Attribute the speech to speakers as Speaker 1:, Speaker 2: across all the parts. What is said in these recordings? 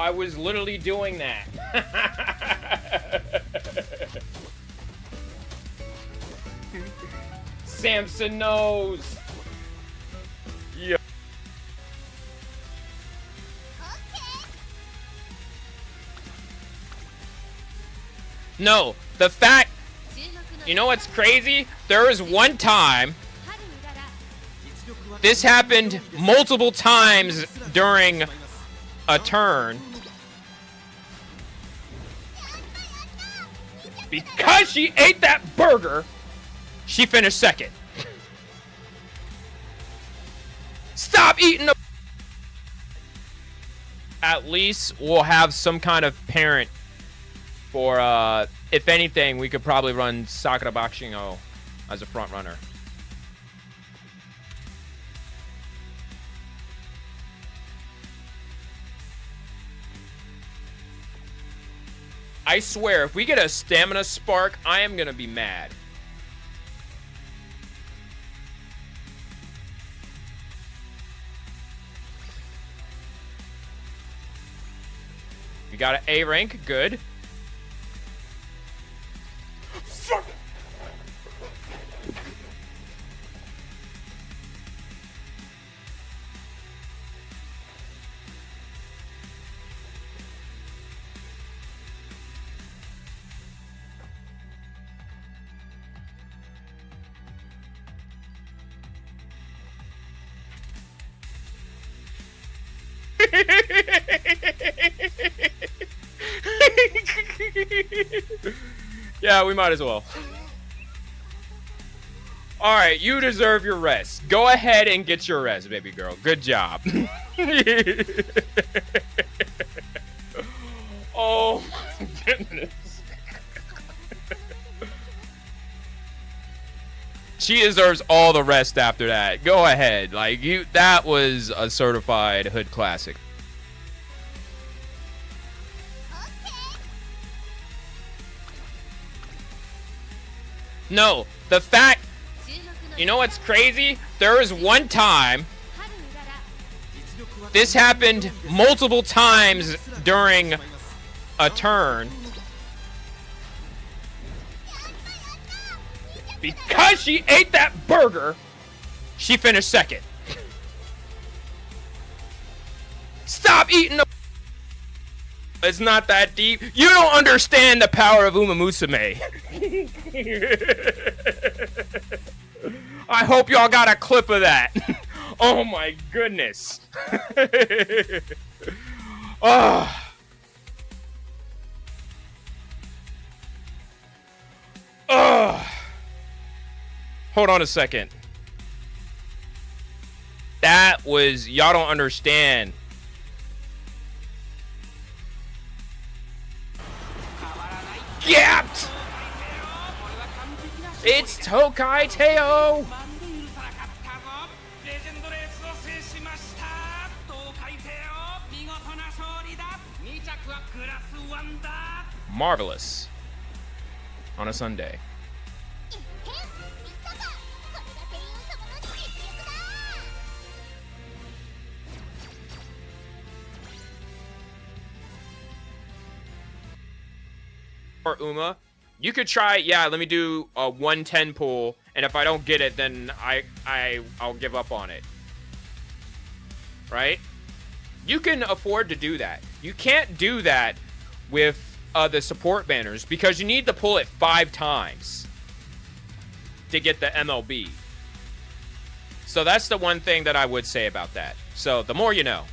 Speaker 1: I was literally doing that. Samson knows. Yeah. No, the fact, you know what's crazy? There was one time, this happened multiple times during a turn. Because she ate that burger, she finished second. Stop eating the... At least we'll have some kind of parent for, if anything, we could probably run Sakura Bakushingo as a front runner. I swear, if we get a stamina spark, I am gonna be mad. We got an A rank, good. Fuck. Yeah, we might as well. Alright, you deserve your rest. Go ahead and get your rest, baby girl. Good job. Oh my goodness. She deserves all the rest after that. Go ahead. Like, you, that was a certified hood classic. No, the fact, you know what's crazy? There was one time, this happened multiple times during a turn. Because she ate that burger, she finished second. Stop eating the... It's not that deep. You don't understand the power of Umamusume. I hope y'all got a clip of that. Oh my goodness. Oh. Oh. Hold on a second. That was... Y'all don't understand. Gapped! It's Tokai Teo! Marvelous. On a Sunday. Or Uma, you could try, yeah, let me do a 110 pull, and if I don't get it, then I'll give up on it. Right? You can afford to do that. You can't do that with the support banners because you need to pull it 5 times to get the MLB. So that's the one thing that I would say about that. So the more you know.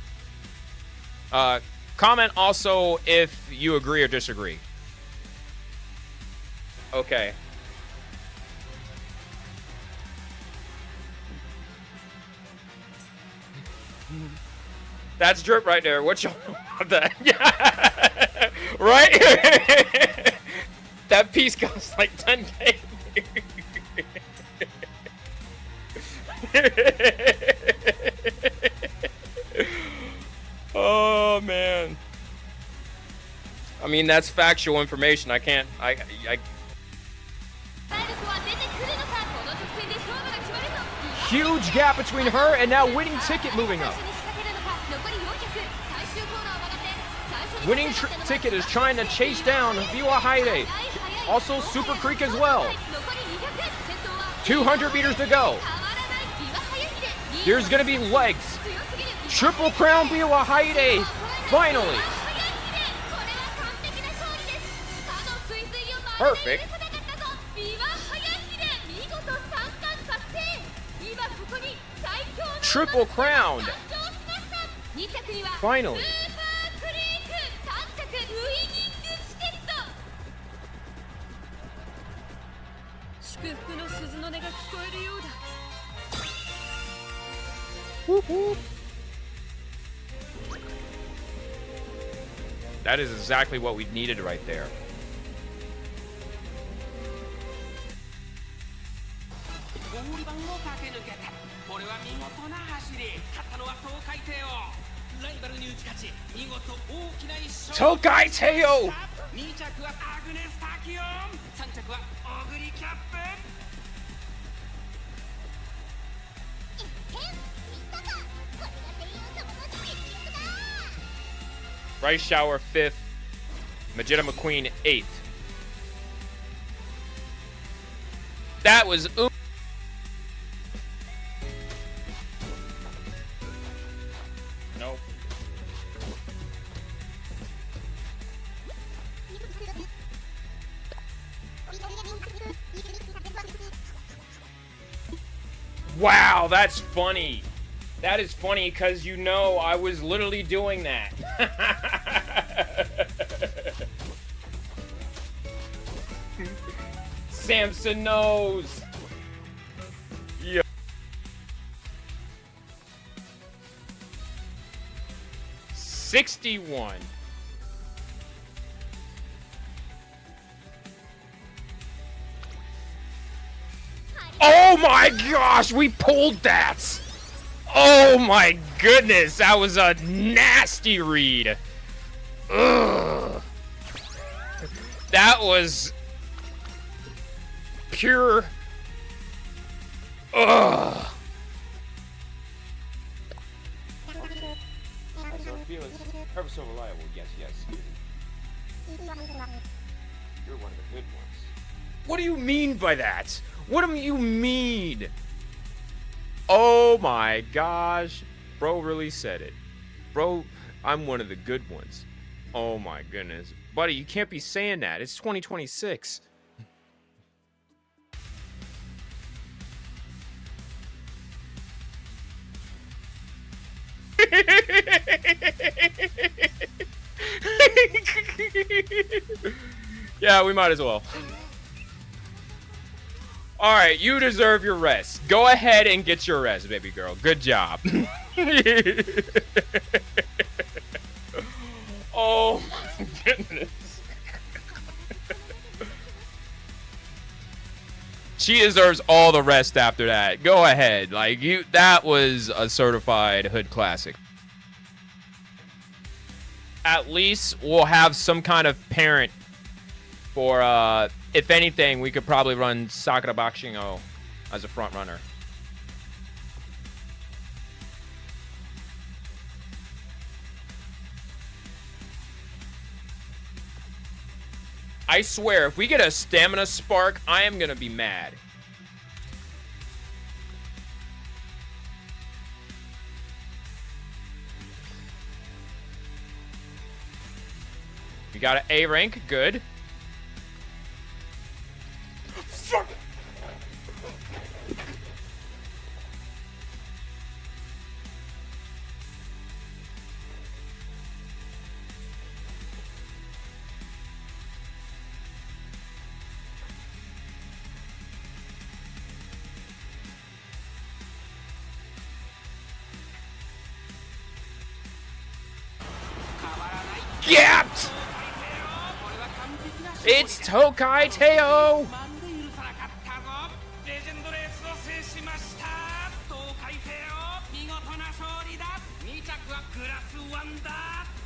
Speaker 1: Comment also if you agree or disagree. Okay. That's drip right there. What y'all know about that? Yeah. Right? That piece costs like 10K. Oh man. I mean, that's factual information. I can't
Speaker 2: Huge gap between her and now winning ticket moving up.
Speaker 1: Winning ticket is trying to chase down Biwa Haide. Also Super Creek as well. 200 meters to go. There's gonna be legs. Triple Crown Biwa Haide. Finally. Perfect. Triple Crown. Finally. Whoop, whoop. That is exactly what we needed right there. Tokai Teo! Rice Shower 5th. Vegeta McQueen 8th. That was nope. Wow, that's funny. That is funny because you know I was literally doing that. Samson knows. Yeah. $61. Oh my gosh, we pulled that. Oh my goodness, that was a nasty read. Ugh. That was pure. Ugh. Ever so reliable, yes, yes. You're one of the good ones. What do you mean by that? What do you mean? Oh my gosh. Bro really said it. Bro, I'm one of the good ones. Oh my goodness. Buddy, you can't be saying that. It's 2026. Yeah, we might as well. All right, you deserve your rest. Go ahead and get your rest, baby girl. Good job. Oh my goodness. She deserves all the rest after that. Go ahead. Like you, that was a certified hood classic. At least we'll have some kind of parent for if anything, we could probably run Sakura Bakushingo as a front runner. I swear, if we get a stamina spark, I am gonna be mad. We got an A rank, good. Fuck. Gapped! It's Tokai Teo!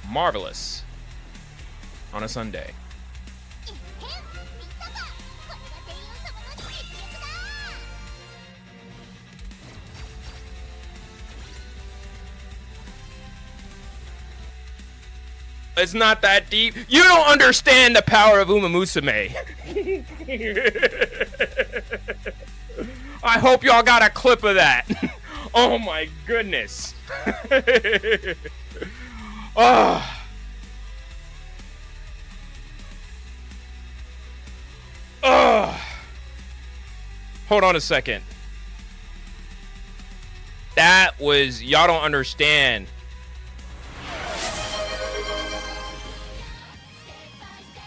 Speaker 1: Marvelous. On a Sunday. It's not that deep. You don't understand the power of Umamusume. I hope y'all got a clip of that. Oh my goodness. Oh. Oh. Hold on a second. That was, y'all don't understand.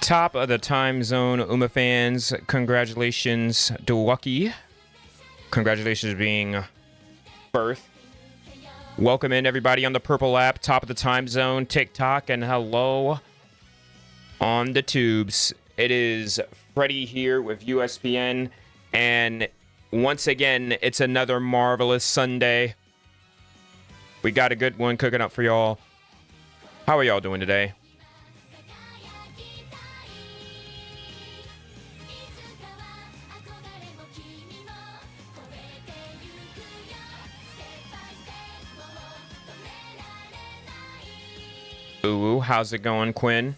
Speaker 1: Top of the time zone, Uma fans. Congratulations, Dewaki. Congratulations being birth. Welcome in everybody on the purple app, top of the time zone, TikTok, and hello on the tubes. It is Freddie here with USPN, and once again, it's another marvelous Sunday. We got a good one cooking up for y'all. How are y'all doing today? Ooh, how's it going, Quinn?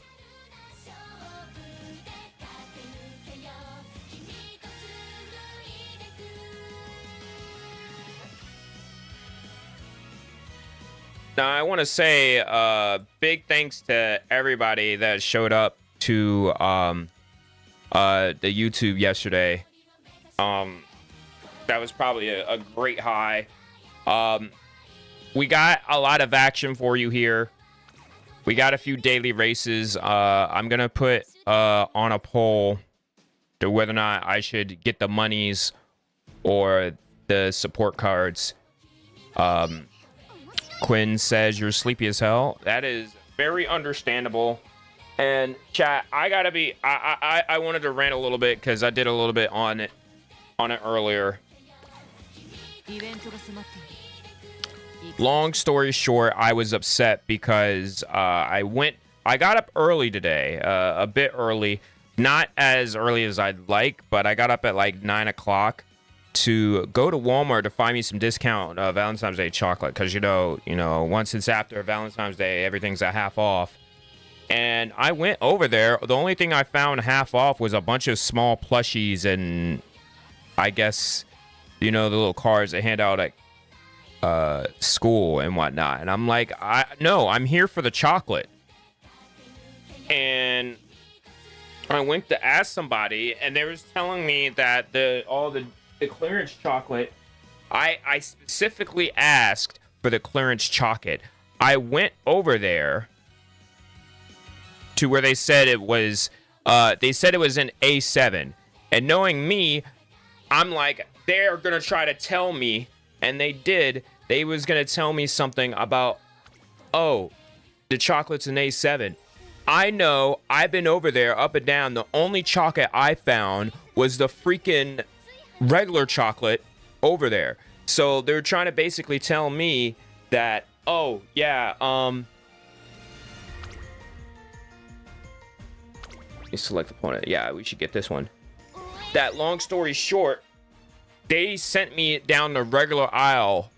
Speaker 1: Now, I want to say big thanks to everybody that showed up to the YouTube yesterday. That was probably a great high. We got a lot of action for you here. We got a few daily races. I'm going to put on a poll to whether or not I should get the monies or the support cards. Quinn says you're sleepy as hell. That is very understandable. And chat, I gotta be. I wanted to rant a little bit because I did a little bit on it earlier. Long story short, I was upset because I got up early today, a bit early, not as early as I'd like, but I got up at like 9 o'clock to go to Walmart to find me some discount Valentine's Day chocolate, because you know, once it's after Valentine's Day, everything's at half off. And I went over there. The only thing I found half off was a bunch of small plushies and I guess, the little cards they hand out at school and whatnot. And I'm like, no, I'm here for the chocolate. And I went to ask somebody, and they was telling me that all the clearance chocolate, I specifically asked for the clearance chocolate. I went over there to where they said it was an A7. And knowing me, I'm like, they're going to try to tell me, and they did. They was going to tell me something about, oh, the chocolate's an A7. I know, I've been over there up and down. The only chocolate I found was the freaking regular chocolate over there. So they're trying to basically tell me that, oh, yeah, let me select opponent. Yeah, we should get this one. That long story short, they sent me down the regular aisle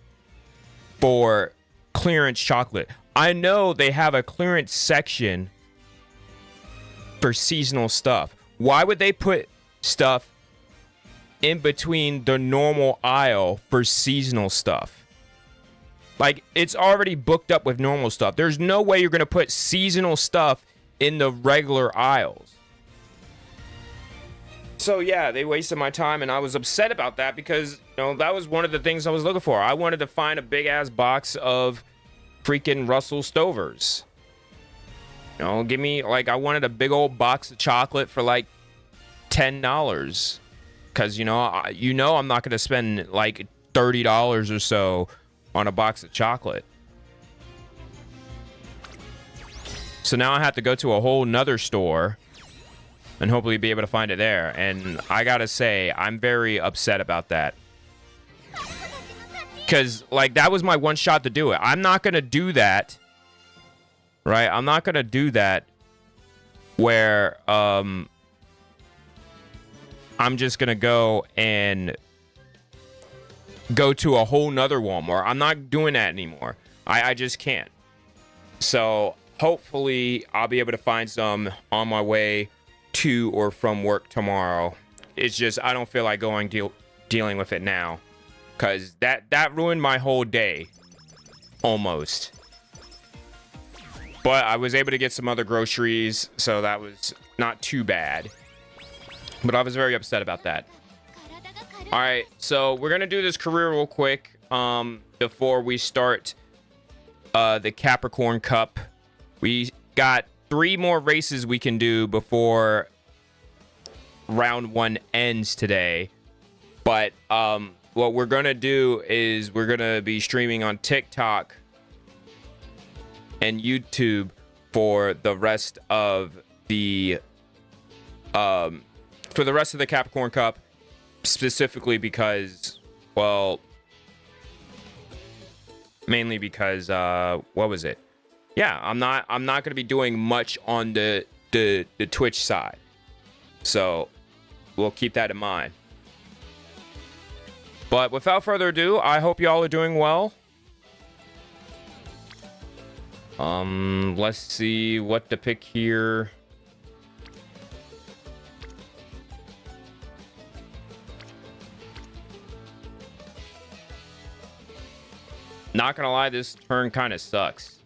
Speaker 1: for clearance chocolate. I know they have a clearance section for seasonal stuff. Why would they put stuff in between the normal aisle for seasonal stuff? Like, it's already booked up with normal stuff. There's no way you're going to put seasonal stuff in the regular aisles. So yeah, they wasted my time, and I was upset about that because, that was one of the things I was looking for. I wanted to find a big-ass box of freaking Russell Stovers. Give me, I wanted a big old box of chocolate for, $10. Because, I'm not going to spend, $30 or so on a box of chocolate. So now I have to go to a whole nother store and hopefully be able to find it there. And I gotta say, I'm very upset about that. Because, that was my one shot to do it. I'm not going to do that. Right? I'm not going to do that where I'm just going to go and go to a whole nother Walmart. I'm not doing that anymore. I just can't. So, hopefully I'll be able to find some on my way to or from work tomorrow. It's just I don't feel like dealing with it now, because that ruined my whole day almost. But I was able to get some other groceries, so that was not too bad. But I was very upset about that. All right, so we're gonna do this career real quick before we start the Capricorn Cup. We got 3 more races we can do before round 1 ends today. But what we're gonna do is we're gonna be streaming on TikTok and YouTube for the rest of the Capricorn Cup, specifically because, well, mainly because what was it? Yeah, I'm not going to be doing much on the Twitch side, so we'll keep that in mind. But without further ado, I hope y'all are doing well. Let's see what to pick here. Not gonna lie, this turn kind of sucks.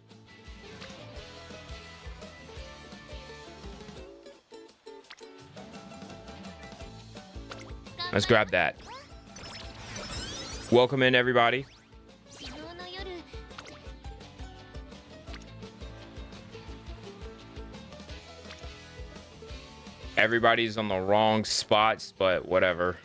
Speaker 1: Let's grab that. Welcome in, everybody. Everybody's on the wrong spots, but whatever.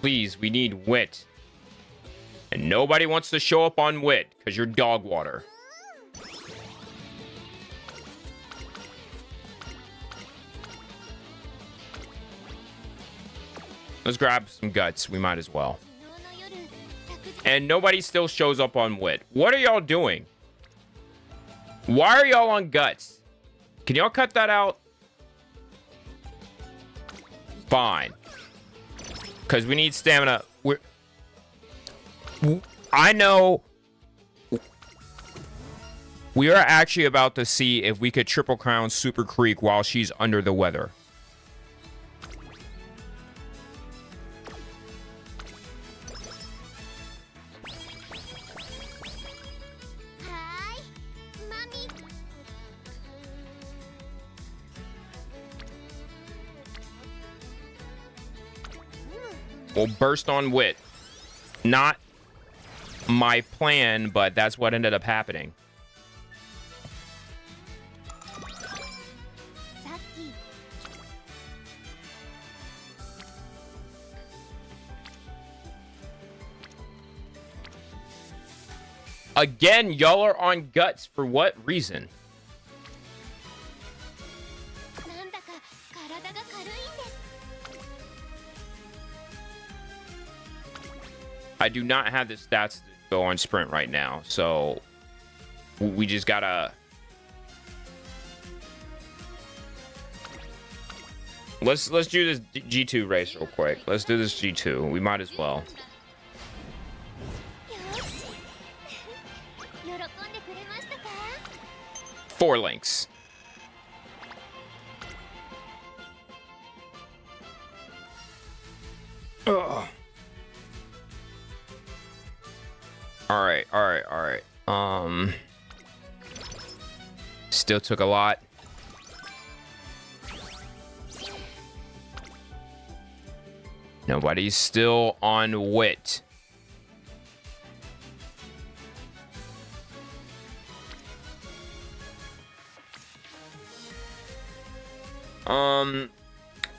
Speaker 1: Please, we need wit. And nobody wants to show up on wit because you're dog water. Let's grab some guts. We might as well. And nobody still shows up on wit. What are y'all doing? Why are y'all on guts? Can y'all cut that out? Fine. Because we need stamina. I know we are actually about to see if we could triple crown Super Creek while she's under the weather. We'll burst on wit. Not my plan, but that's what ended up happening. Again, y'all are on guts. For what reason? I do not have the stats to go on sprint right now, so we just gotta... Let's do this G2 race real quick. Let's do this G2. We might as well. Four links. Ugh. All right. Still took a lot. Nobody's still on wit.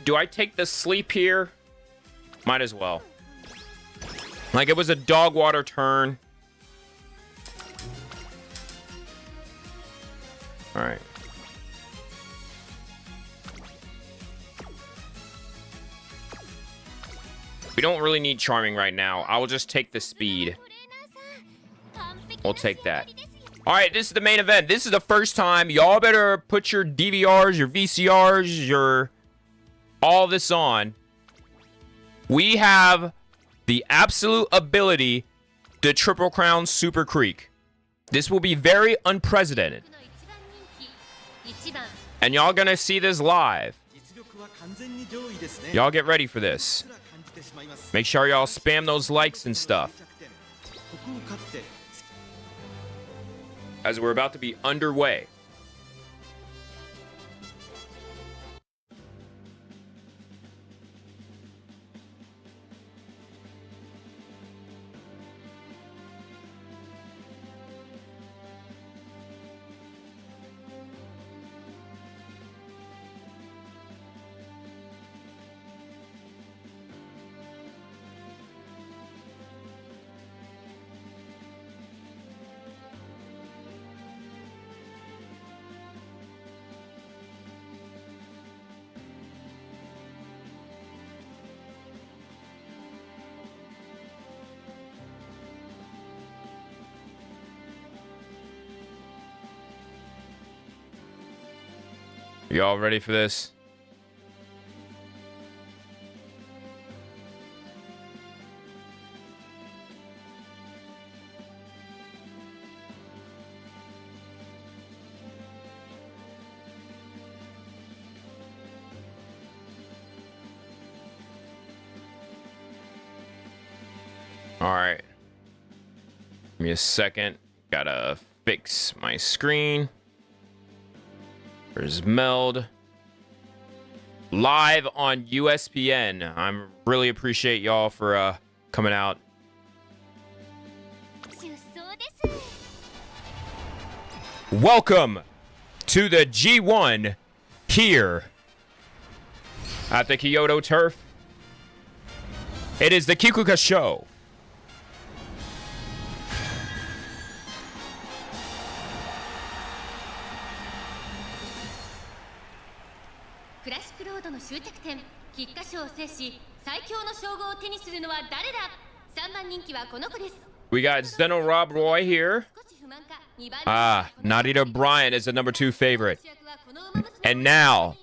Speaker 1: Do I take the sleep here? Might as well. Like, it was a dog water turn. All right. We don't really need charming right now. I will just take the speed. We'll take that. All right, this is the main event. This is the first time. Y'all better put your DVRs, your VCRs, your all this on. We have the absolute ability to Triple Crown Super Creek. This will be very unprecedented. And y'all gonna see this live. Y'all get ready for this. Make sure y'all spam those likes and stuff, as we're about to be underway. Y'all ready for this? All right. Give me a second. Gotta fix my screen. There's Meld. Live on USPN. I really appreciate y'all for coming out. Welcome to the G1 here at the Kyoto Turf. It is the Kikuka Show. We got Zeno Rob Roy here. Narita Bryant is the number 2 favorite. And now,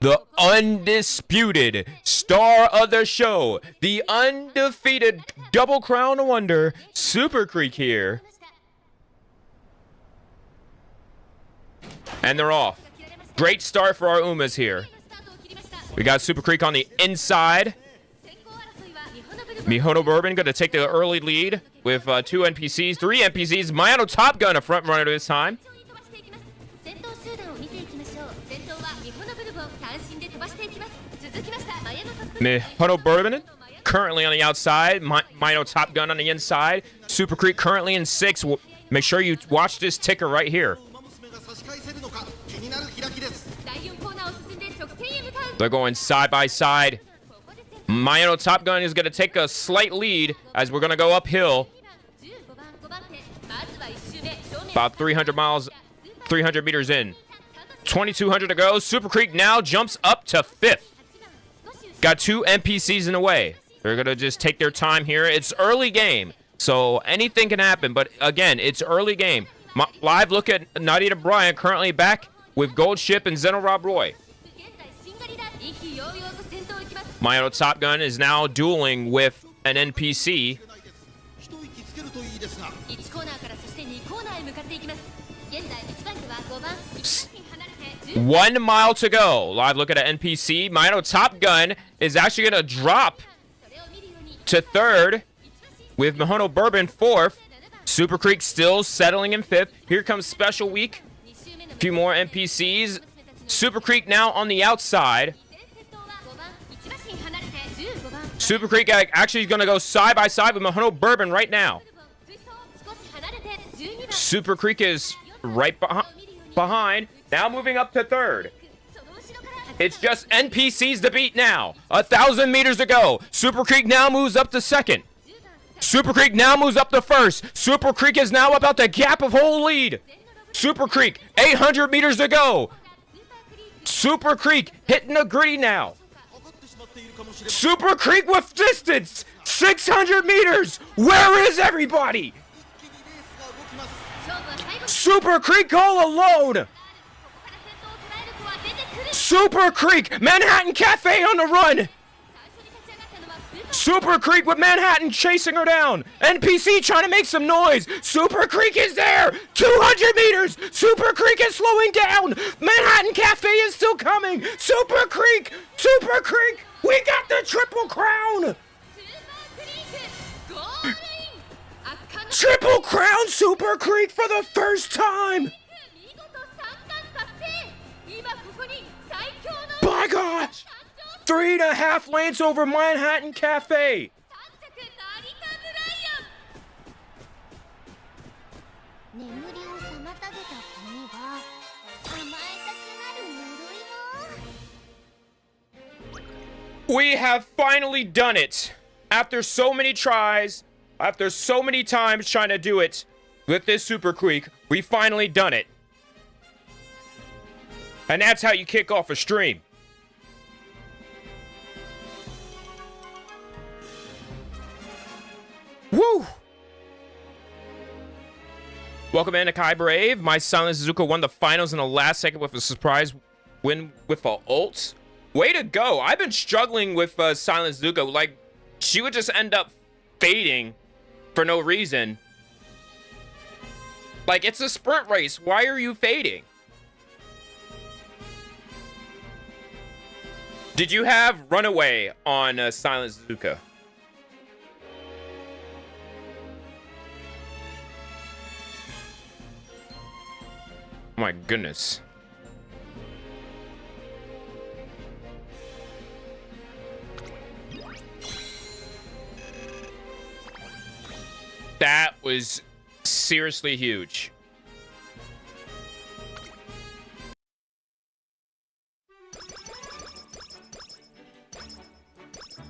Speaker 1: the undisputed star of the show, the undefeated Double Crown Wonder, Super Creek here. And they're off. Great start for our Umas here. We got Super Creek on the inside. Mihono Bourbon going to take the early lead with 2 NPCs, 3 NPCs. Mayano Top Gun, a front runner this time. Mihono Bourbon currently on the outside. Mayano Top Gun on the inside. Super Creek currently in 6th. Make sure you watch this ticker right here. They're going side by side. Mayano Top Gun is going to take a slight lead as we're going to go uphill. About 300 meters in. 2,200 to go. Super Creek now jumps up to 5th. Got 2 NPCs in the way. They're going to just take their time here. It's early game, so anything can happen. But again, it's early game. Live look at Narita Bryant currently back with Gold Ship and Zeno Rob Roy. Mayano Top Gun is now dueling with an NPC. 1 mile to go. Live look at an NPC. Mayano Top Gun is actually going to drop to 3rd with Mihono Bourbon 4th. Super Creek still settling in 5th. Here comes Special Week. A few more NPCs. Super Creek now on the outside. Super Creek actually is going to go side by side with Mihono Bourbon right now. Super Creek is right behind. Now moving up to 3rd. It's just NPCs to beat now. 1,000 meters to go. Super Creek now moves up to 2nd. Super Creek now moves up to 1st. Super Creek is now about to gap of whole lead. Super Creek, 800 meters to go. Super Creek hitting the gritty now. Super Creek with distance, 600 meters. Where is everybody? Super Creek all alone! Super Creek! Manhattan Cafe on the run! Super Creek with Manhattan chasing her down! NPC trying to make some noise! Super Creek is there! 200 meters! Super Creek is slowing down! Manhattan Cafe is still coming! Super Creek! Super Creek! We got the Triple Crown! Triple Crown Super Creek for the first time! By gosh! 3.5 lanes over Manhattan Cafe! We have finally done it! After so many tries, after so many times trying to do it with this Super Creek, we finally done it. And that's how you kick off a stream. Woo! Welcome in to Kai Brave. My Silent Suzuka won the finals in the last second with a surprise win with a ult. Way to go. I've been struggling with Silent Suzuka. Like, she would just end up fading for no reason. Like, it's a sprint race. Why are you fading? Did you have Runaway on Silent Suzuka? Oh my goodness. That was seriously huge.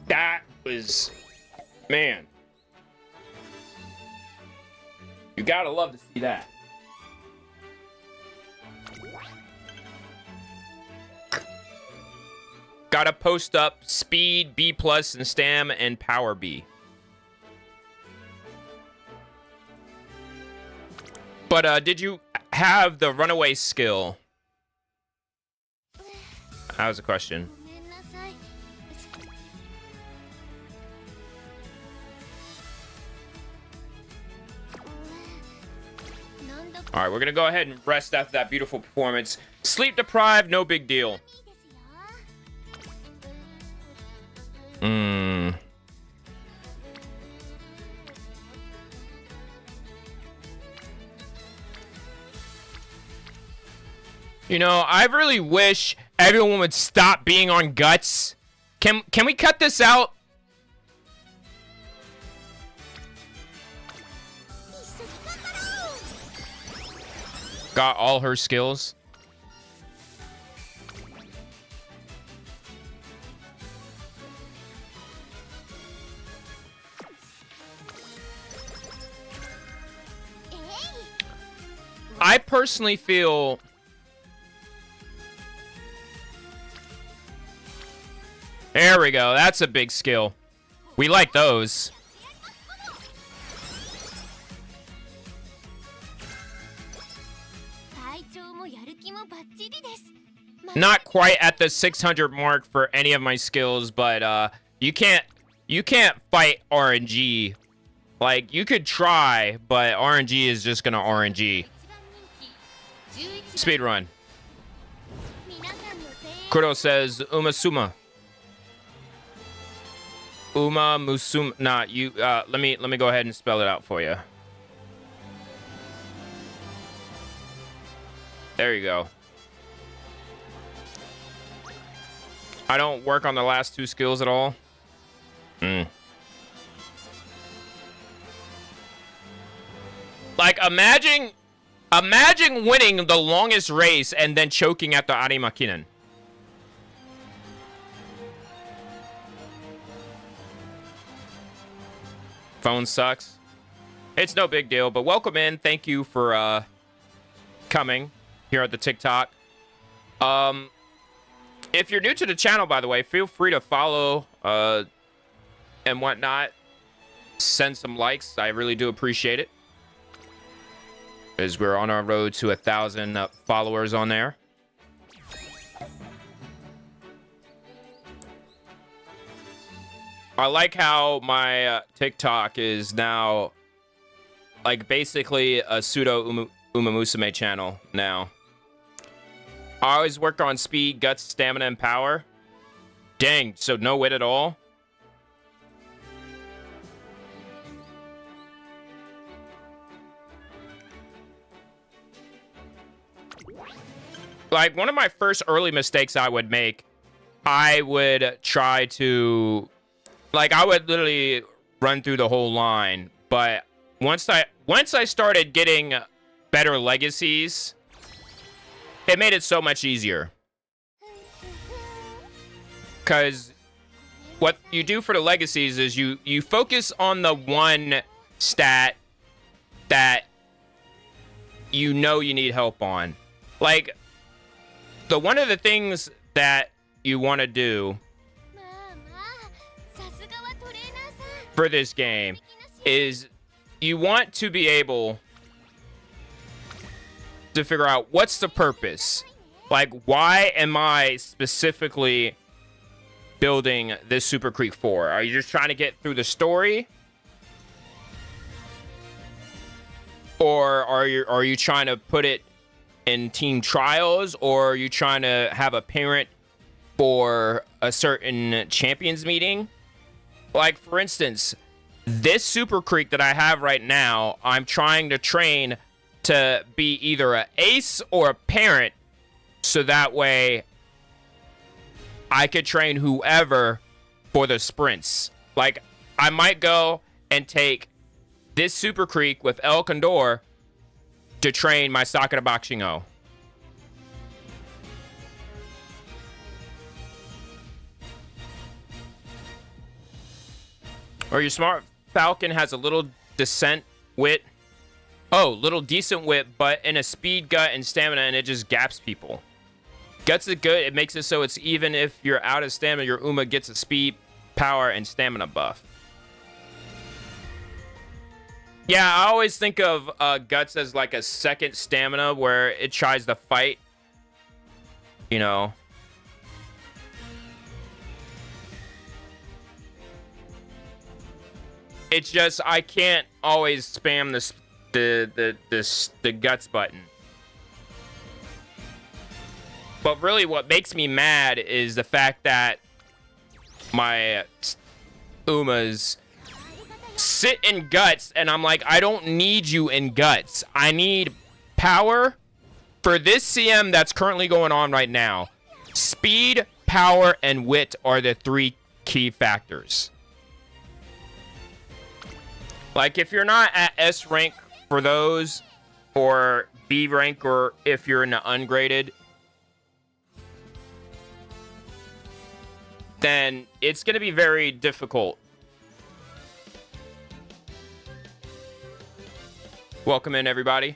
Speaker 1: That was, man. You gotta love to see that. Gotta post up speed B+ and stam and power B. But did you have the runaway skill? That was a question. All right, we're gonna go ahead and rest after that beautiful performance. Sleep deprived, no big deal. You know, I really wish everyone would stop being on guts. Can we cut this out? Got all her skills. I personally feel there we go. That's a big skill. We like those. Not quite at the 600 mark for any of my skills, but you can't fight RNG. Like, you could try, but RNG is just gonna RNG. Speedrun. Kuro says Umamusume. Umamusume. Nah, you let me go ahead and spell it out for you. There you go. I don't work on the last two skills at all. Like, imagine winning the longest race and then choking at the Arimakinen. Phone sucks. It's no big deal, but welcome in. Thank you for coming here at the TikTok. If you're new to the channel, by the way, feel free to follow and whatnot. Send some likes. I really do appreciate it. Because we're on our road to 1,000 followers on there. I like how my TikTok is now like basically a pseudo Umamusume channel now. I always worked on speed, guts, stamina, and power. Dang, so no wit at all? Like, one of my first early mistakes I would make, I would try to... Like, I would literally run through the whole line. But once I started getting better legacies, it made it so much easier. Because what you do for the legacies is you focus on the one stat that you know you need help on. Like, one of the things that you want to do for this game is you want to be able to figure out what's the purpose. Like, why am I specifically building this Super Creek 4? Are you just trying to get through the story? Or are you trying to put it in team trials? Or are you trying to have a parent for a certain champions meeting? Like, for instance, this Super Creek that I have right now, I'm trying to train to be either an ace or a parent, so that way I could train whoever for the sprints. Like, I might go and take this Super Creek with El Condor to train my Sakura Boxing-O. Or your Smart Falcon has a little decent wit. Oh, little decent wit, but in a speed, gut, and stamina, and it just gaps people. Guts is good. It makes it so it's even if you're out of stamina, your Uma gets a speed, power, and stamina buff. Yeah, I always think of Guts as like a second stamina where it tries to fight. You know. It's just I can't always spam the Guts button. But really what makes me mad is the fact that my Umas sit in Guts, and I'm like, I don't need you in Guts. I need power for this CM that's currently going on right now. Speed, power, and wit are the three key factors. Like, if you're not at S rank for those, or B rank, or if you're in the ungraded, then it's going to be very difficult. Welcome in, everybody.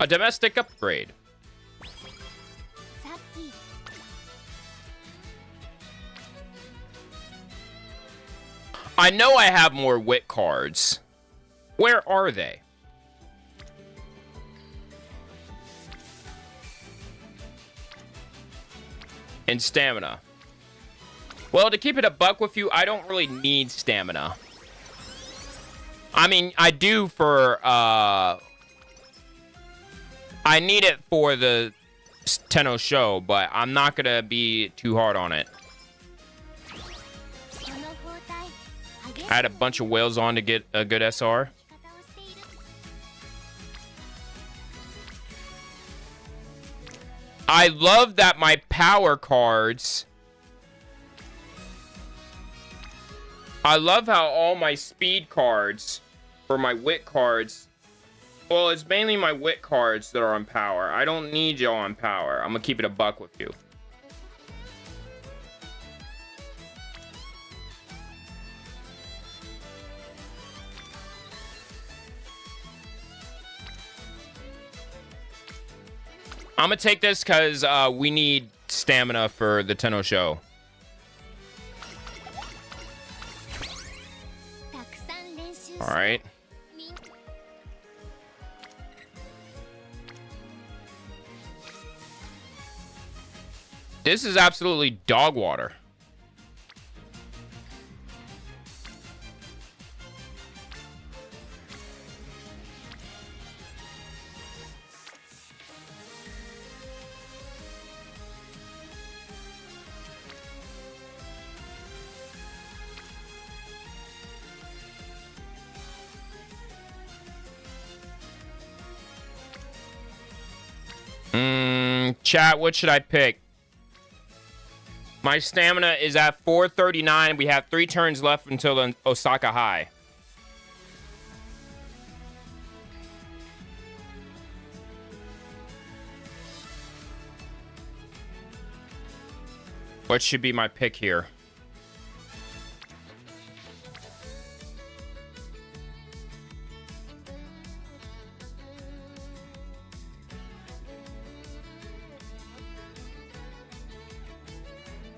Speaker 1: A domestic upgrade. I know I have more wit cards. Where are they? And stamina. Well, to keep it a buck with you, I don't really need stamina. I mean, I do for, I need it for the Tenno show, but I'm not going to be too hard on it. I had a bunch of whales on to get a good SR. I love that my power cards... I love how all my speed cards, or my wit cards... Well, it's mainly my wit cards that are on power. I don't need y'all on power. I'm gonna keep it a buck with you. I'm gonna take this because we need stamina for the Tenno show. All right. This is absolutely dog water. Chat, what should I pick? My stamina is at 439. We have 3 turns left until the Osaka High. What should be my pick here?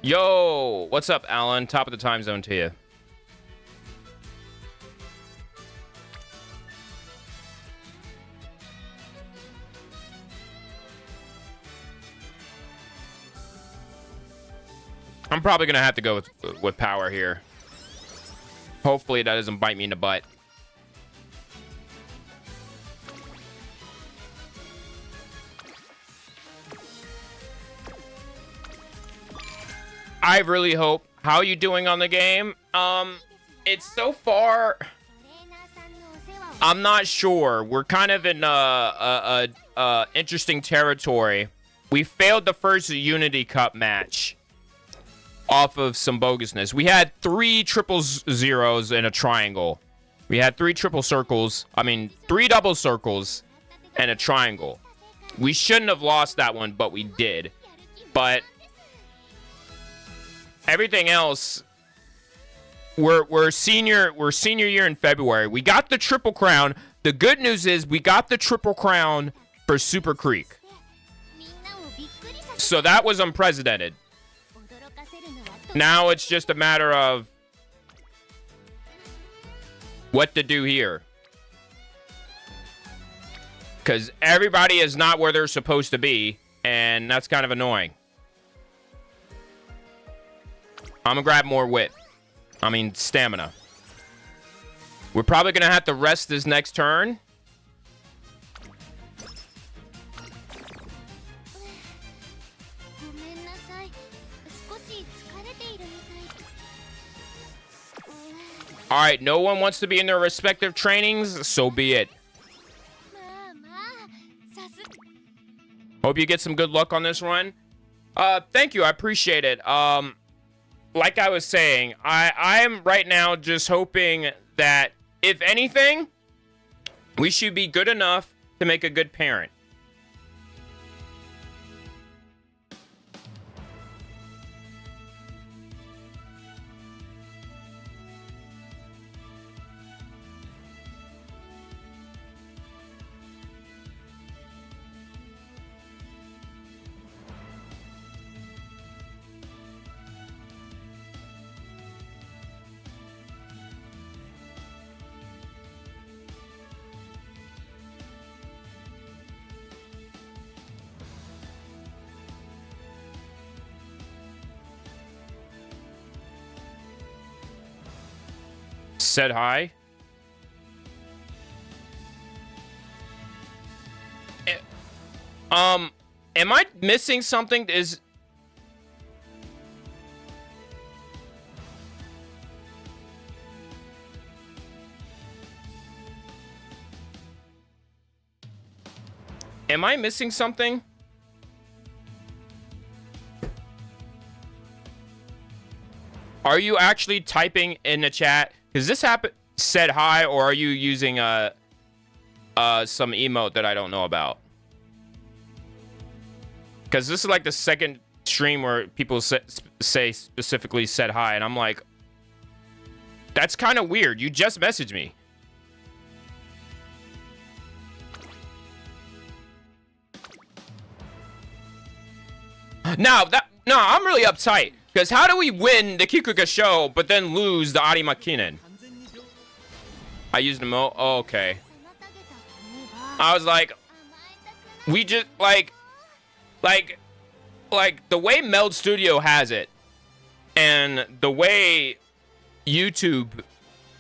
Speaker 1: Yo, what's up, Alan? Top of the time zone to you. I'm probably gonna have to go with power here. Hopefully that doesn't bite me in the butt. I really hope. How are you doing on the game? It's so far, I'm not sure. We're kind of in interesting territory. We failed the first Unity Cup match off of some bogusness. We had 3 triple zeros in a triangle. We had 3 triple circles. I mean, 3 double circles and a triangle. We shouldn't have lost that one, but we did. But everything else, we're senior year in February. We got the triple crown. The good news is we got the triple crown for Super Creek. So that was unprecedented. Now it's just a matter of what to do here. Because everybody is not where they're supposed to be, and that's kind of annoying. I'm gonna grab more wit. I mean, stamina. We're probably gonna have to rest this next turn. All right, no one wants to be in their respective trainings, so be it. Hope you get some good luck on this run. Thank you, I appreciate it. Like I was saying, I am right now just hoping that, if anything, we should be good enough to make a good parent. Said hi. Am I missing something? Am I missing something? Are you actually typing in the chat? Because this said hi, or are you using some emote that I don't know about? Because this is like the second stream where people say specifically said hi, and I'm like, that's kind of weird. You just messaged me. No, I'm really uptight. Because how do we win the Kikuga show, but then lose the Arimakinen? I used the mo. Oh, okay. I was like, we just like the way Meld Studio has it, and the way YouTube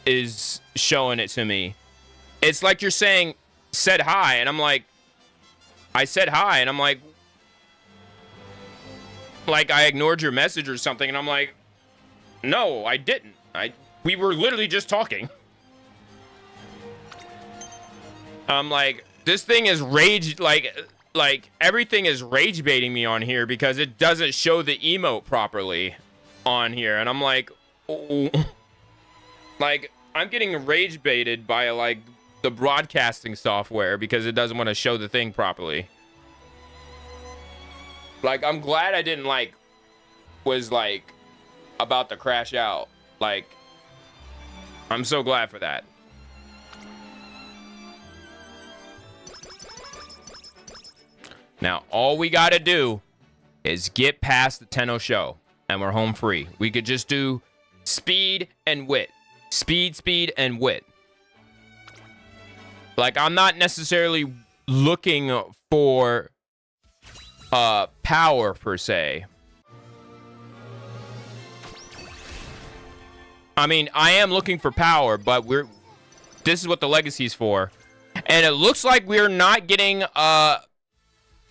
Speaker 1: is showing it to me, it's like you're saying said hi, and I'm like, I said hi, and I'm like I ignored your message or something, and I'm like, no, I didn't. We were literally just talking. I'm like, this thing is rage, like everything is rage baiting me on here because it doesn't show the emote properly on here, and I'm like, oh. Like, I'm getting rage baited by like the broadcasting software because it doesn't want to show the thing properly. Like, I'm glad I didn't was about to crash out. Like, I'm so glad for that. Now, all we got to do is get past the Tenno show, and we're home free. We could just do speed and wit. Speed, and wit. Like, I'm not necessarily looking for power, per se. I mean, I am looking for power, but this is what the legacy's for. And it looks like we're not getting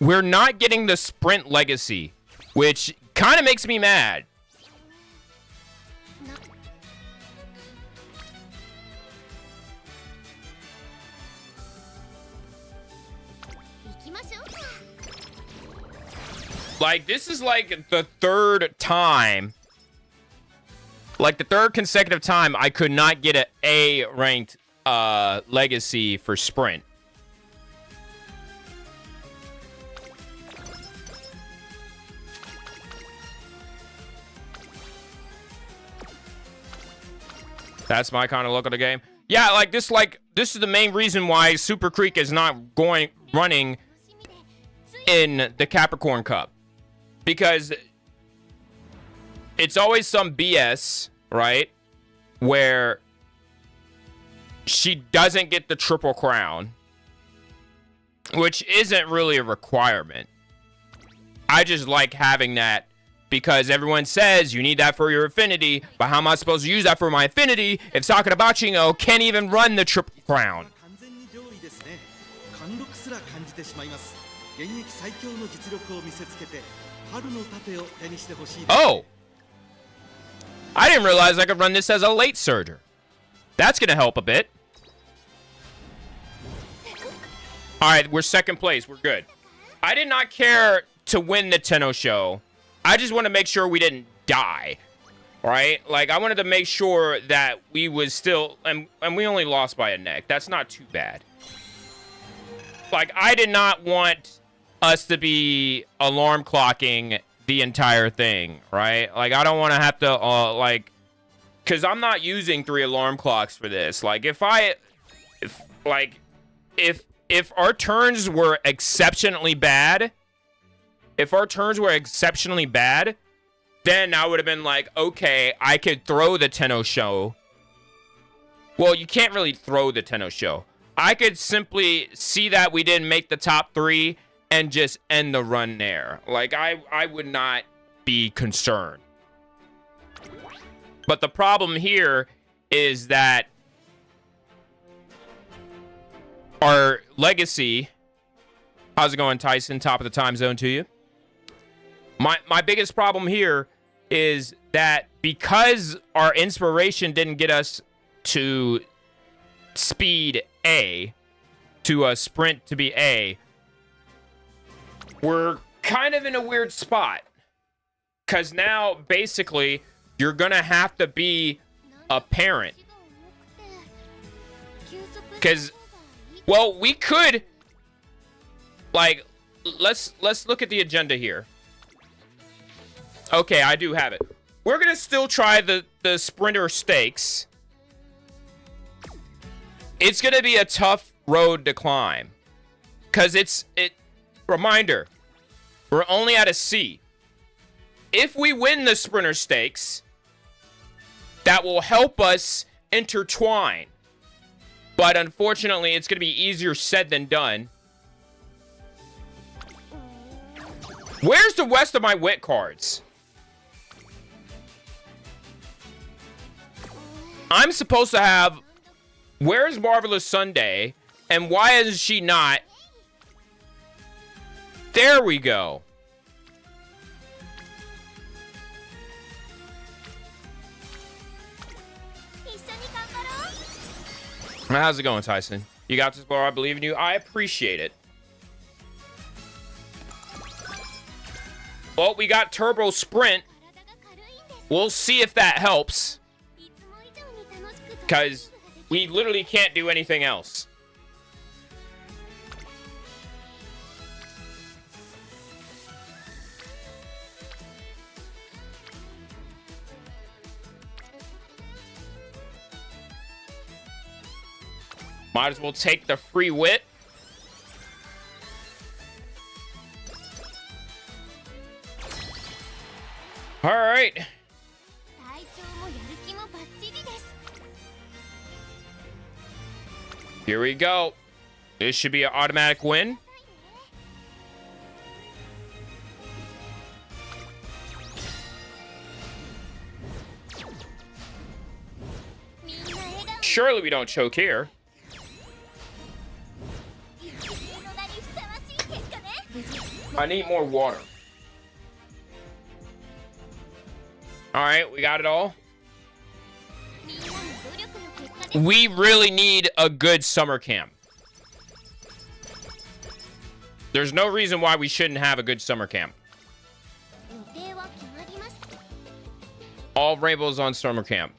Speaker 1: the sprint legacy, which kind of makes me mad. Like, this is like the third time, like the third consecutive time I could not get an A ranked legacy for sprint. That's my kind of look at the game. Yeah, this is the main reason why Super Creek is not running in the Capricorn Cup. Because it's always some BS, right? Where she doesn't get the triple crown, which isn't really a requirement. I just like having that because everyone says you need that for your affinity, but how am I supposed to use that for my affinity if Sakura Bachino can't even run the triple crown? Oh! I didn't realize I could run this as a late surger. That's gonna help a bit. Alright, we're second place. We're good. I did not care to win the Tenno show. I just want to make sure we didn't die. Right? Like, I wanted to make sure that we was still... And we only lost by a neck. That's not too bad. Like, I did not want us to be alarm clocking the entire thing, right? Like, I don't want to have to, because I'm not using 3 alarm clocks for this. Like, if our turns were exceptionally bad, then I would have been like, okay, I could throw the Tenno show. Well, you can't really throw the Tenno show. I could simply see that we didn't make the top 3 and just end the run there. Like, I would not be concerned. But the problem here is that our legacy... How's it going, Tyson? Top of the time zone to you. My biggest problem here is that because our inspiration didn't get us to speed A, to a sprint to be A, we're kind of in a weird spot. Because now, basically, you're going to have to be a parent. Because, well, we could... Like, let's look at the agenda here. Okay, I do have it. We're going to still try the sprinter stakes. It's going to be a tough road to climb. Because reminder, we're only at a C. if we win the Sprinter Stakes, that will help us intertwine. But unfortunately, it's going to be easier said than done. Where's the rest of my wit cards? I'm supposed to have... Where's Marvelous Sunday? And why is she not? There we go. How's it going, Tyson? You got this, bro. I believe in you. I appreciate it. Well, we got Turbo Sprint. We'll see if that helps. Because we literally can't do anything else. Might as well take the free wit. All right. Here we go. This should be an automatic win. Surely we don't choke here. I need more water. All right, we got it all. We really need a good summer camp. There's no reason why we shouldn't have a good summer camp. All rainbows on summer camp.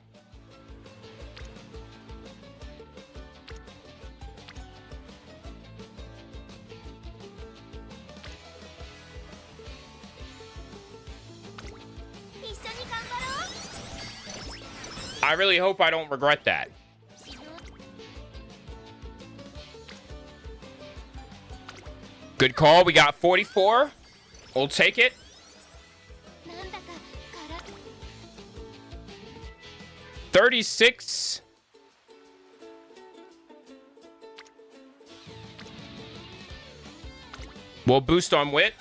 Speaker 1: I really hope I don't regret that. Good call. We got 44. We'll take it. $36. We'll boost on wit.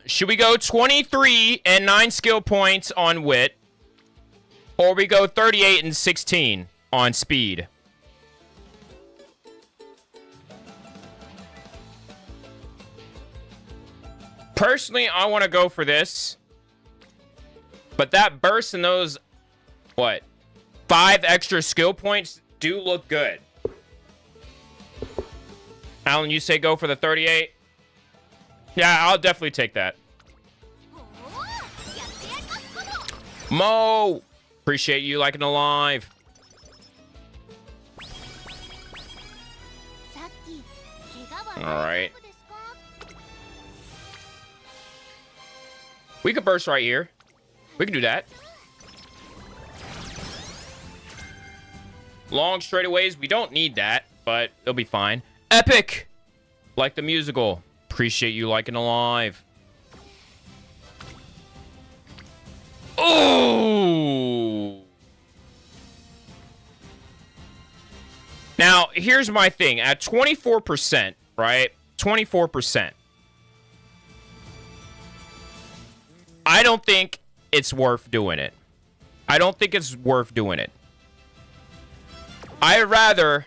Speaker 1: Should we go 23 and 9 skill points on wit? Or we go 38 and 16 on speed? Personally, I want to go for this. But that burst and those, what, 5 extra skill points do look good. Alan, you say go for the 38? Yeah, I'll definitely take that. Mo! Appreciate you liking the live. Alright. We could burst right here. We can do that. Long straightaways, we don't need that, but it'll be fine. Epic! Like the musical. Appreciate you liking the live. Oh! Now, here's my thing. At 24%, right? 24%. I don't think it's worth doing it. I don't think it's worth doing it. I'd rather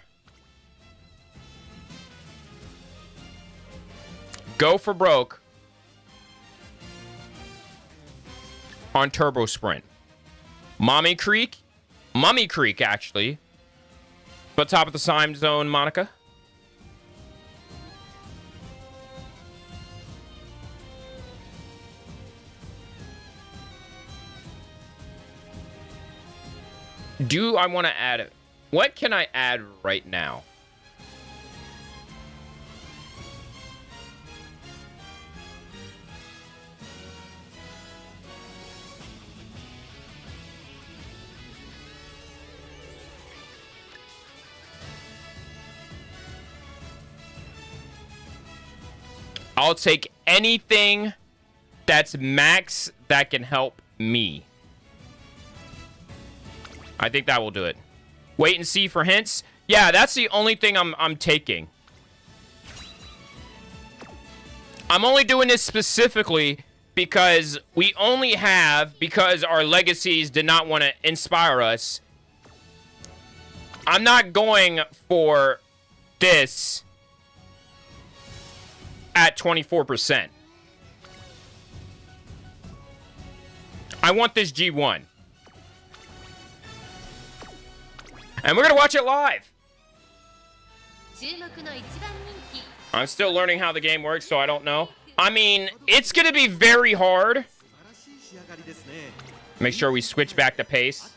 Speaker 1: go for broke on Turbo Sprint. Mummy Creek, actually. But top of the time zone, Monica. Do I want to add it? What can I add right now? I'll take anything that's max that can help me. I think that will do it. Wait and see for hints. Yeah, that's the only thing I'm taking. I'm only doing this specifically because we only have, because our legacies did not want to inspire us. I'm not going for this at 24%. I want this G1. And we're going to watch it live. I'm still learning how the game works, so I don't know. I mean, it's going to be very hard. Make sure we switch back to pace.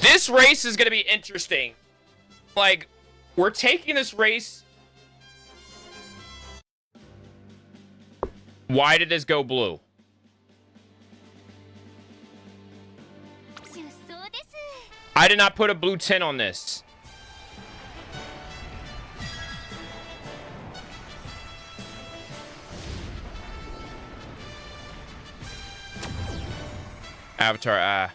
Speaker 1: This race is going to be interesting. Like, we're taking this race. Why did this go blue? I did not put a blue tint on this. Avatar,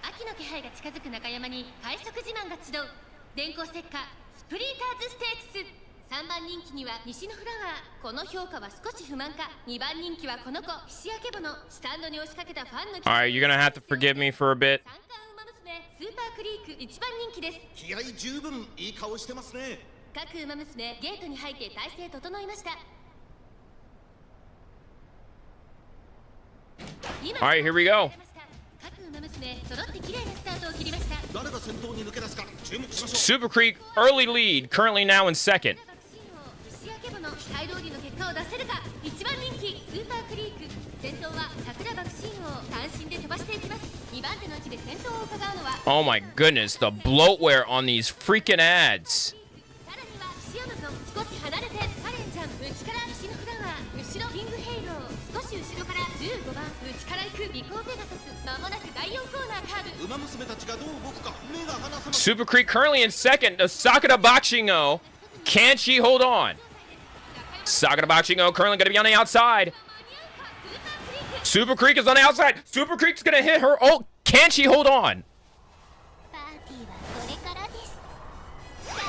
Speaker 2: 秋の気配が近づく中山に快速自慢が集う電光石火スプリンターズステークス3番人気には西のフラワーこの評価は少し不満か2番人気はこの子ひしやけぼのスタンドに押しかけたファンの
Speaker 1: Alright, you're gonna have to forgive me for a bit.
Speaker 2: 三冠馬娘スーパークリーク1番人気です
Speaker 3: 気合十分いい顔してますね
Speaker 2: 各馬娘ゲートに入って体勢整いました
Speaker 1: Alright, here we go.
Speaker 2: 各馬娘揃って綺麗なスタートを切りました
Speaker 3: 誰が先頭に抜け出すか注目しましょう
Speaker 1: Super Creek, early lead, currently now in second.
Speaker 2: 西焼けぼの期待通りの結果を出せるか1番人気スーパークリーク先頭は桜爆心王単身で飛ばしていきます2番手の位置で先頭を伺うのは
Speaker 1: Oh my goodness, the bloatware on these freaking ads.
Speaker 2: さらには岸山さん少し離れてカレンちゃん内から西のフラワー後ろキングヘイロー少し後ろから15番内から行く尾行ペガサス間もなく第4コーナーカーブ
Speaker 3: 馬娘たちがどう動くか目が離せません
Speaker 1: Super Creek currently in second. The Sakura Boxingo. Can she hold on? Sakura Boxingo currently going to be on the outside. Super Creek is on the outside. Super Creek's going to hit her. Oh, can she hold on?
Speaker 2: パーティーはこれからですさあ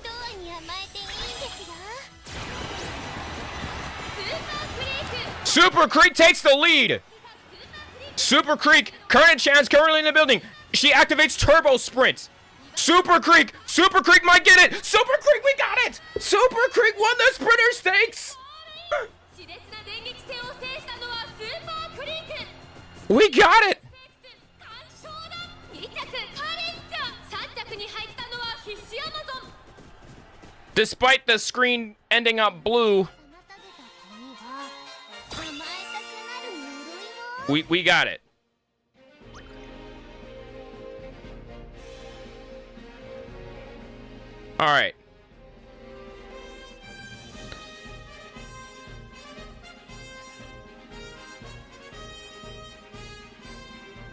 Speaker 2: ドアに甘えていいんですよスーパークリーク
Speaker 1: Super Creek takes the lead. Super Creek, current chance currently in the building. She activates Turbo Sprint. Super Creek might get it. Super Creek, we got it. Super Creek won the sprinter stakes.
Speaker 2: 熾烈な電撃戦を制したのはスーパークリーク
Speaker 1: We got it.
Speaker 2: 完勝だ2着カレンちゃん3着に入ったのは必死アマゾン
Speaker 1: Despite the screen ending up blue, we got it. All right.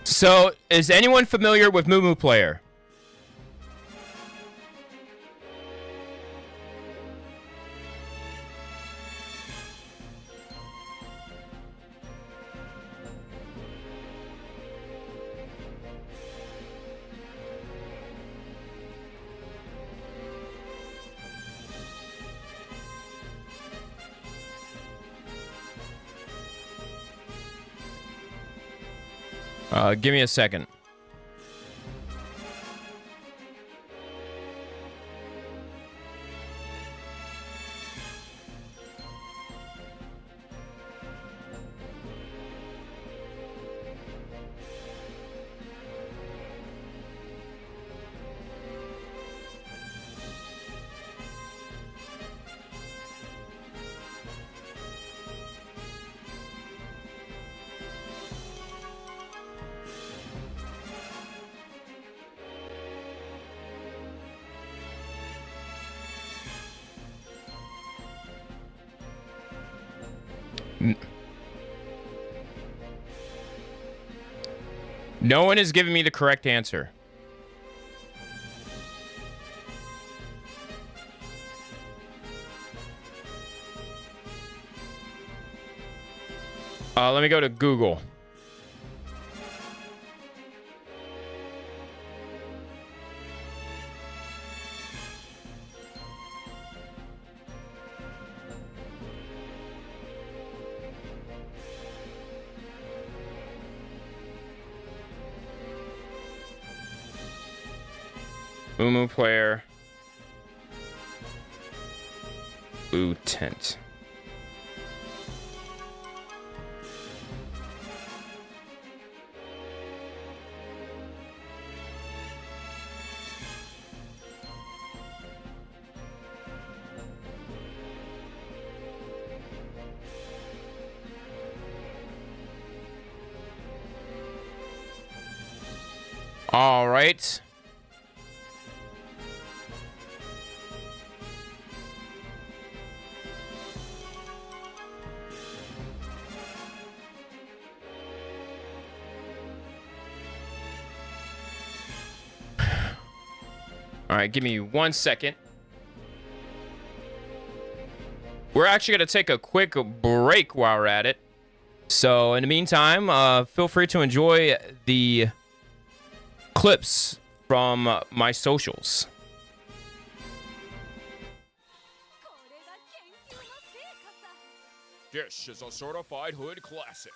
Speaker 1: So, is anyone familiar with Moo Player? Give me a second. No one is giving me the correct answer. Let me go to Google. Umu player. Boo tent. All right. All right, give me 1 second. We're actually going to take a quick break while we're at it. So in the meantime, feel free to enjoy the clips from my socials. This is a certified hood classic.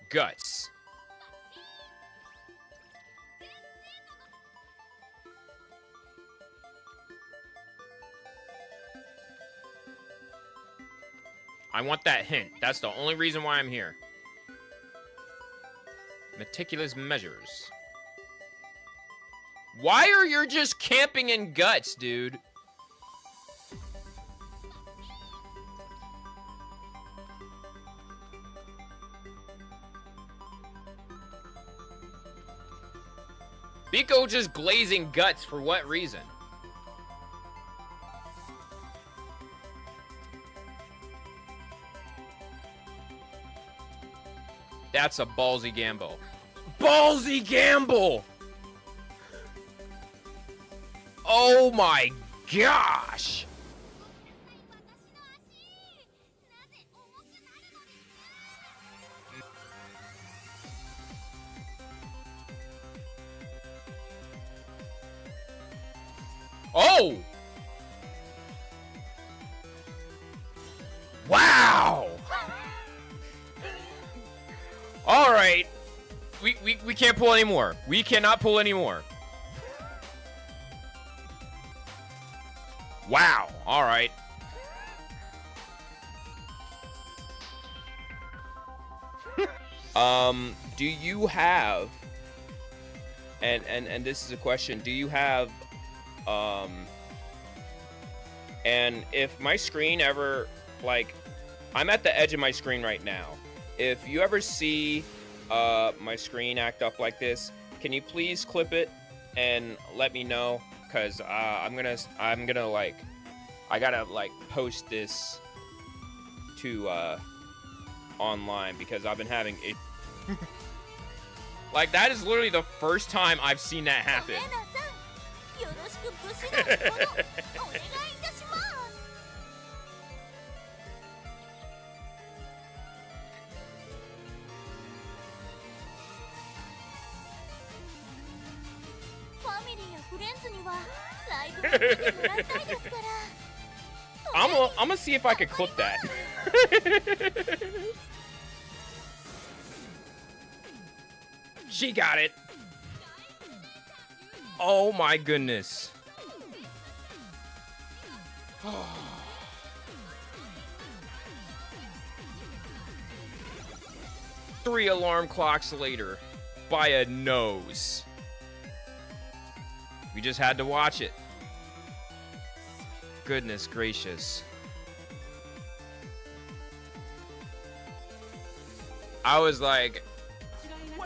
Speaker 1: Guts. I want that hint. That's the only reason why I'm here. Meticulous measures. Why are you just camping in Guts, dude? Biko just glazing Guts for what reason? That's a ballsy gamble. Ballsy gamble! Oh my gosh! Oh! Wow! All right. We can't pull anymore. We cannot pull anymore. Wow. All right. Do you have and this is a question, do you have and if my screen ever, like, I'm at the edge of my screen right now. If you ever see my screen act up like this, can you please clip it and let me know? Cause I'm gonna like, I gotta like post this to online because I've been having it. Like, that is literally the first time I've seen that happen. I'm gonna see if I could clip that. She got it. Oh my goodness. 3 alarm clocks later, by a nose. We just had to watch it. Goodness gracious. I was like, I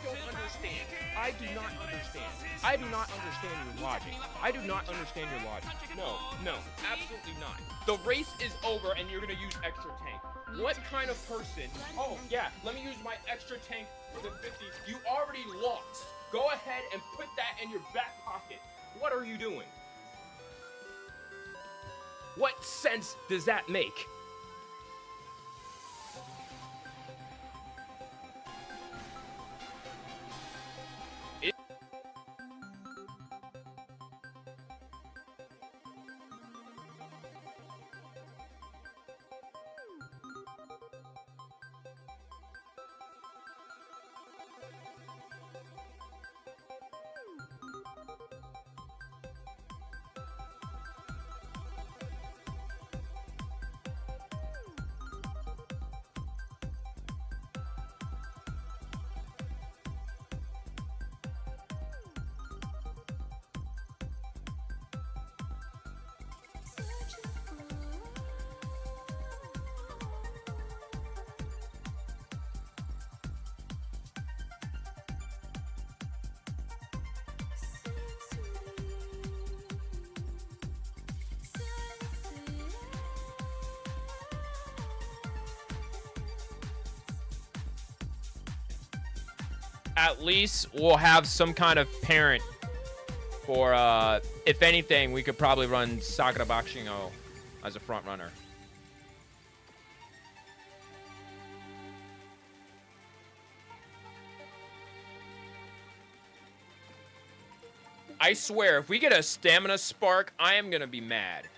Speaker 1: don't understand. I do not understand. I do not understand your logic. I do not understand your logic. No, no, absolutely not. The race is over and you're gonna use extra tank. What kind of person? Oh, yeah, let me use my extra tank for the 50. You already lost. Go ahead and put that in your back pocket. What are you doing? What sense does that make? At least we'll have some kind of parent for, if anything, we could probably run Sakura Bakushingo as a front runner. I swear, if we get a stamina spark, I am gonna be mad.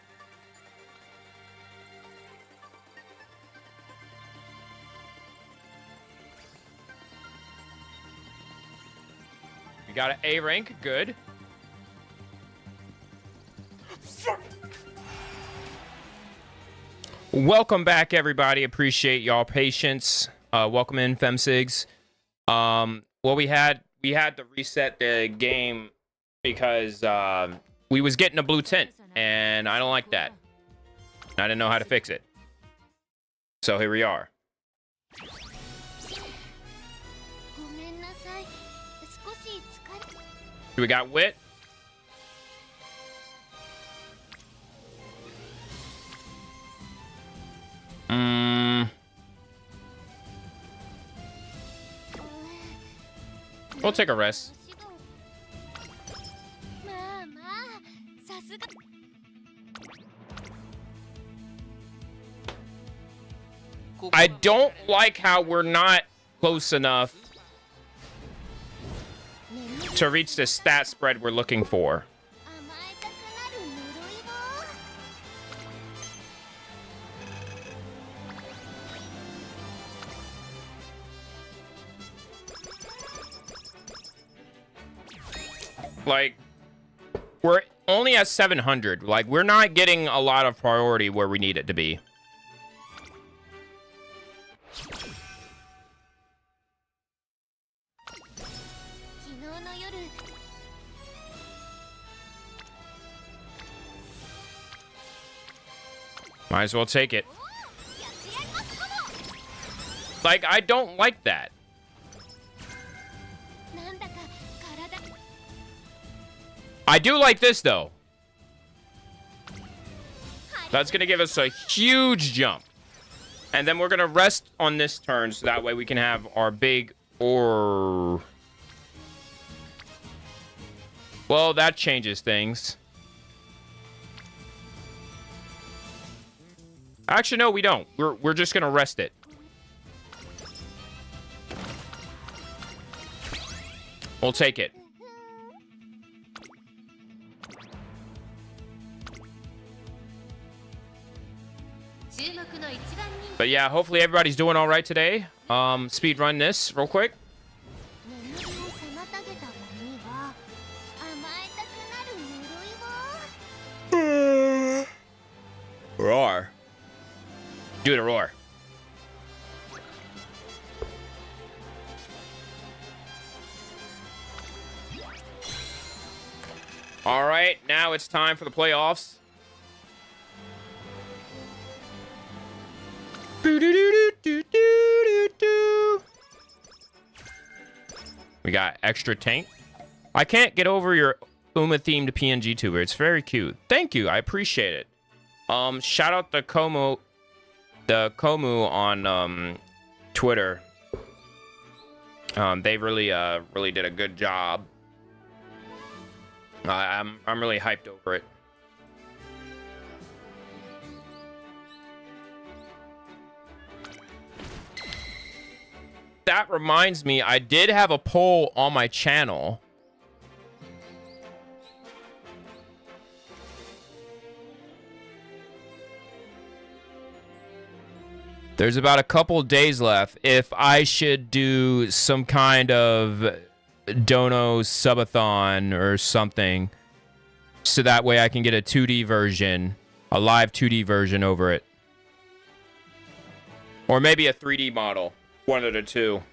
Speaker 1: Got an A rank, good. Welcome back, everybody. Appreciate y'all patience. Welcome in, Femsigs. Well, we had to reset the game because we was getting a blue tint, and I don't like that. I didn't know how to fix it. So here we are. We got wit. We'll take a rest. I don't like how we're not close enough to reach the stat spread we're looking for. Like, we're only at 700. Like, we're not getting a lot of priority where we need it to be. Might as well take it. Like, I don't like that. I do like this, though. That's going to give us a huge jump. And then we're going to rest on this turn, so that way we can have our big or... Well, that changes things. Actually, no, we don't. We're just going to rest it. We'll take it. But yeah, hopefully everybody's doing all right today. Speed run this real quick. Roar. Do the roar. All right, now it's time for the playoffs. We got extra tank. I can't get over your Uma-themed PNG tuber. It's very cute. Thank you. I appreciate it. Shout out the Komu on Twitter. They really did a good job. I'm really hyped over it. That reminds me, I did have a poll on my channel. There's about a couple days left. If I should do some kind of Dono subathon or something, so that way I can get a 2D version, a live 2D version over it. Or maybe a 3D model. One of the two.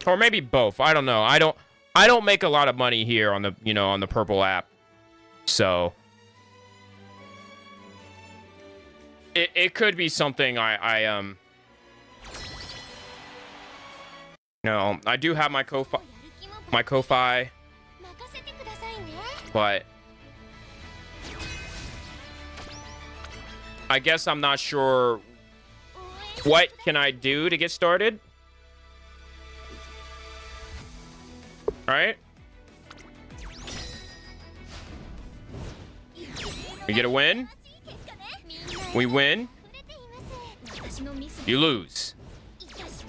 Speaker 1: Or maybe both. I don't know. I don't make a lot of money here on the, on the Purple app. So it could be something I do have my Ko-Fi, but I guess I'm not sure what can I do to get started. All right. We get a win. We win. You lose.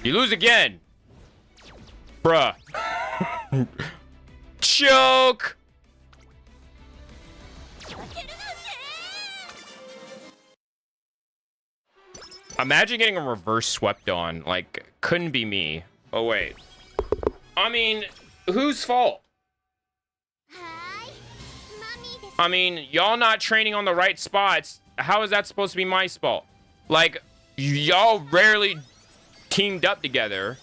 Speaker 1: You lose again. Bruh. Choke. Imagine getting a reverse swept on. Like, couldn't be me. Oh, wait. I mean, whose fault? I mean, y'all not training on the right spots. How is that supposed to be my fault? Like, y'all rarely teamed up together.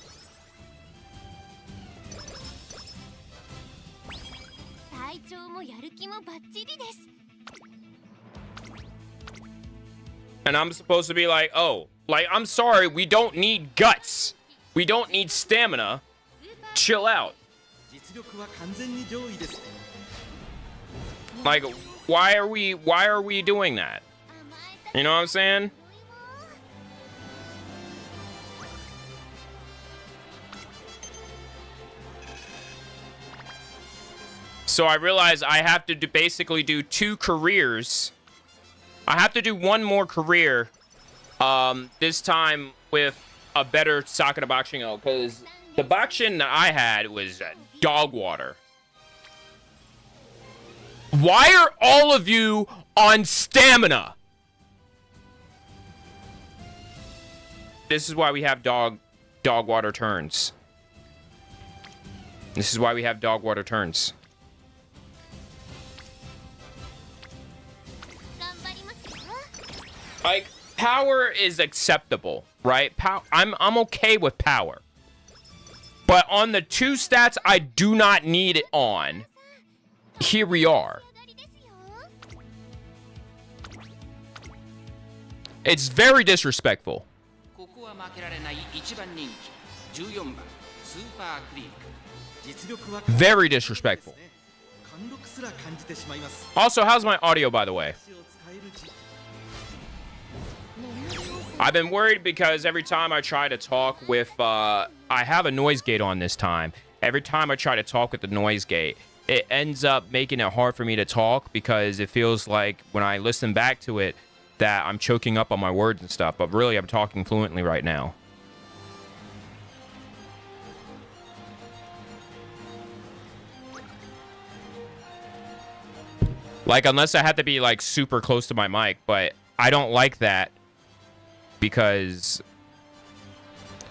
Speaker 1: And I'm supposed to be like, oh, like, I'm sorry, we don't need guts. We don't need stamina. Chill out. Like, why are we doing that? You know what I'm saying? So I realize I have to basically do 2 careers. I have to do 1 more career. This time with a better Sakura Bakushin, because the Bakushin that I had was dog water. Why are all of you on stamina? This is why we have dog water turns. This is why we have dog water turns. Like, power is acceptable, right? I'm okay with power. But on the 2 stats I do not need it on, here we are. It's very disrespectful. Very disrespectful. Also, how's my audio, by the way? I've been worried because every time I try to talk with, I have a noise gate on this time. Every time I try to talk with the noise gate, it ends up making it hard for me to talk because it feels like when I listen back to it that I'm choking up on my words and stuff. But really, I'm talking fluently right now. Like, unless I have to be, like, super close to my mic, but I don't like that. Because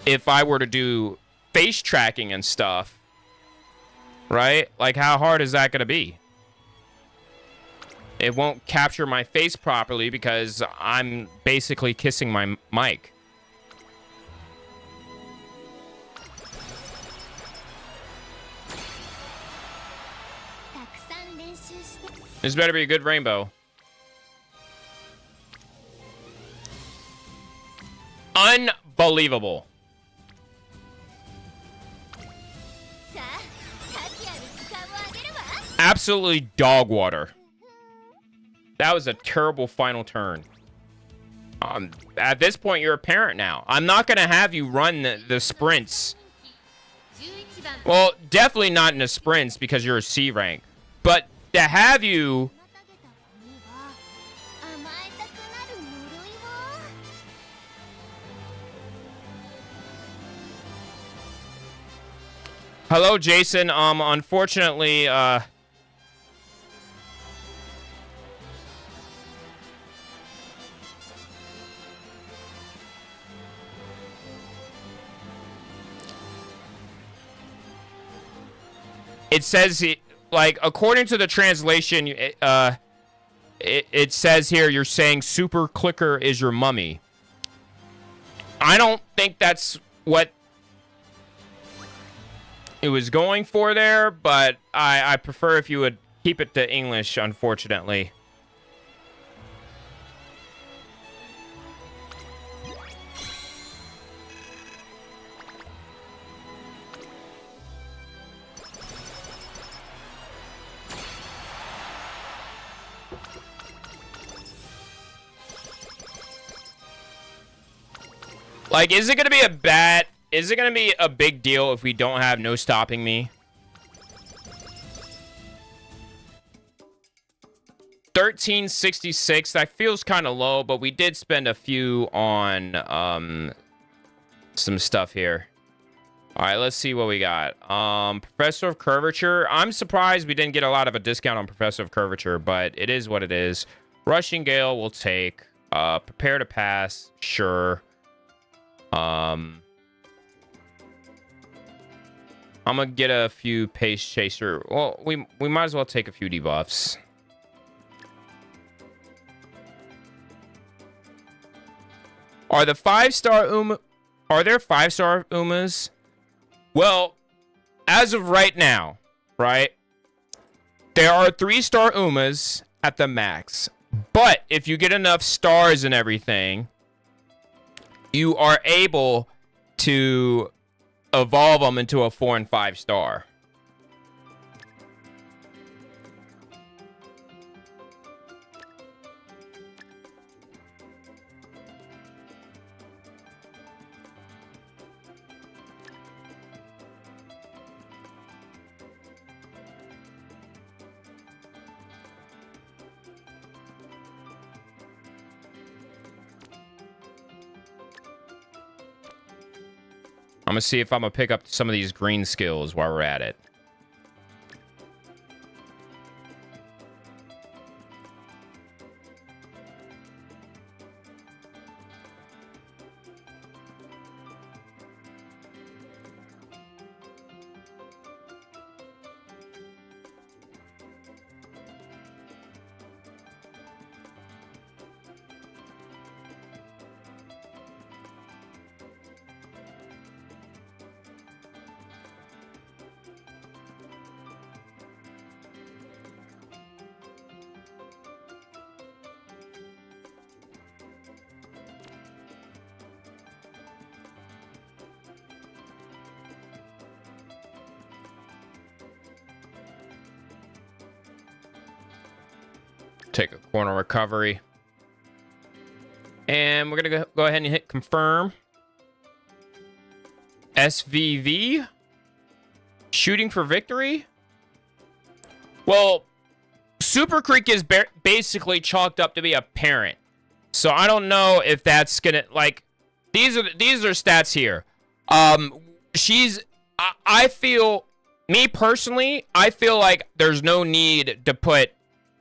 Speaker 1: if I were to do face tracking and stuff, right? Like, how hard is that going to be? It won't capture my face properly because I'm basically kissing my mic. This better be a good rainbow. Unbelievable. absolutely dog water. That was a terrible final turn. At this point, you're a parent now. I'm not going to have you run the sprints. Well, definitely not in the sprints because you're a C rank. But to have you... Hello, Jason. Unfortunately, it says, like, according to the translation, it says here you're saying Super Clicker is your mummy. I don't think that's what it was going for there, but I prefer if you would keep it to English, unfortunately. Like, is it going to be a big deal if we don't have no stopping me? 1366, that feels kind of low, but we did spend a few on some stuff here. All right, let's see what we got. Professor of Curvature. I'm surprised we didn't get a lot of a discount on Professor of Curvature, but it is what it is. Rushing Gale we'll take. Prepare to Pass, sure. I'm gonna get a few Pace Chaser. Well, we might as well take a few debuffs. Are there 5-star Umas? Well, as of right now, right? There are 3-star Umas at the max. But if you get enough stars and everything, you are able to evolve them into a 4 and 5-star. I'm gonna see if I'm gonna pick up some of these green skills while we're at it. Take a corner recovery. And we're going to go ahead and hit confirm. SVV? Shooting for victory? Well, Super Creek is basically chalked up to be a parent. So I don't know if that's going to, like, these are stats here. I feel, me personally, I feel like there's no need to put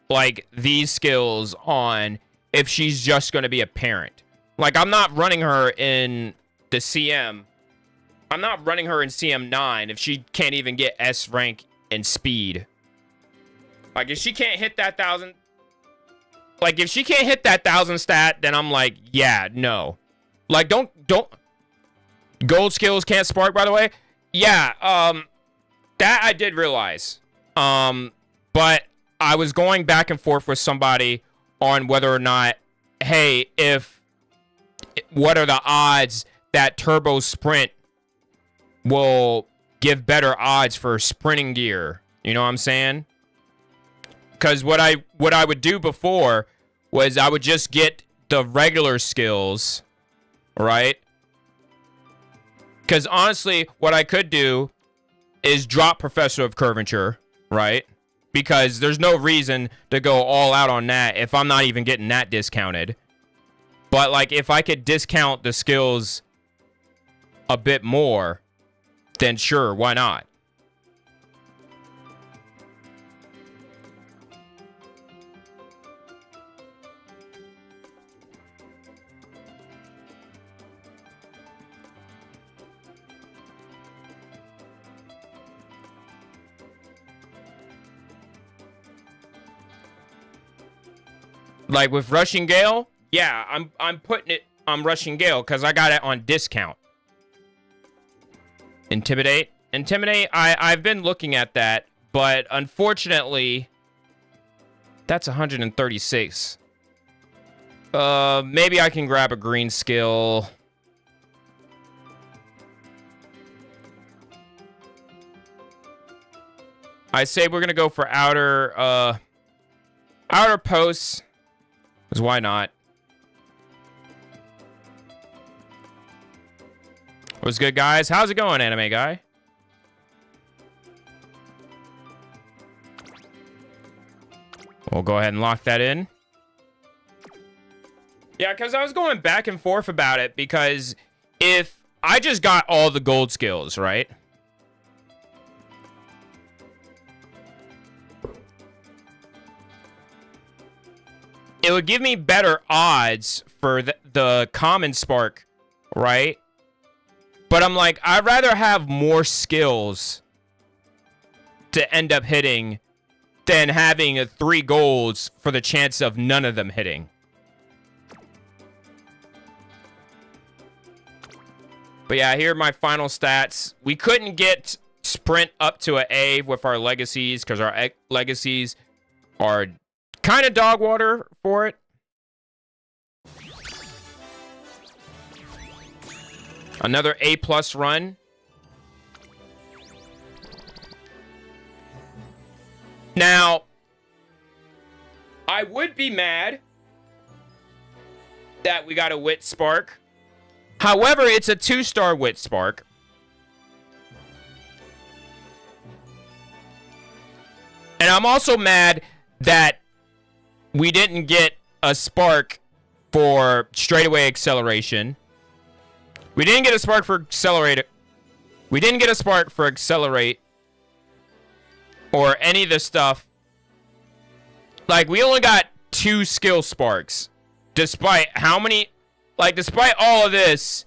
Speaker 1: like these skills on if she's just going to be a parent. Like, I'm not running her in the CM. I'm not running her in CM9 if she can't even get S rank in speed. Like, if she can't hit that 1,000... Like, if she can't hit that 1,000 stat, then I'm like, yeah, no. Like, don't... Gold skills can't spark, by the way. Yeah, that I did realize. But I was going back and forth with somebody on whether or not, hey, what are the odds that Turbo Sprint will give better odds for sprinting gear? You know what I'm saying? Because what I would do before was I would just get the regular skills, right? Because honestly, what I could do is drop Professor of Curvature, right? Because there's no reason to go all out on that if I'm not even getting that discounted. But like, if I could discount the skills a bit more, then sure, why not? Like with Rushing Gale, yeah, I'm putting it on Rushing Gale because I got it on discount. Intimidate, I've been looking at that, but unfortunately, that's 136. Maybe I can grab a green skill. I say we're gonna go for outer posts. Because why not? What's good, guys? How's it going, anime guy? We'll go ahead and lock that in. Yeah, because I was going back and forth about it, because if I just got all the gold skills, right? It would give me better odds for the common spark, right? But I'm like, I'd rather have more skills to end up hitting than having 3 golds for the chance of none of them hitting. But yeah, here are my final stats. We couldn't get sprint up to an A with our legacies because our legacies are kind of dog water for it. Another A+ run. Now, I would be mad that we got a Wit Spark. However, it's a 2-star Wit Spark. And I'm also mad that we didn't get a spark for straightaway acceleration. We didn't get a spark for accelerator. We didn't get a spark for accelerate or any of the stuff. Like, we only got 2 skill sparks. Despite how many, like, despite all of this,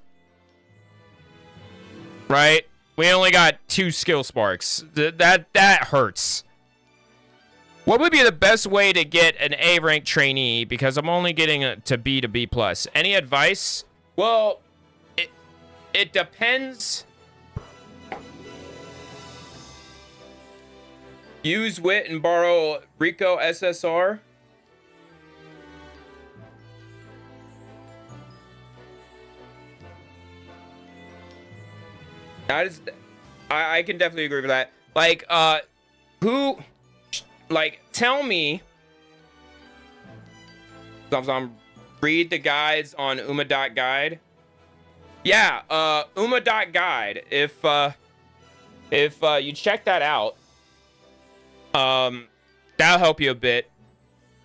Speaker 1: right? We only got 2 skill sparks. That hurts. What would be the best way to get an A rank trainee? Because I'm only getting to B to B+. Any advice? Well, it depends. Use wit and borrow Rico SSR. I can definitely agree with that. Like, who, like, tell me. Read the guides on Uma.guide. Yeah, Uma.guide. If you check that out, that'll help you a bit.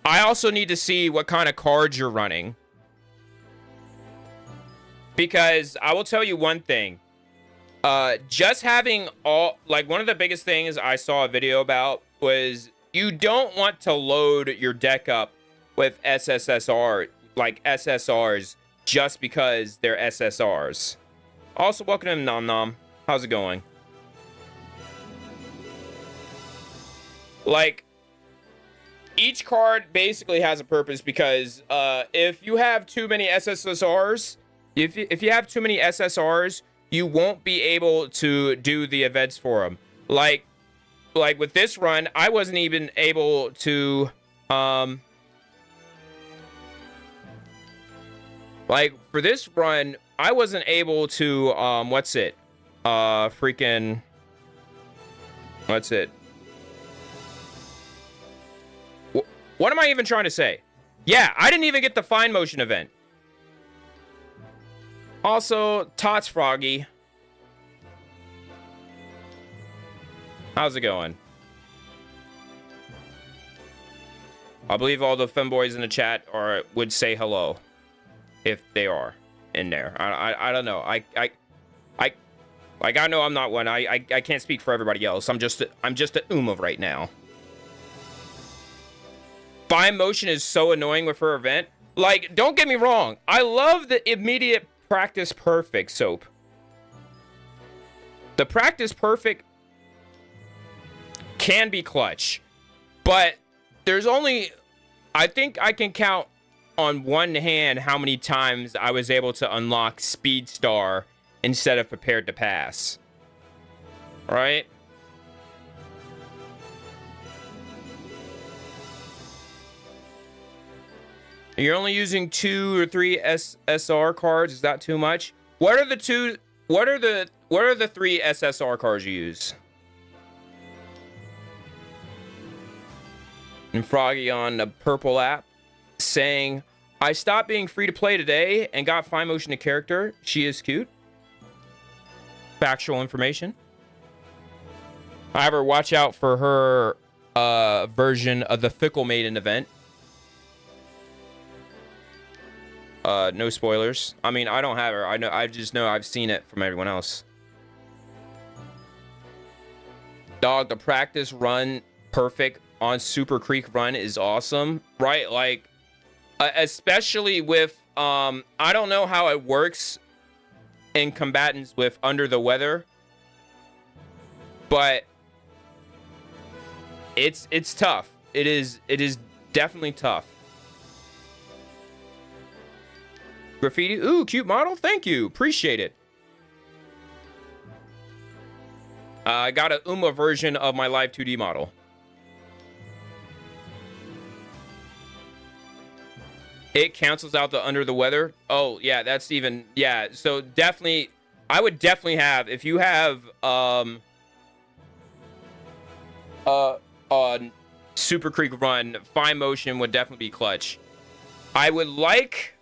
Speaker 1: I also need to see what kind of cards you're running. Because I will tell you one thing. Just having all, like, one of the biggest things I saw a video about was you don't want to load your deck up with SSR, like SSRs, just because they're SSRs. Also, welcome to Nom Nom. How's it going? Like, each card basically has a purpose, because if you have too many SSRs, if you have too many SSRs, you won't be able to do the events for them. Like with this run, I wasn't even able to like, for this run, I wasn't able to, what's it? What am I even trying to say? Yeah, I didn't even get the fine motion event. Also, Tots Froggy. How's it going? I believe all the femboys in the chat would say hello if they are in there. I don't know. I know I'm not one. I can't speak for everybody else. I'm just a Uma right now. Fine motion is so annoying with her event. Like, don't get me wrong. I love the immediate practice perfect soap. The practice perfect can be clutch, but there's only, I think I can count on one hand how many times I was able to unlock Speed Star instead of Prepared to Pass. Right? You're only using 2 or 3 SSR cards. Is that too much? What are the 3 SSR cards you use? And Froggy on the purple app saying, I stopped being free to play today and got fine motion to character. She is cute. Factual information. However, watch out for her version of the Fickle Maiden event. No spoilers. I mean, I don't have her. I just know I've seen it from everyone else. Dog, the practice run perfect on Super Creek Run is awesome, right? Like, especially with I don't know how it works in combatants with Under the Weather, but it's tough. It is definitely tough. Graffiti, ooh, cute model. Thank you, appreciate it. I got a Uma version of my live 2D model. It cancels out the Under the Weather. Oh yeah, that's even, yeah. So definitely, I would definitely have, if you have Super Creek Run, fine motion would definitely be clutch. I would like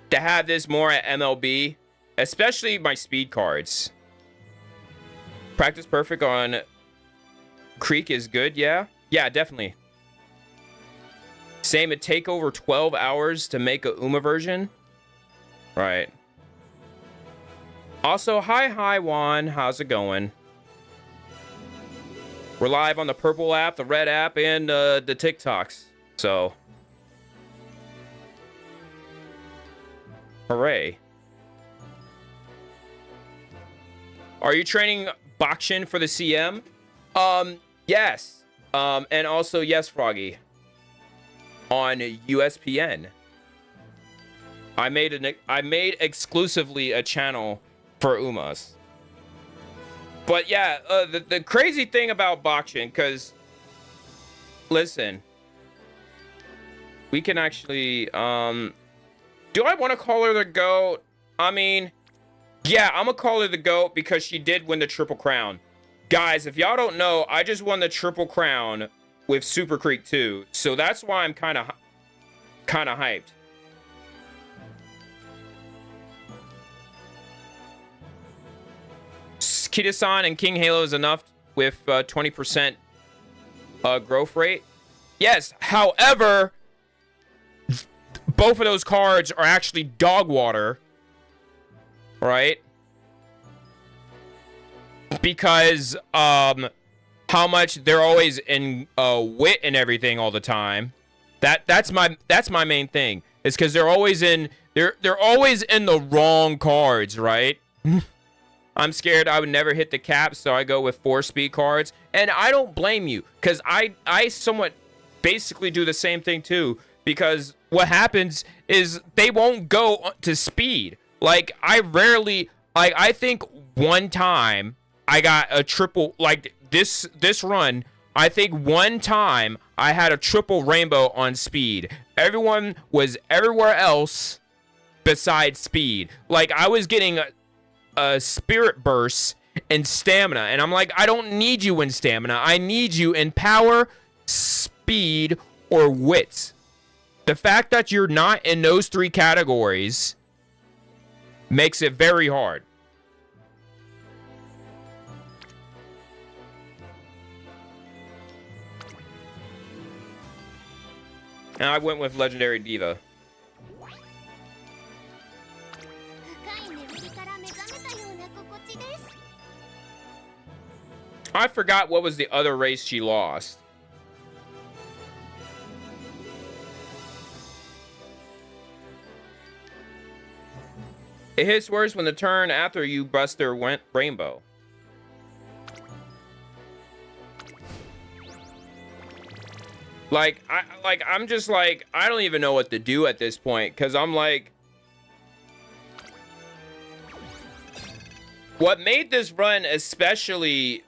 Speaker 1: to have this more at MLB, especially my speed cards. Practice perfect on Creek is good, yeah? Yeah, definitely. Same, it take over 12 hours to make a Uma version. Right. Also, hi Juan, how's it going? We're live on the purple app, the red app, and the TikToks. So, hooray. Are you training Bakshin for the CM? Yes. And also, yes, Froggy. On USPN. I made exclusively a channel for Umas. But yeah, the crazy thing about Bakshin, because listen, we can actually do I want to call her the GOAT? I mean, yeah, I'm gonna call her the GOAT because she did win the Triple Crown. Guys, if y'all don't know, I just won the Triple Crown with Super Creek 2, so that's why I'm kind of hyped. Kida-san and King Halo is enough with 20% growth rate. Yes, however, both of those cards are actually dog water, right? Because how much they're always in wit and everything all the time. That's my main thing. It's because they're always in the wrong cards, right? I'm scared I would never hit the cap, so I go with 4 speed cards. And I don't blame you, because I somewhat basically do the same thing too. Because what happens is they won't go to speed. Like, I rarely, like, I think one time I got a triple, like this run, I think one time I had a triple rainbow on speed. Everyone was everywhere else besides speed. Like, I was getting a spirit burst in stamina. And I'm like, I don't need you in stamina. I need you in power, speed, or wit. The fact that you're not in those three categories makes it very hard. And I went with Legendary Diva. I forgot what was the other race she lost. It hits worse when the turn after you bust their rainbow. I'm just like, I don't even know what to do at this point, because I'm like, what made this run especially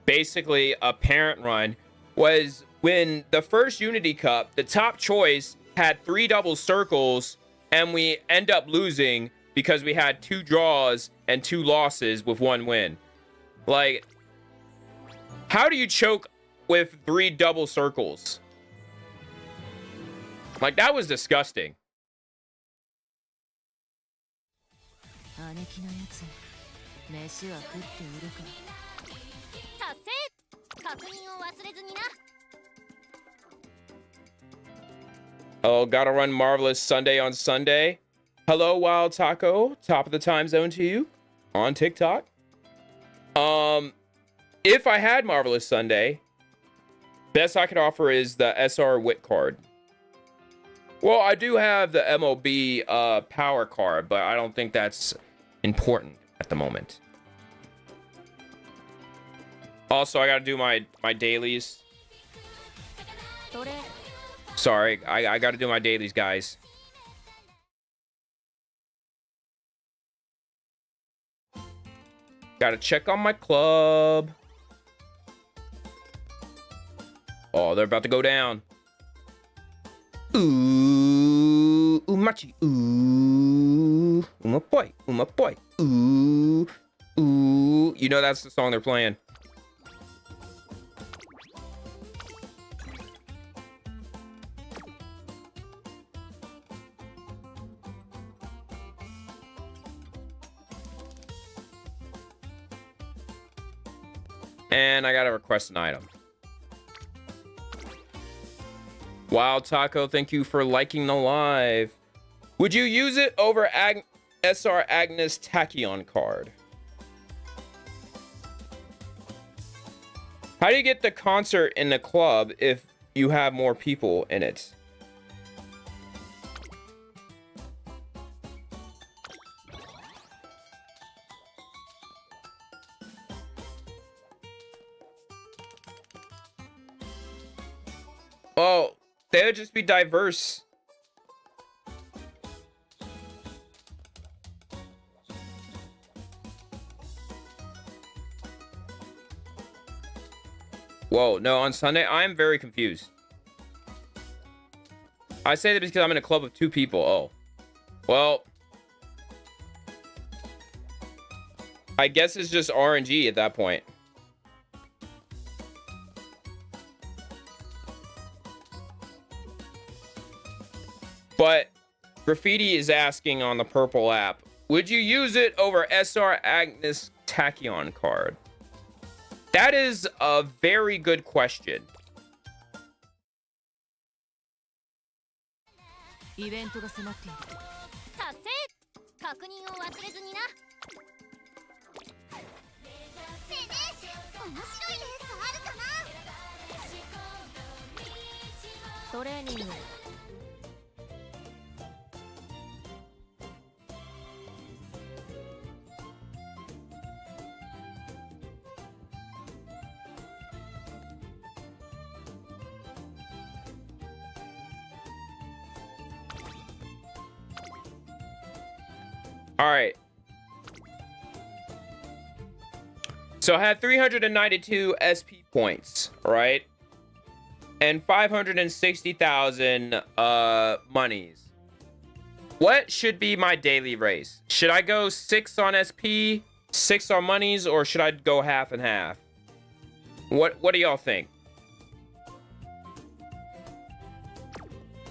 Speaker 1: basically a parent run was when the first Unity Cup, the top choice had 3 double circles, and we end up losing because we had 2 draws and 2 losses with 1 win. Like, how do you choke with 3 double circles? Like, that was disgusting. Oh, gotta run Marvelous Sunday on Sunday. Hello, Wild Taco. Top of the time zone to you on TikTok. If I had Marvelous Sunday, best I could offer is the SR Wit card. Well, I do have the MLB power card, but I don't think that's important at the moment. Also, I gotta do my dailies. Sorry, I gotta do my dailies, guys. Gotta check on my club. Oh, they're about to go down. Ooh, umachi, ooh, uma boy, ooh, ooh. You know that's the song they're playing. And I gotta request an item. Wild Taco, thank you for liking the live. Would you use it over SR Agnes Tachyon card? How do you get the concert in the club if you have more people in it? Oh, they would just be diverse. Whoa, no, on Sunday, I'm very confused. I say that because I'm in a club of 2 people. Oh. Well. I guess it's just RNG at that point. But Graffiti is asking on the purple app, would you use it over SR Agnes Tachyon card? That is a very good question. All right. So I had 392 SP points, right? And 560,000 monies. What should be my daily race? Should I go 6 on SP, 6-star monies, or should I go half and half? What do y'all think?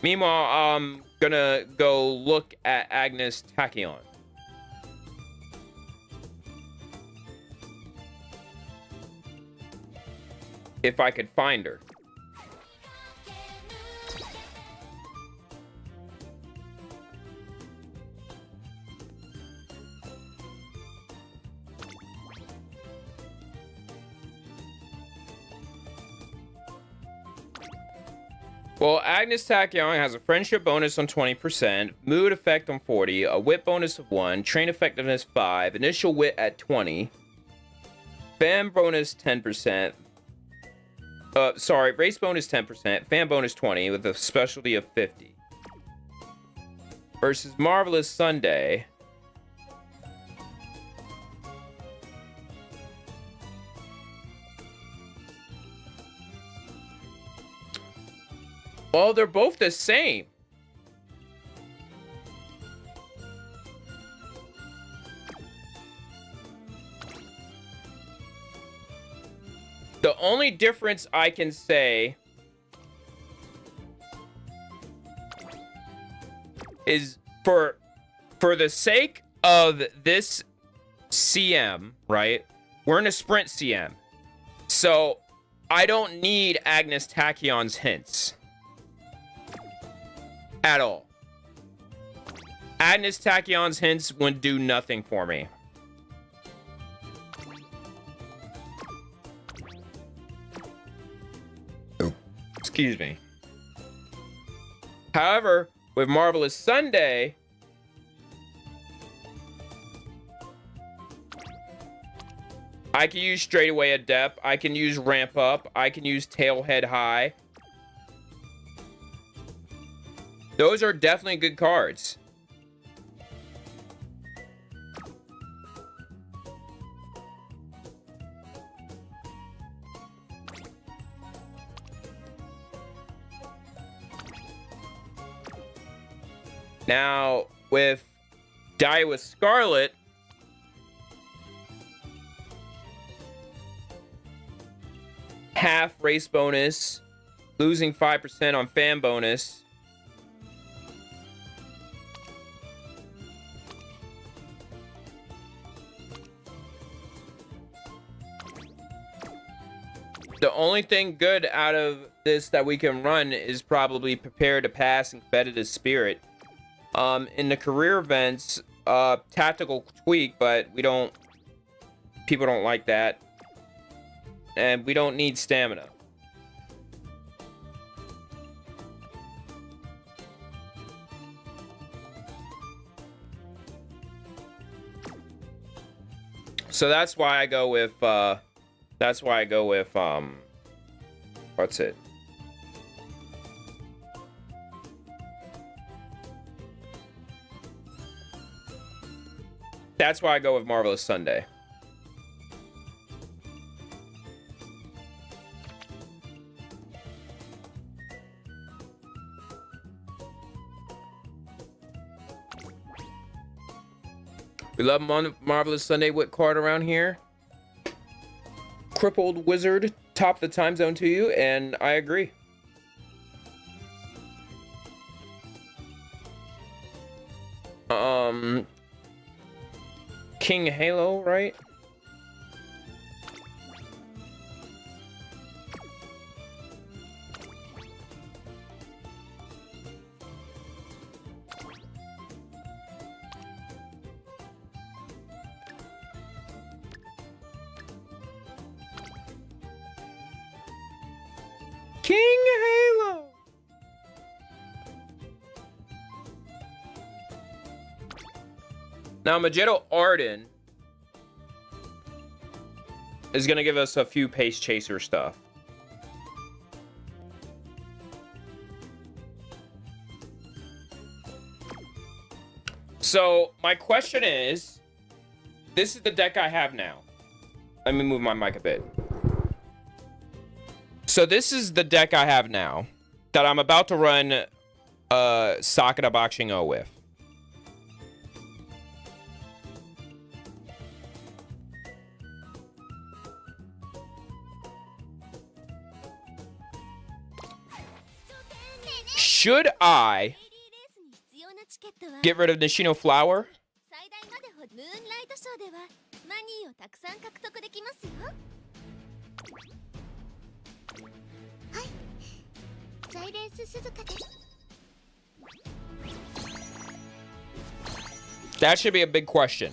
Speaker 1: Meanwhile, I'm gonna go look at Agnes Tachyon. If I could find her. Well, Agnes Tachyon has a friendship bonus on 20%, mood effect on 40, a wit bonus of 1, train effectiveness 5, initial wit at 20, fan bonus 10%, race bonus 10%, fan bonus 20 with a specialty of 50. Versus Marvelous Sunday. Well, they're both the same. The only difference I can say is for the sake of this CM, right? We're in a sprint CM. So I don't need Agnes Tachyon's hints. At all. Agnes Tachyon's hints would do nothing for me. Excuse me. However, with Marvelous Sunday, I can use Straightaway Adept. I can use Ramp Up. I can use Tailhead High. Those are definitely good cards. Now, with Die with Scarlet, half race bonus, losing 5% on fan bonus. The only thing good out of this that we can run is probably Prepare to Pass and Competitive Spirit. In the career events, Tactical Tweak, but people don't like that. And we don't need stamina. So that's why I go with, what's it? That's why I go with Marvelous Sunday. We love Marvelous Sunday. What card around here? Crippled Wizard, top the time zone to you, and I agree. King Halo, right? King Halo. Now, Magetto Arden is going to give us a few Pace Chaser stuff. So, my question is, this is the deck I have now. Let me move my mic a bit. So, this is the deck I have now that I'm about to run Sakura Boxing O with. Should I get rid of Nishino Flower?
Speaker 2: 最大までほムーンライトショーではマニーをたくさん獲得できますよ。はい、サイレンス鈴鹿です。
Speaker 1: That should be a big question.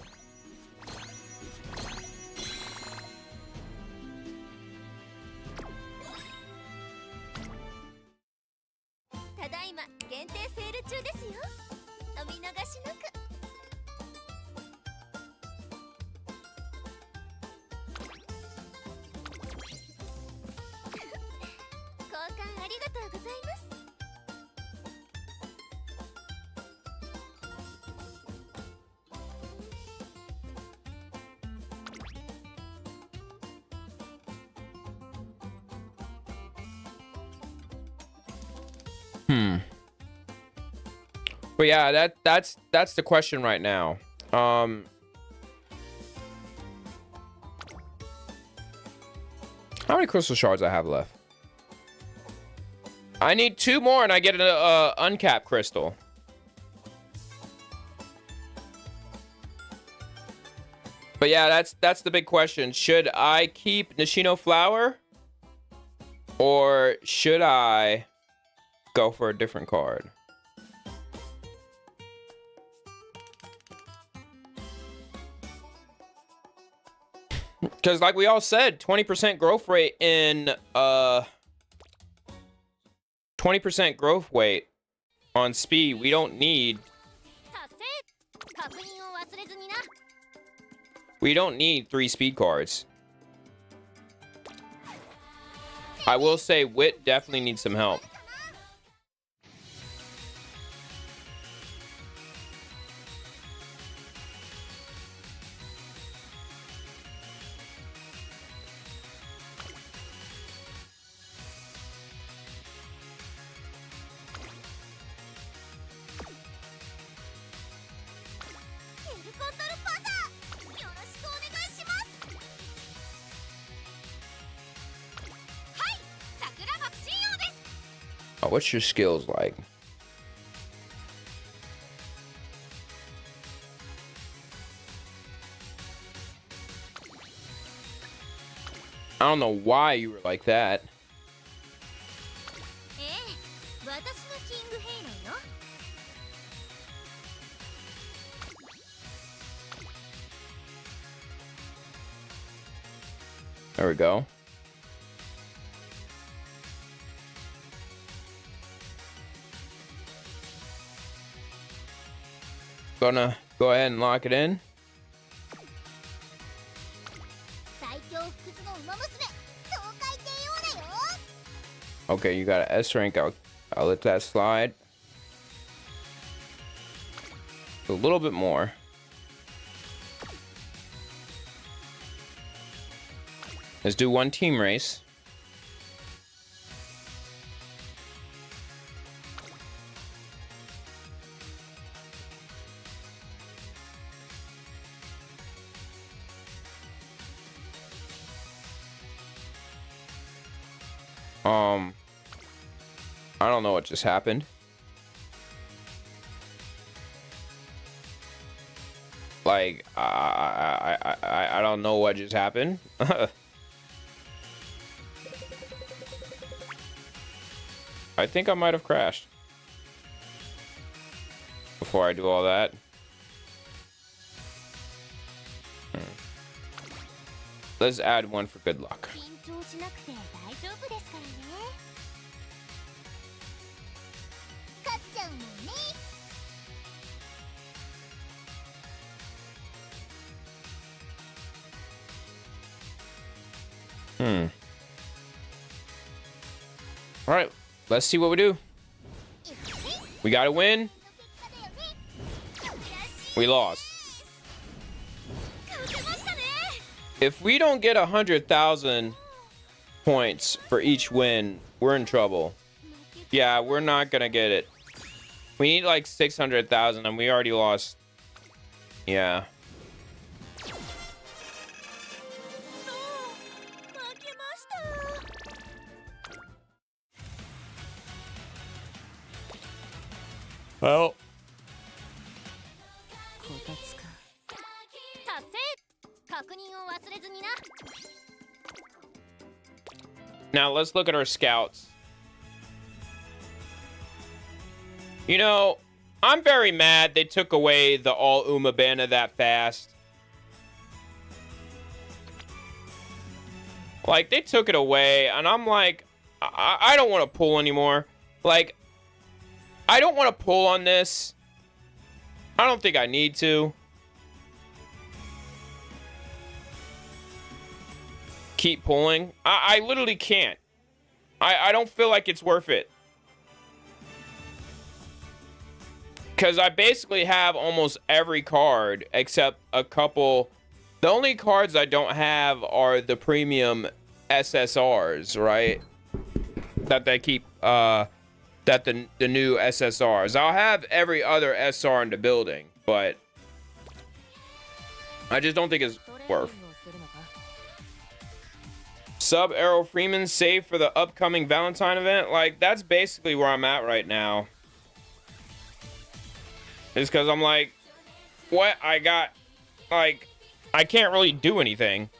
Speaker 2: ただいま限定セール中ですよ。お見逃しなく。交換ありがとうございます。
Speaker 1: But yeah, that's the question right now. How many crystal shards I have left? I need 2 more and I get an uncapped crystal. But yeah, that's the big question. Should I keep Nishino Flower? Or should I go for a different card? Because like we all said, 20% growth rate in 20% growth rate on speed. We don't need
Speaker 2: 確認を忘れずにな。
Speaker 1: we don't need 3 speed cards. I will say Wit definitely needs some help. Oh, what's your skills like? I don't know why you were like that. There we go. Gonna go ahead and lock it in. Okay, you got an S rank. I'll let that slide. A little bit more. Let's do 1 team race. I don't know what just happened. Like, I don't know what just happened. I think I might have crashed before I do all that. Let's add 1 for good luck. All right, let's see what we do. We got to win. We lost. If we don't get 100,000 points for each win, we're in trouble. Yeah, we're not gonna get it. We need like 600,000 and we already lost. Yeah. Well,
Speaker 4: こたつか。
Speaker 2: 達成。確認を忘れずにな。
Speaker 1: now let's look at our scouts. You know, I'm very mad they took away the all Uma banner that fast. Like, they took it away, and I'm like, I don't want to pull anymore. Like, I don't want to pull on this. I don't think I need to. Keep pulling. I literally can't. I don't feel like it's worth it. Because I basically have almost every card except a couple. The only cards I don't have are the premium SSRs, right? That they keep, that the new SSRs. I'll have every other SR in the building, but I just don't think it's worth. Sub Errol Freeman saved for the upcoming Valentine event. Like, that's basically where I'm at right now. It's because I'm like, what? I got, like, I can't really do anything.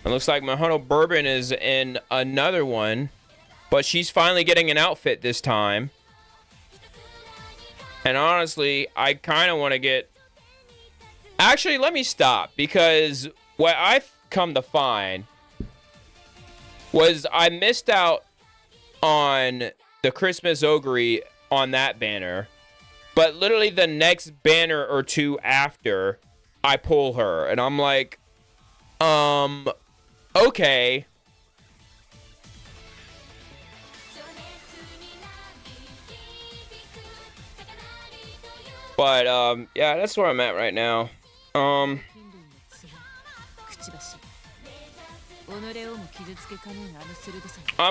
Speaker 1: It looks like Mihono Bourbon is in another one, but she's finally getting an outfit this time. And honestly, I kind of want to get... Actually, let me stop, because what I've come to find was I missed out on the Christmas Ogre on that banner, but literally the next banner or two after, I pull her, and I'm like, okay. But yeah, that's where I'm at right now. I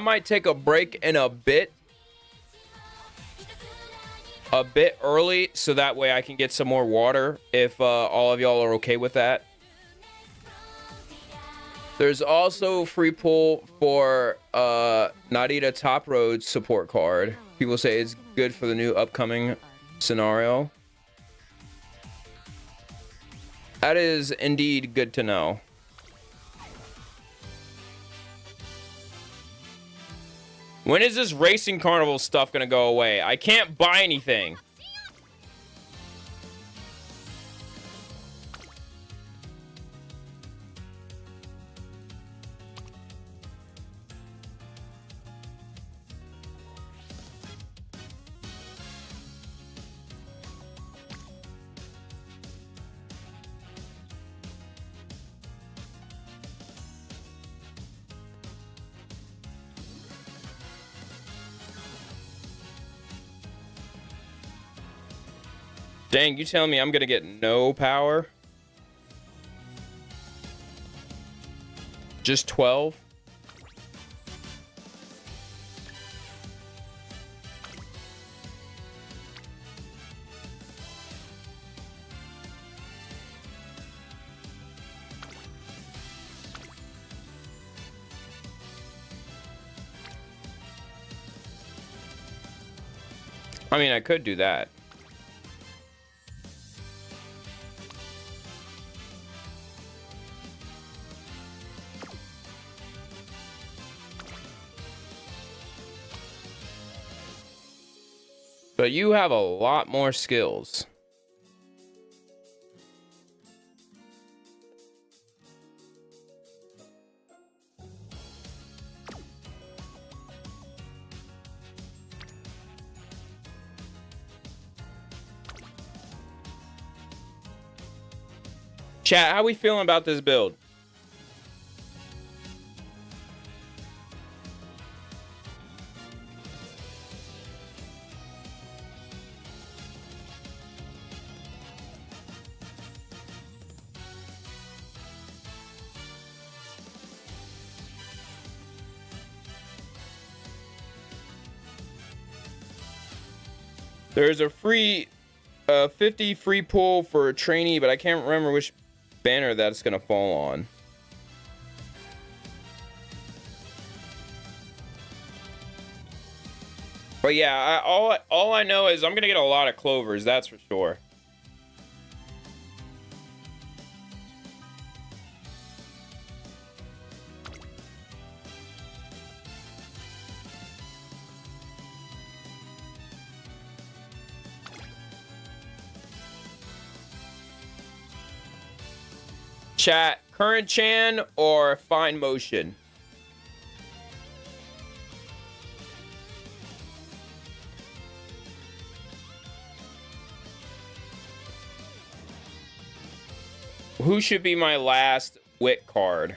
Speaker 1: might take a break in a bit early, so that way I can get some more water, if all of y'all are okay with that. There's also free pull for Narita Top Road support card. People say it's good for the new upcoming scenario. That is indeed good to know. When is this Racing Carnival stuff gonna go away? I can't buy anything. Dang, you telling me I'm gonna get no power? Just 12? I mean, I could do that. But you have a lot more skills. Chat, how we feeling about this build? There's a free 50 free pull for a trainee, but I can't remember which banner that's gonna fall on. But yeah, all I know is I'm gonna get a lot of clovers. That's for sure. Chat, current Chan or fine motion? Who should be my last wit card?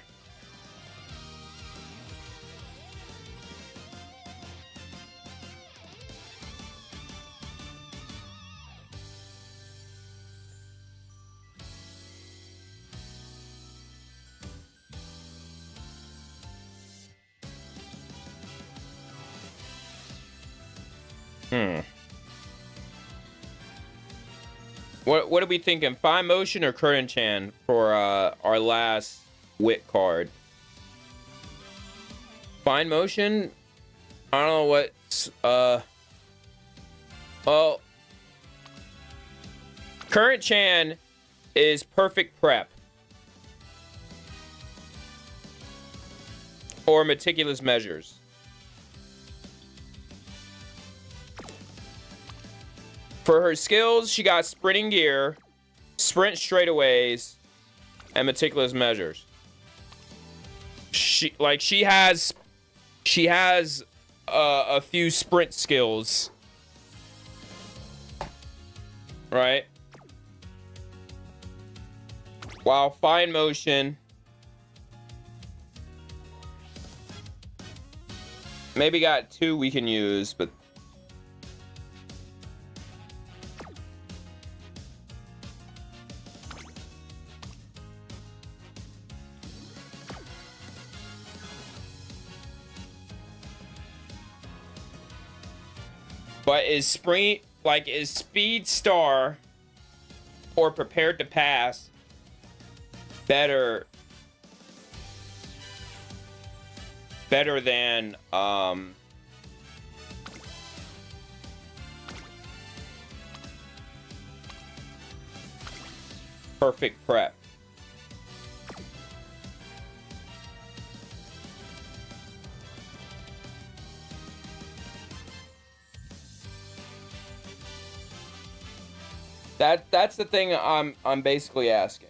Speaker 1: What are we thinking? Fine motion or current Chan for our last wit card? Fine motion? I don't know what's well, current Chan is perfect prep or meticulous measures. For her skills, she got sprinting gear, sprint straightaways, and meticulous measures. She has a few sprint skills, right? While fine motion, maybe got 2 we can use, but is Speed Star or Prepared to Pass better than Perfect Prep? That's the thing I'm basically asking.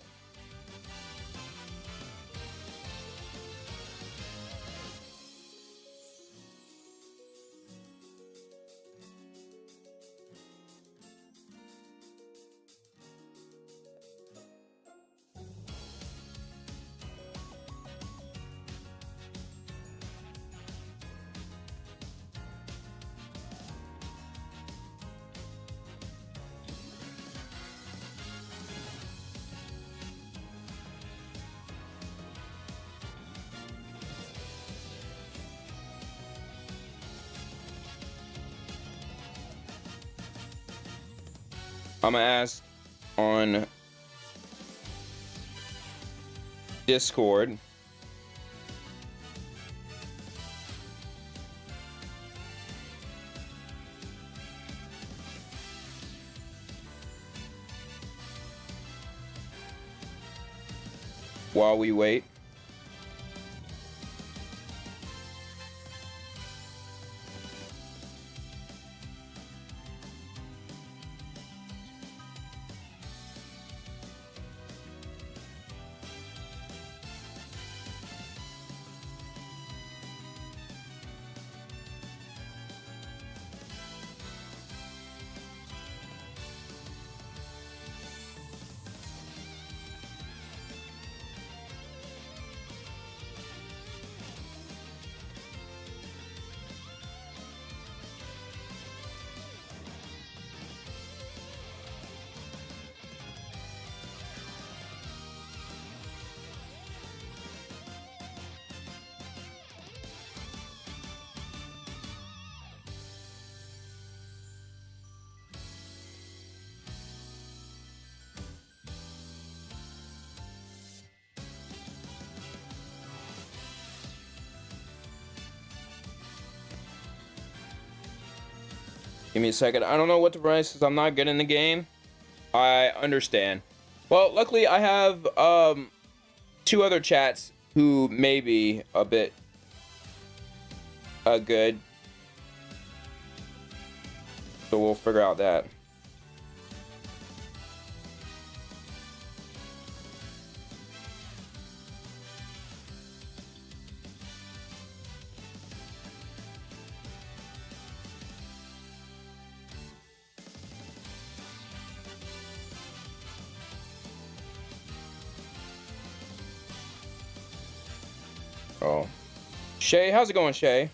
Speaker 1: I'm gonna ask on Discord. While we wait. Give me a second. I don't know what to write because I'm not good in the game. I understand. Well, luckily I have 2 other chats who may be a bit good. So we'll figure out that. Oh, Shay, how's it going, Shay?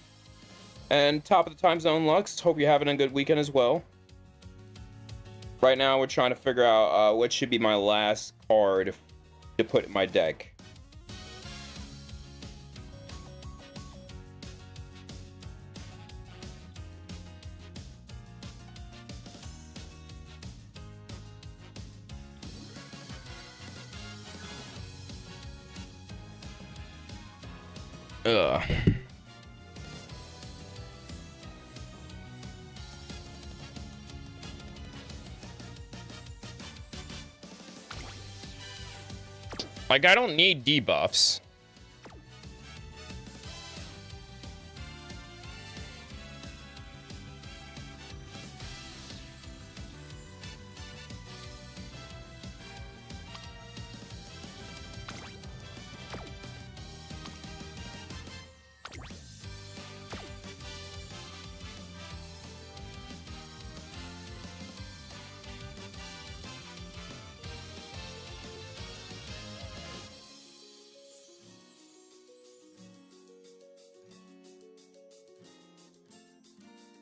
Speaker 1: And top of the time zone, Lux. Hope you're having a good weekend as well. Right now, we're trying to figure out what should be my last card to put in my deck. Ugh. Like, I don't need debuffs.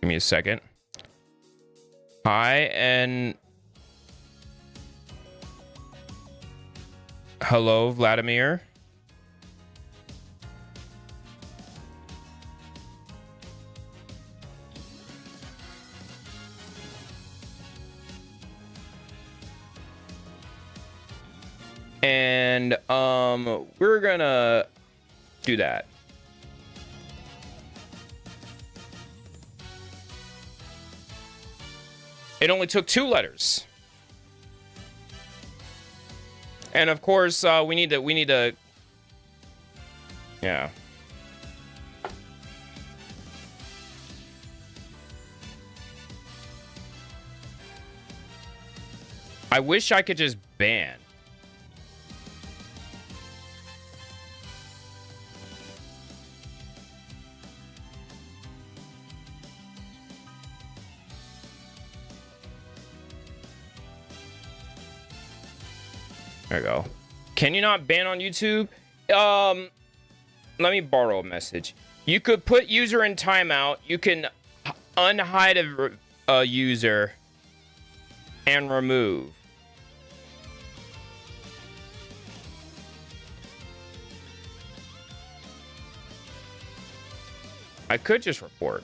Speaker 1: Give me a second. Hi, and hello, Vladimir. And we're gonna do that. It only took 2 letters. And of course, we need to, yeah. I wish I could just ban. There we go. Can you not ban on YouTube? Let me borrow a message. You could put user in timeout. You can unhide a user and remove. I could just report.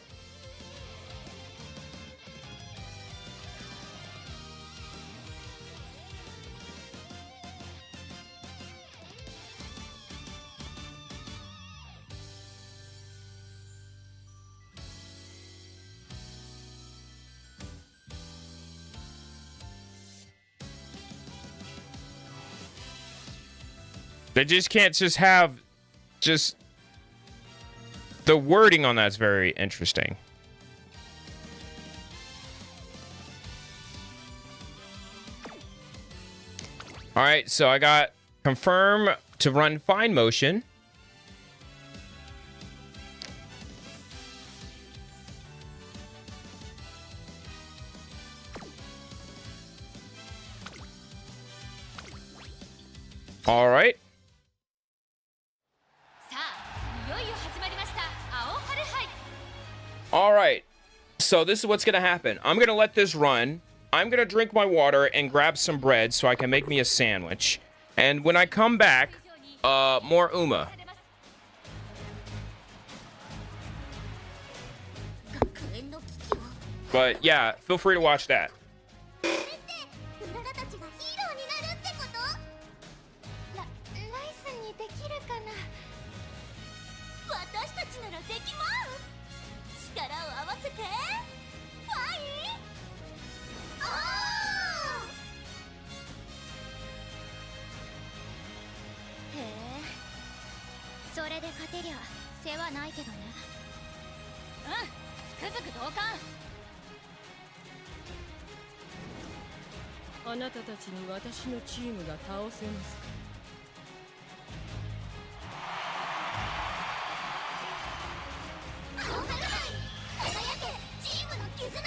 Speaker 1: They just can't just have just the wording on that's very interesting. All right, so I got confirm to run fine motion. All right. All right, so this is what's gonna happen. I'm gonna let this run. I'm gonna drink my water and grab some bread so I can make me a sandwich. And when I come back, more Uma. But yeah, feel free to watch that.
Speaker 2: へえ、それで勝てりゃ世話ないけどね。うん、つくづく同感。
Speaker 4: あなたたちに私のチームが倒せますか？
Speaker 2: 輝けチームの絆。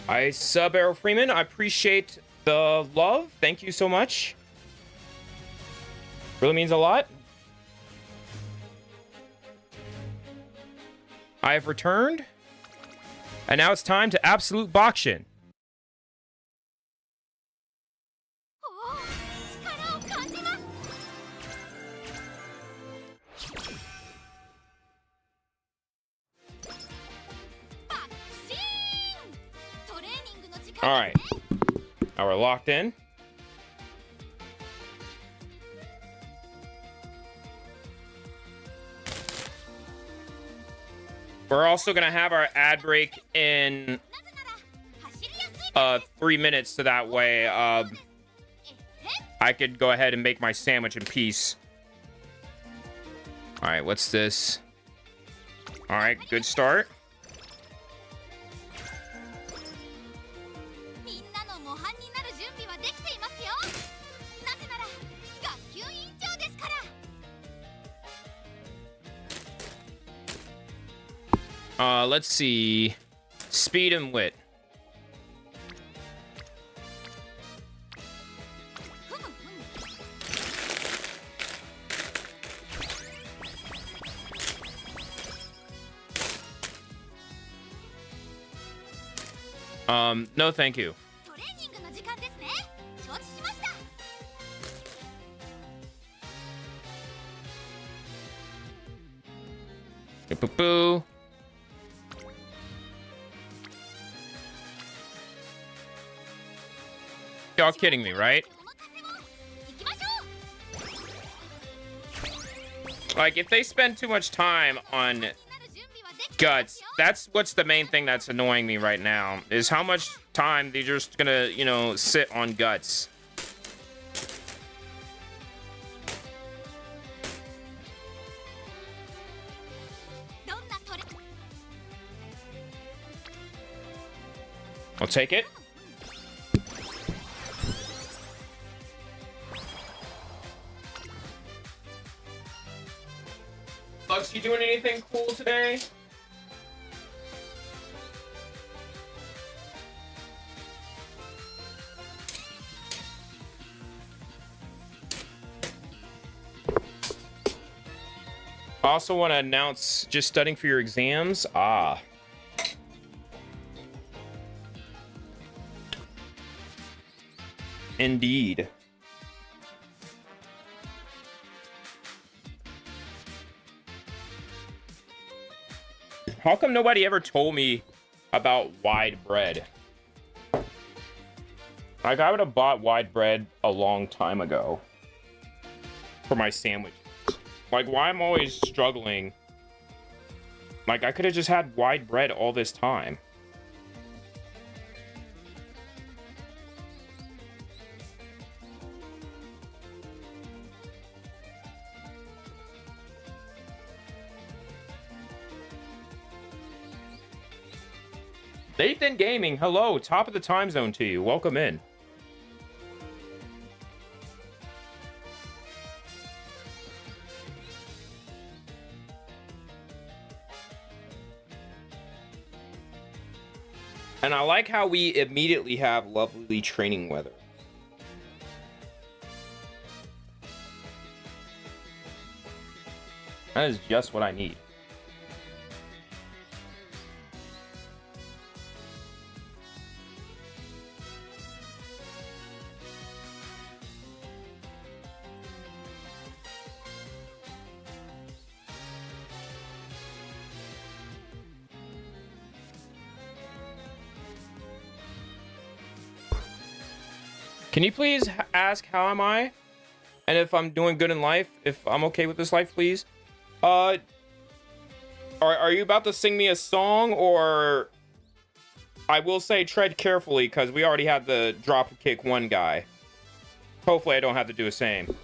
Speaker 1: I sub Arrow Freeman. I appreciate the love. Thank you so much. Really means a lot. I have returned. And now it's time to absolute boxing.
Speaker 2: おお、力を感じます。バクシーン。トレーニングの時間。
Speaker 1: All right. Now we're locked in. We're also going to have our ad break in 3 minutes, so that way I could go ahead and make my sandwich in peace. All right, what's this? All right, good start.
Speaker 2: みんなの模範になる準備はできていますよ。なぜなら学級委員長ですから。
Speaker 1: Let's see. Speed and wit. No, thank you.
Speaker 2: トレーニングの時間ですね。承知しました。
Speaker 1: Boo boo. Y'all kidding me, right?
Speaker 2: 行きましょう。
Speaker 1: Like, if they spend too much time on guts, that's what's the main thing that's annoying me right now, is how much time they're just gonna, you know, sit on guts. I'll take it. Lux, you doing anything cool today? I also want to announce, just studying for your exams. Ah. Indeed. How come nobody ever told me about wide bread? Like, I would have bought wide bread a long time ago for my sandwiches. Like, why I'm always struggling? Like, I could have just had wide bread all this time. Nathan Gaming, hello, top of the time zone to you. Welcome in. And I like how we immediately have lovely training weather. That is just what I need. Can you please ask how am I? And if I'm doing good in life, if I'm okay with this life, please. Are you about to sing me a song, or I will say tread carefully because we already had the drop kick one guy. Hopefully I don't have to do the same.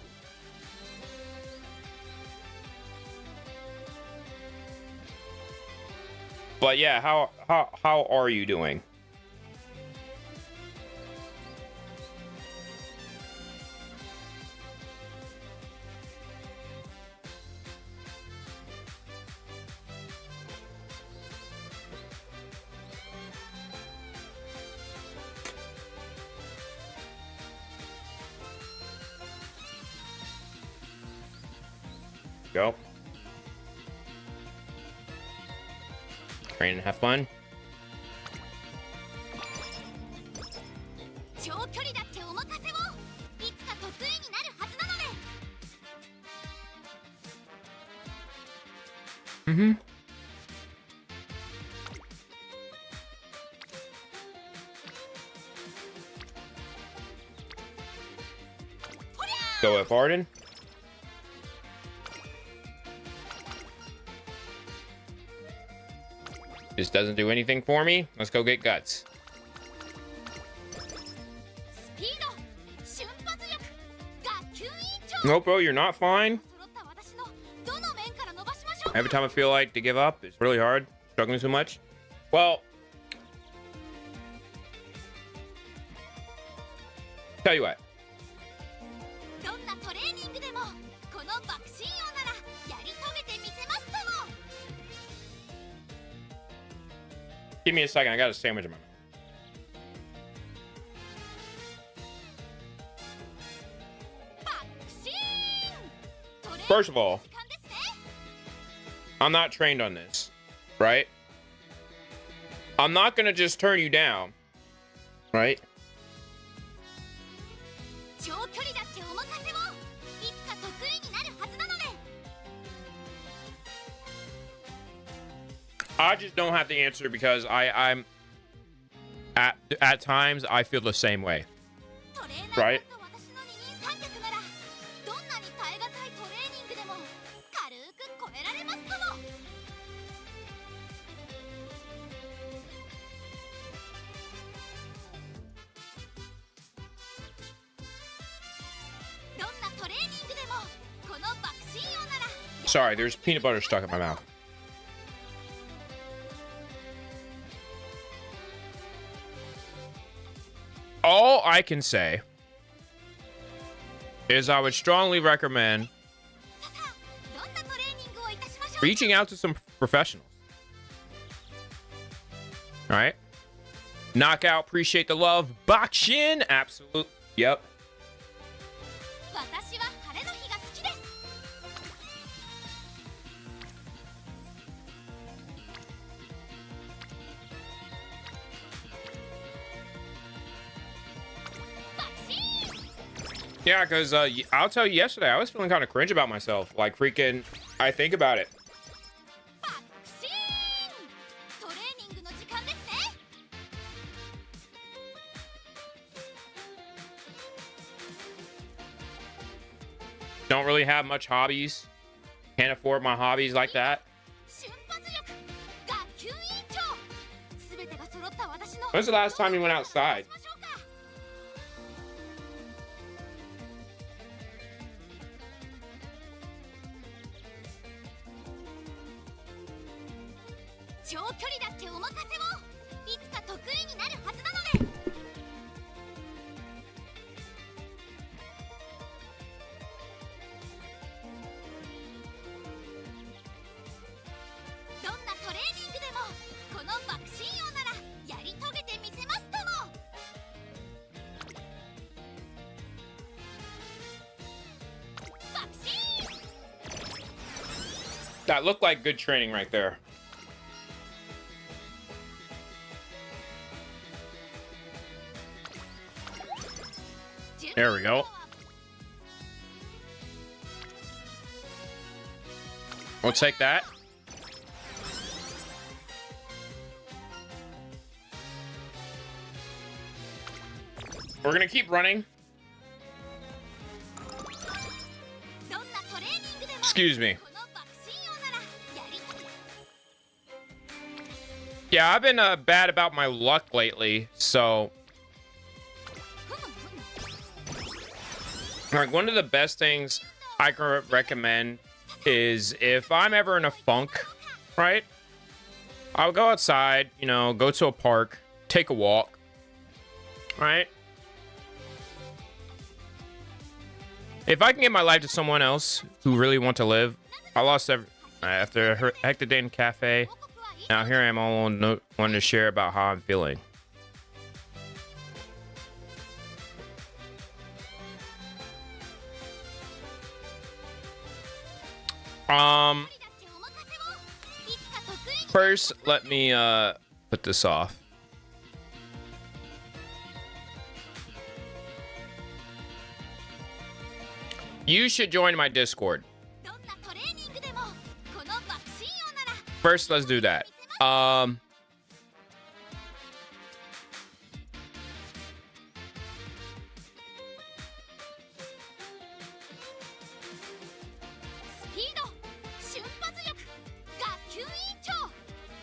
Speaker 1: But yeah, how are you doing? Go. Train and have fun.
Speaker 2: 長距離だってお任せをいつか得意になるはずなので
Speaker 1: Go with Arden. This doesn't do anything for me. Let's go get guts.
Speaker 2: スピード瞬発力学級委員長
Speaker 1: Nope, bro, you're not fine.
Speaker 2: 揃った私のどの面から伸ばしましょう
Speaker 1: Every time I feel like to give up, it's really hard. Struggling so much. Well, tell you what.
Speaker 2: どんなトレーニングでもこの爆心王ならやり遂げてみせますとも
Speaker 1: Give me a second. I got a sandwich in my mouth.
Speaker 2: 爆心トレーニング
Speaker 1: First of all,
Speaker 2: 時間ですね
Speaker 1: I'm not trained on this, right? I'm not gonna just turn you down, right?
Speaker 2: 長距離だってお任せをいつか得意になるはずなので
Speaker 1: I just don't have the answer because I'm at times I feel the same way.
Speaker 2: トレーナー
Speaker 1: Right.
Speaker 2: と私の二人三脚ならどんなに耐え難いトレーニングでも軽く超えられますとも どんなトレーニングでもこの爆心王なら
Speaker 1: Sorry, there's peanut butter stuck in my mouth. All I can say is I would strongly recommend
Speaker 2: さあどんなトレーニングをいたしましょう
Speaker 1: reaching out to some professionals. All right. Knockout, appreciate the love. Bakshin, absolute. Yep.
Speaker 2: 私は晴れの日が好きです 爆心
Speaker 1: Yeah, because I'll tell you yesterday, I was feeling kind of cringe about myself. Like, freaking, I think about it.
Speaker 2: 爆心トレーニングの時間ですね
Speaker 1: Don't really have much hobbies. Can't afford my hobbies like that.
Speaker 2: 瞬発力学級委員長すべてが揃った私の
Speaker 1: When's the last time you went outside?
Speaker 2: しましょうか長距離だってお任せをいつか得意になるはずなので どんなトレーニングでもこの爆心王ならやり遂げて
Speaker 1: That looked like good training right there. There we go. We'll take that. We're gonna keep running. Excuse me. Yeah, I've been bad about my luck lately, so... Like, one of the best things I can recommend is if I'm ever in a funk, right? I'll go outside, you know, go to a park, take a walk, right? If I can give my life to someone else who really want to live, I lost after a hectic day in a cafe. Now here I am all alone, wanting to share about how I'm feeling. First, let me put this off. You should join my Discord. First, let's do that.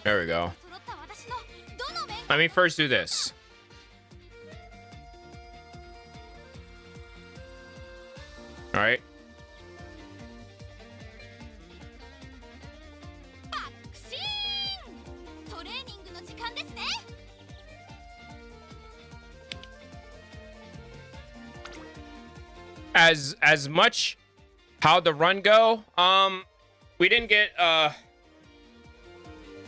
Speaker 1: There we go. Let me first do this. All right. As much how'd the run go? We didn't get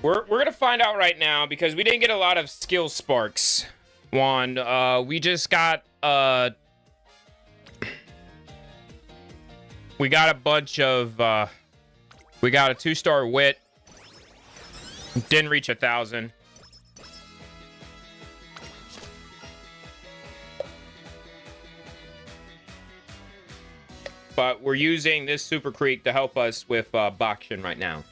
Speaker 1: we're gonna find out right now because we didn't get a lot of skill sparks. We just got we got a bunch of we got a 2-star wit. Didn't reach 1,000. But we're using this Super Creek to help us with Bakshin right now.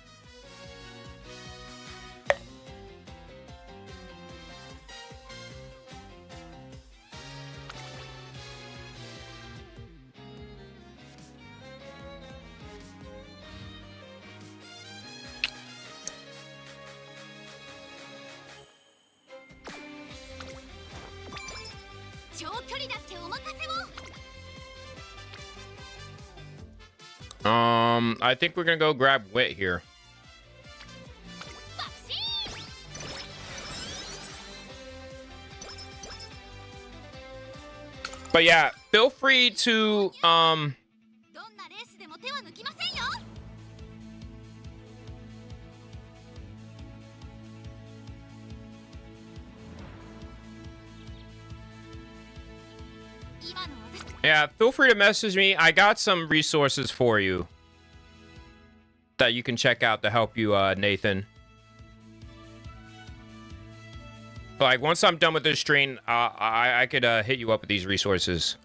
Speaker 1: I think we're gonna go grab wit here. But yeah, feel free to yeah, feel free to message me. I got some resources for you that you can check out to help you, Nathan. Like, once I'm done with this stream, I could hit you up with these resources.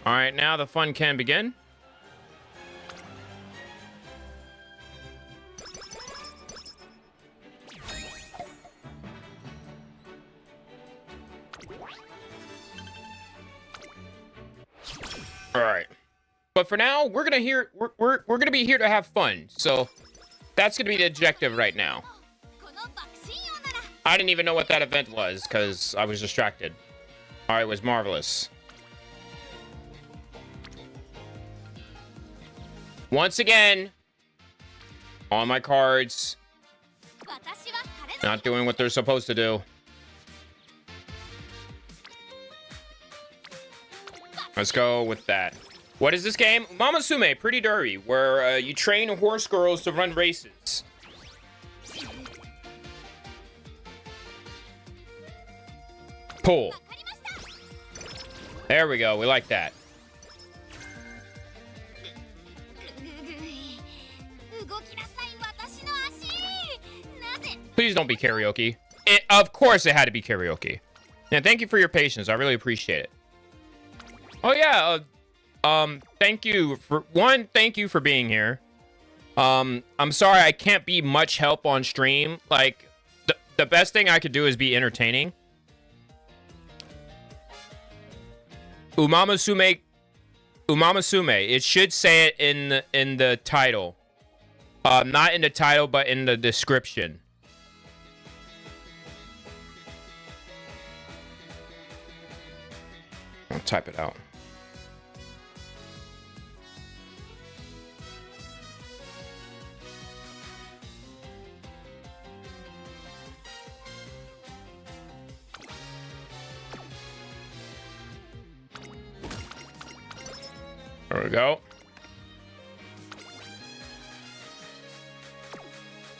Speaker 1: All right, now the fun can begin. All right, but for now, we're gonna be here to have fun. So that's gonna be the objective right now. I didn't even know what that event was because I was distracted. All right, it was marvelous. Once again, on my cards, not doing what they're supposed to do. Let's go with that. What is this game? Umamusume, pretty dirty, where you train horse girls to run races. Pull. There we go. We like that. Please don't be karaoke. Of course it had to be karaoke. And thank you for your patience. I really appreciate it. Oh yeah, thank you for being here. I'm sorry I can't be much help on stream. Like the best thing I could do is be entertaining. Umamusume, it should say it in the title. Not in the title, but in the description. I'll type it out. There we go.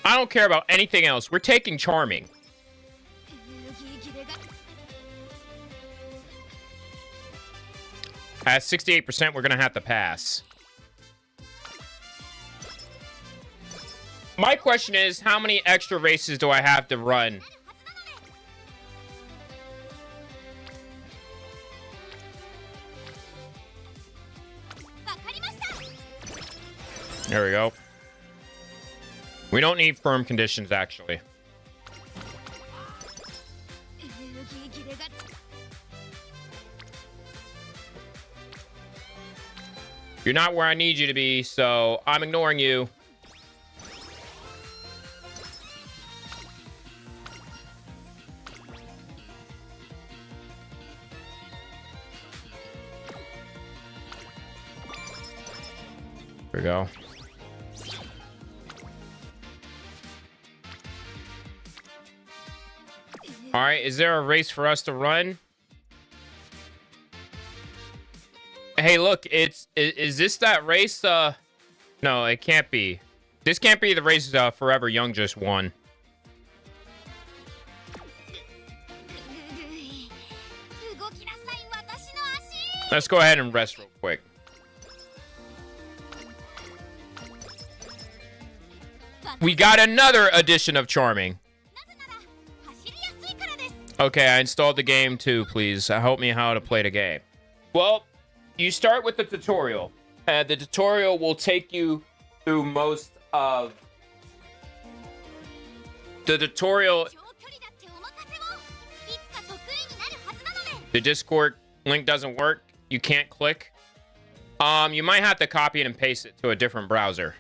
Speaker 1: I don't care about anything else. We're taking Charming. At 68%, we're going to have to pass. My question is, how many extra races do I have to run? There we go. We don't need firm conditions, actually. You're not where I need you to be, so I'm ignoring you. There we go. All right, is there a race for us to run? Hey, look, is this that race? No, it can't be. This can't be the race Forever Young just won. Let's go ahead and rest real quick. We got another edition of Charming. Okay, I installed the game too, please. Help me how to play the game. Well, you start with the tutorial. The tutorial will take you through most of... The tutorial... The Discord link doesn't work. You can't click. You might have to copy it and paste it to a different browser.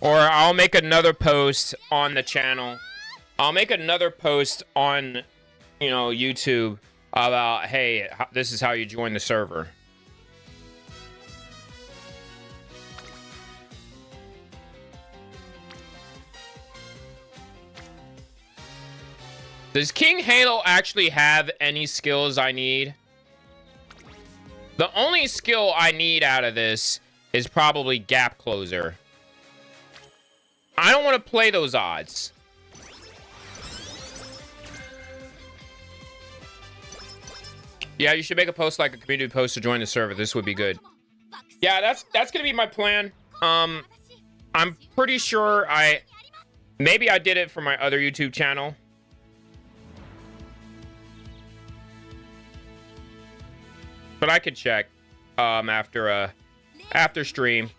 Speaker 1: Or I'll make another post on the channel. I'll make another post on, you know, YouTube about, hey, this is how you join the server. Does King Halo actually have any skills I need? The only skill I need out of this is probably Gap Closer. I don't want to play those odds. Yeah, you should make a post like a community post to join the server. This would be good. Yeah, that's gonna be my plan. I'm pretty sure maybe I did it for my other YouTube channel. But I could check after stream.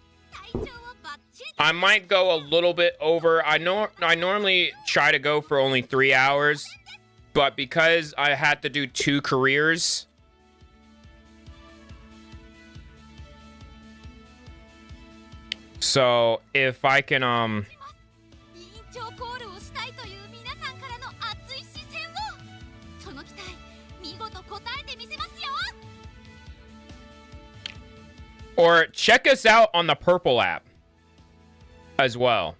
Speaker 1: I might go a little bit over. I normally try to go for only 3 hours, but because I had to do 2 careers, so if I can or check us out on the Purple app as well.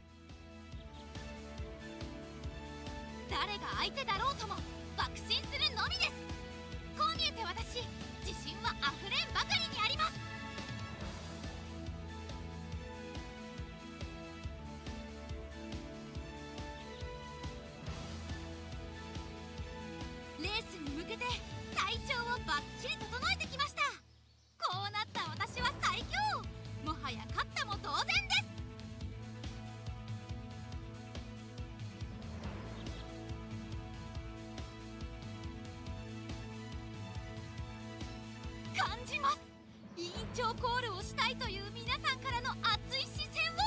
Speaker 2: 調コールをしたいという皆さんからの熱い視線を、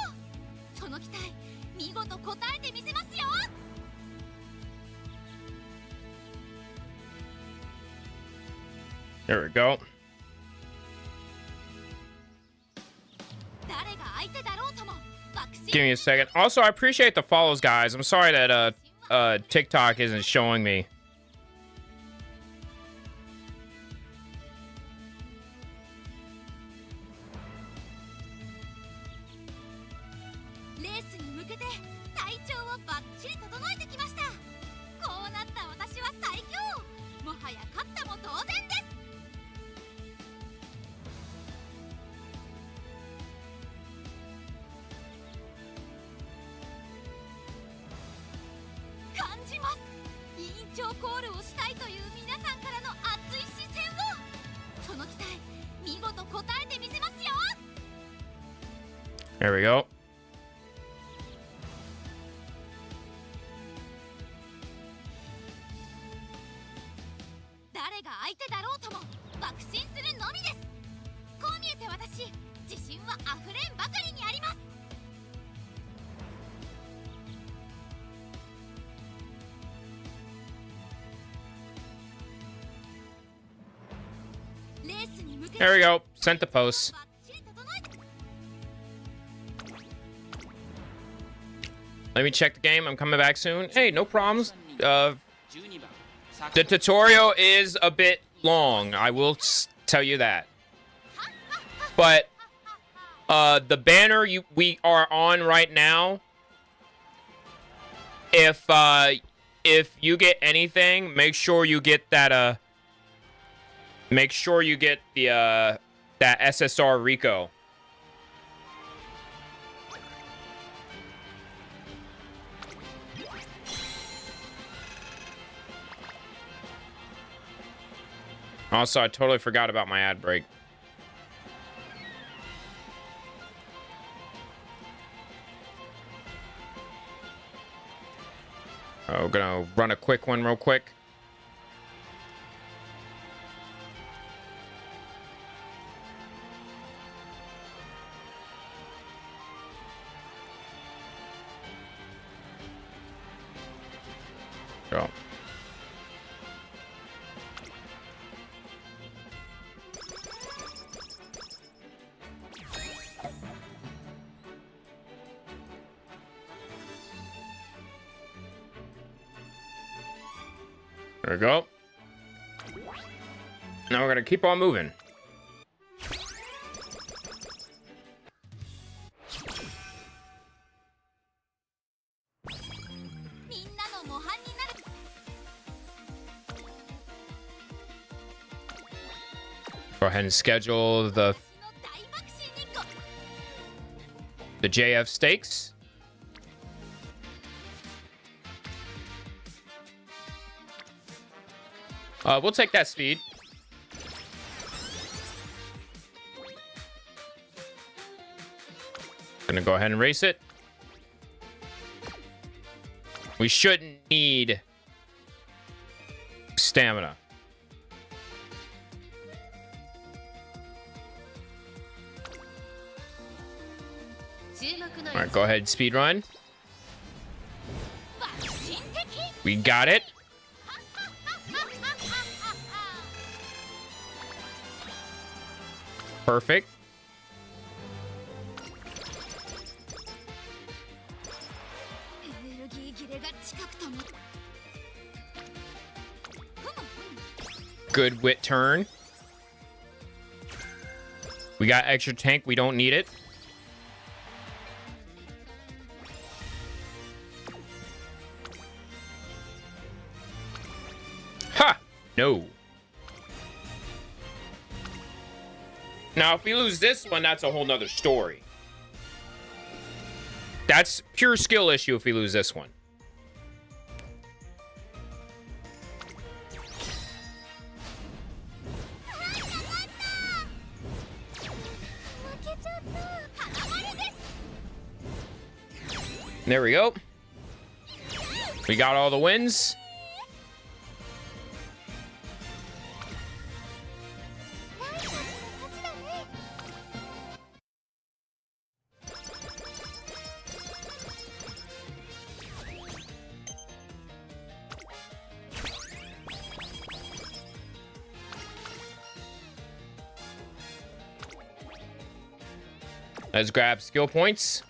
Speaker 2: その期待見事応えてみせますよ。
Speaker 1: There we go.
Speaker 2: 誰が相手だろうとも爆心。
Speaker 1: Give me a second. Also, I appreciate the follows, guys. I'm sorry that TikTok isn't showing me.
Speaker 2: レースに向けて体調をバッチリ整えてきました。こうなった私は最強。もはや勝ったも同然です。 感じます。委員長コールをしたいという皆さんからの熱い視線を、その期待見事応えてみせますよ。
Speaker 1: There we go.
Speaker 2: 誰が相手だろうとも爆心するのみです。こう見えて私、自信は溢れんばかりにあります。 レースに向けて
Speaker 1: There we go. Sent the post.
Speaker 2: バッチリ整えて。
Speaker 1: Let me check the game. I'm coming back soon. Hey, no problems. The tutorial is a bit long. I will tell you that. But the banner we are on right now, if you get anything, make sure you get that make sure you get the that SSR Rico. Also, I totally forgot about my ad break. Oh, gonna run a quick one real quick. Go. There we go. Now we're gonna keep on moving.
Speaker 2: みんなの模範になる。
Speaker 1: Go ahead and schedule the
Speaker 2: の大爆心にご
Speaker 1: JF stakes. We'll take that speed. Gonna go ahead and race it. We shouldn't need stamina. All right, go ahead, speed run.
Speaker 2: 爆心的。
Speaker 1: We got it. Perfect.
Speaker 2: エネルギー切れが近くとも。
Speaker 1: Good wit turn. We got extra tank. We don't need it. Ha! No. Now, if we lose this one, that's a whole nother story. That's pure skill issue if we lose this one. There we go. We got all the wins. Let's grab skill points.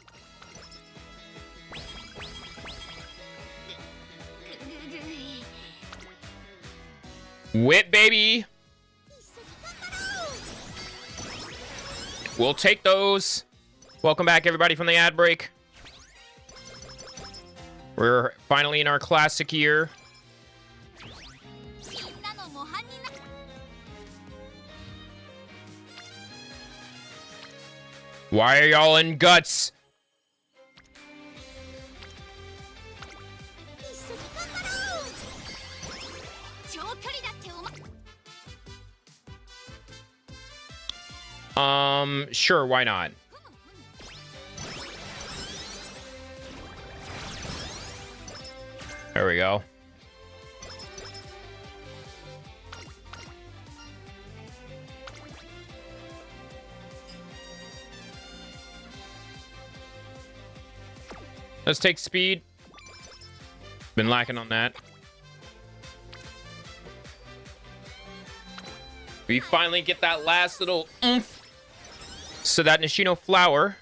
Speaker 1: Whip, baby. We'll take those. Welcome back, everybody, from the ad break. We're finally in our classic year. Why are y'all in guts? Sure, why not? There we go. Let's take speed. Been lacking on that. We finally get that last little oomph. So that Nishino flower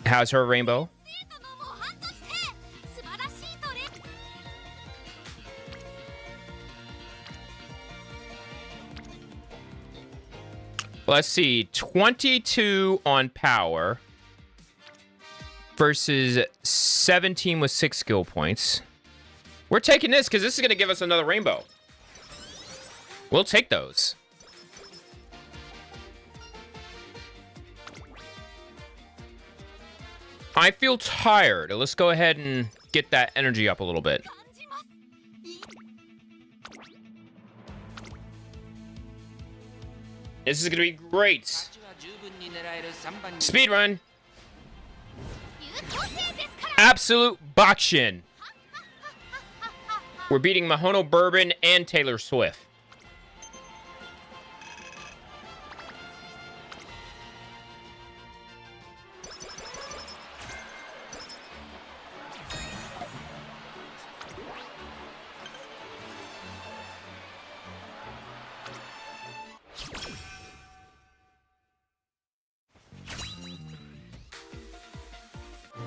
Speaker 1: has her rainbow. Let's see. 22 on power versus 17 with 6 skill points. We're taking this because this is going to give us another rainbow. We'll take those. I feel tired. Let's go ahead and get that energy up a little bit. This is going to be great. Speed run. Absolute Bakshin. We're beating Mahono Bourbon and Taylor Swift.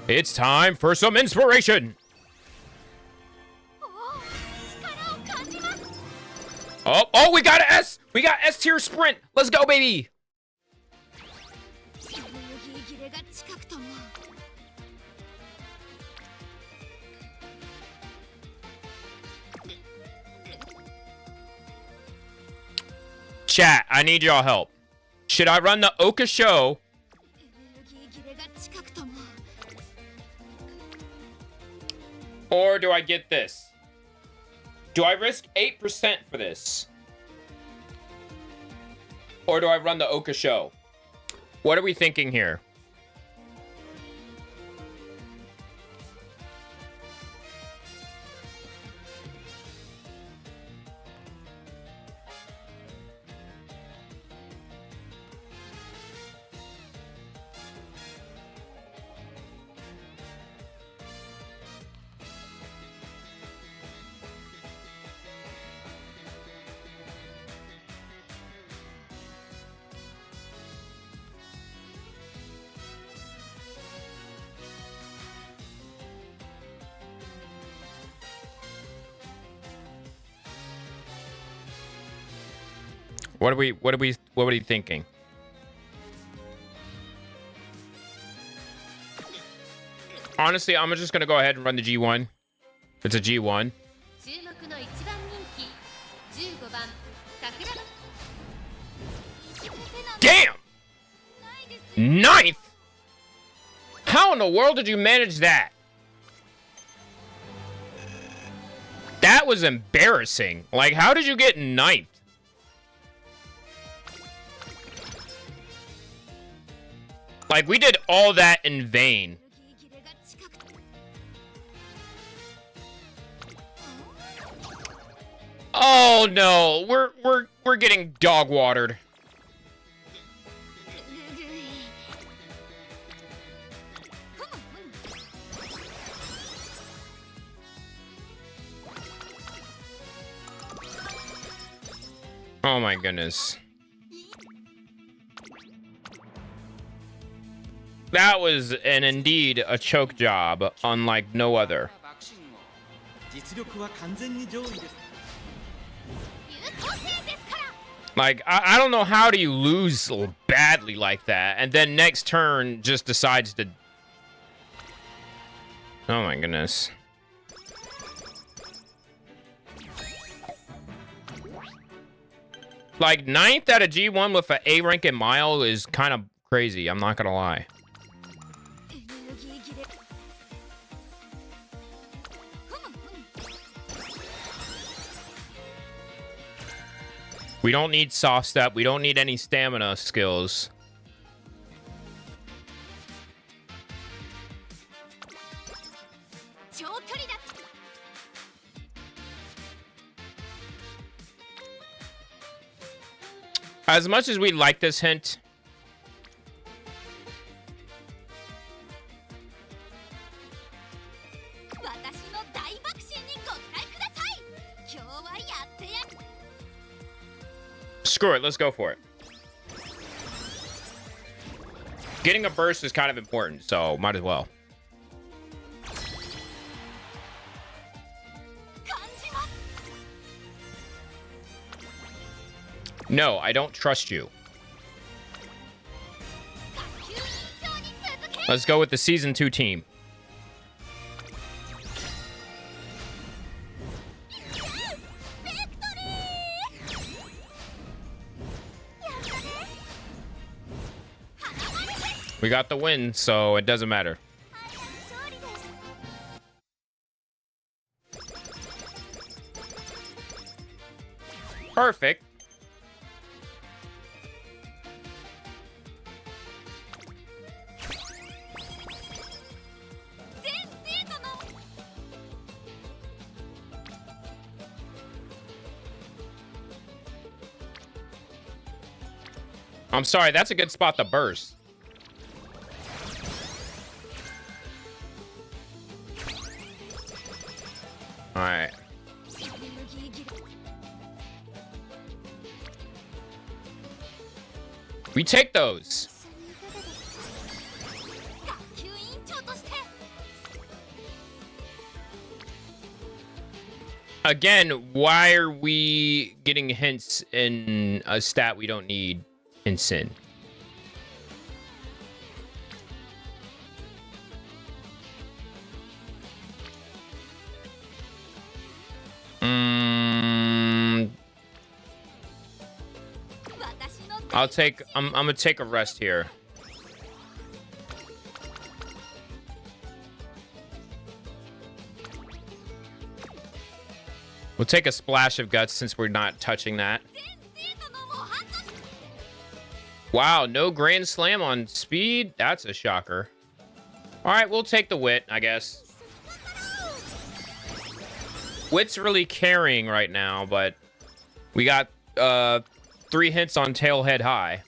Speaker 1: It's time for some inspiration. Oh, we got an S. We got S tier sprint. Let's go, baby. Chat, I need y'all help. Should I run the Oka show? Or do I get this? Do I risk 8% for this? Or do I run the Oka show? What are we thinking here? What are we thinking? Honestly, I'm just gonna go ahead and run the G1. It's a G1. Damn! Ninth? How in the world did you manage that? That was embarrassing. Like, how did you get ninth? Like, we did all that in vain. Oh no, we're getting dog watered. Oh my goodness. That was indeed a choke job, unlike no other.
Speaker 3: 実力は完全に上位です。
Speaker 1: Like, I don't know how do you lose badly like that, and then next turn just decides to... Oh my goodness. Like, 9th out of G1 with an A rank in Mile is kind of crazy, I'm not gonna lie. We don't need soft step. We don't need any stamina skills. As much as we like this hint, screw it, let's go for it. Getting a burst is kind of important, so might as well. No, I don't trust you. Let's go with the Season 2 team. We got the win, so it doesn't matter. Perfect. I'm sorry, that's a good spot to burst. All right. We take those. Again, why are we getting hints in a stat we don't need hints in? I'm gonna take a rest here. We'll take a splash of guts since we're not touching that. Wow, no Grand Slam on speed? That's a shocker. All right, we'll take the wit, I guess. Wit's really carrying right now, but we got 3 hints on tail head high.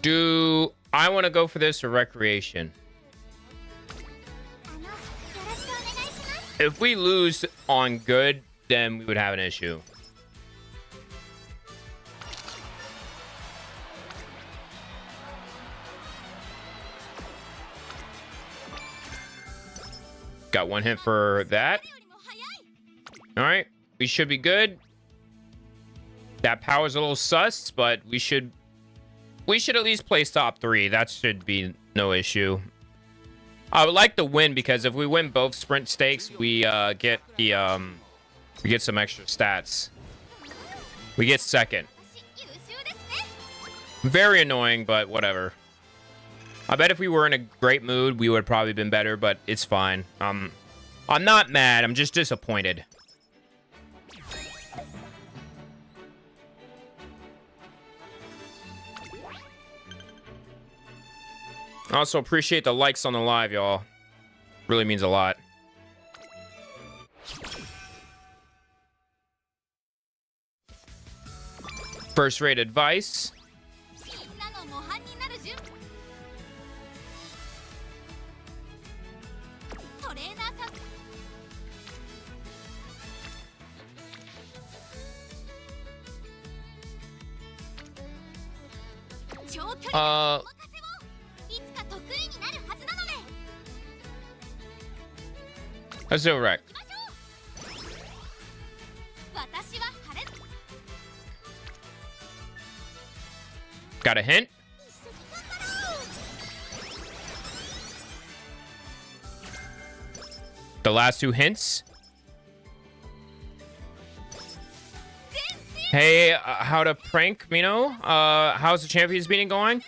Speaker 1: Do I want to go for this or recreation? If we lose on good, then we would have an issue. Got 1 hit for that. All right, we should be good. That power's a little sus, but we should at least place top 3. That should be no issue. I would like to win because if we win both sprint stakes, we get the we get some extra stats. We get second. Very annoying, but whatever. I bet if we were in a great mood, we would have probably been better, but it's fine. I'm not mad. I'm just disappointed. I also appreciate the likes on the live, y'all. Really means a lot. First rate advice.
Speaker 2: 模範になる準備。トレーナーさん。長距離のお任せをいつか得意になるはずなので。
Speaker 1: Let's do it right.
Speaker 2: 私は晴れ。
Speaker 1: Got a hint? The last two hints? Hey, how to prank Mino? How's the Champions meeting going?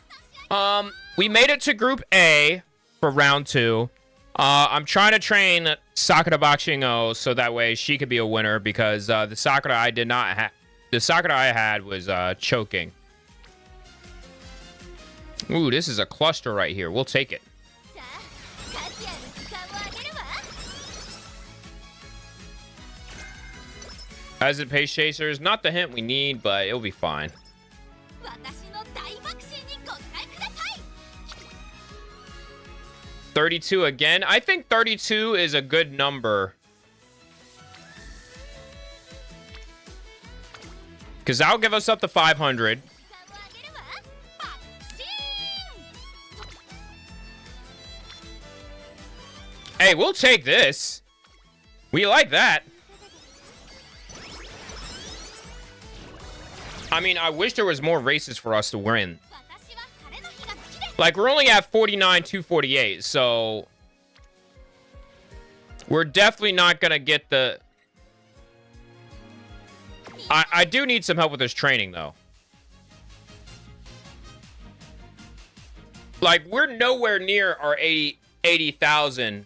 Speaker 1: We made it to Group A for round 2. I'm trying to train Sakura Bakshingo so that way she could be a winner because the Sakura I did not have. The Sakura I had was choking. Ooh, this is a cluster right here. We'll take it. As it pace chasers, not the hint we need, but it'll be fine. 32 again. I think 32 is a good number. Because that'll give us up to 500. Hey, we'll take this. We like that. I mean, I wish there was more races for us to win. Like, we're only at 49, 248, so... We're definitely not gonna get the... I do need some help with this training, though. Like, we're nowhere near our 80,000.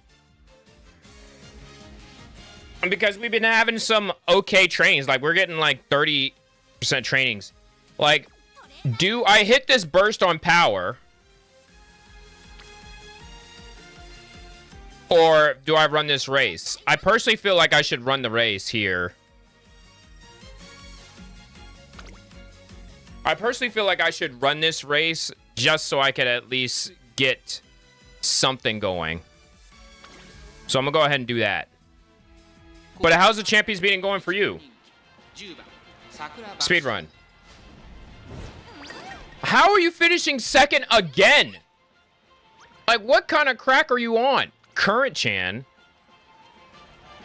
Speaker 1: Because we've been having some okay trainings. Like, we're getting, like, 30% trainings. Like, do I hit this burst on power? Or do I run this race? I personally feel like I should run the race here. I personally feel like I should run this race just so I could at least get something going. So I'm going to go ahead and do that. But how's the Champions meeting going for you? Speed run. How are you finishing second again? Like, what kind of crack are you on? Current Chan.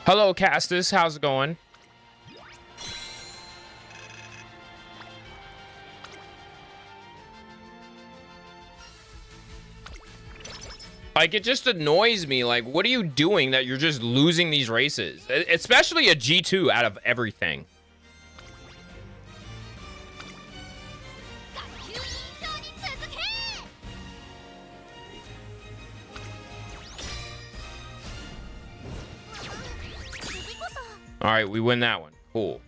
Speaker 1: Hello, Castus. How's it going? Like, it just annoys me. Like, what are you doing that you're just losing these races? Especially a G2 out of everything. All right, we win that one. Cool.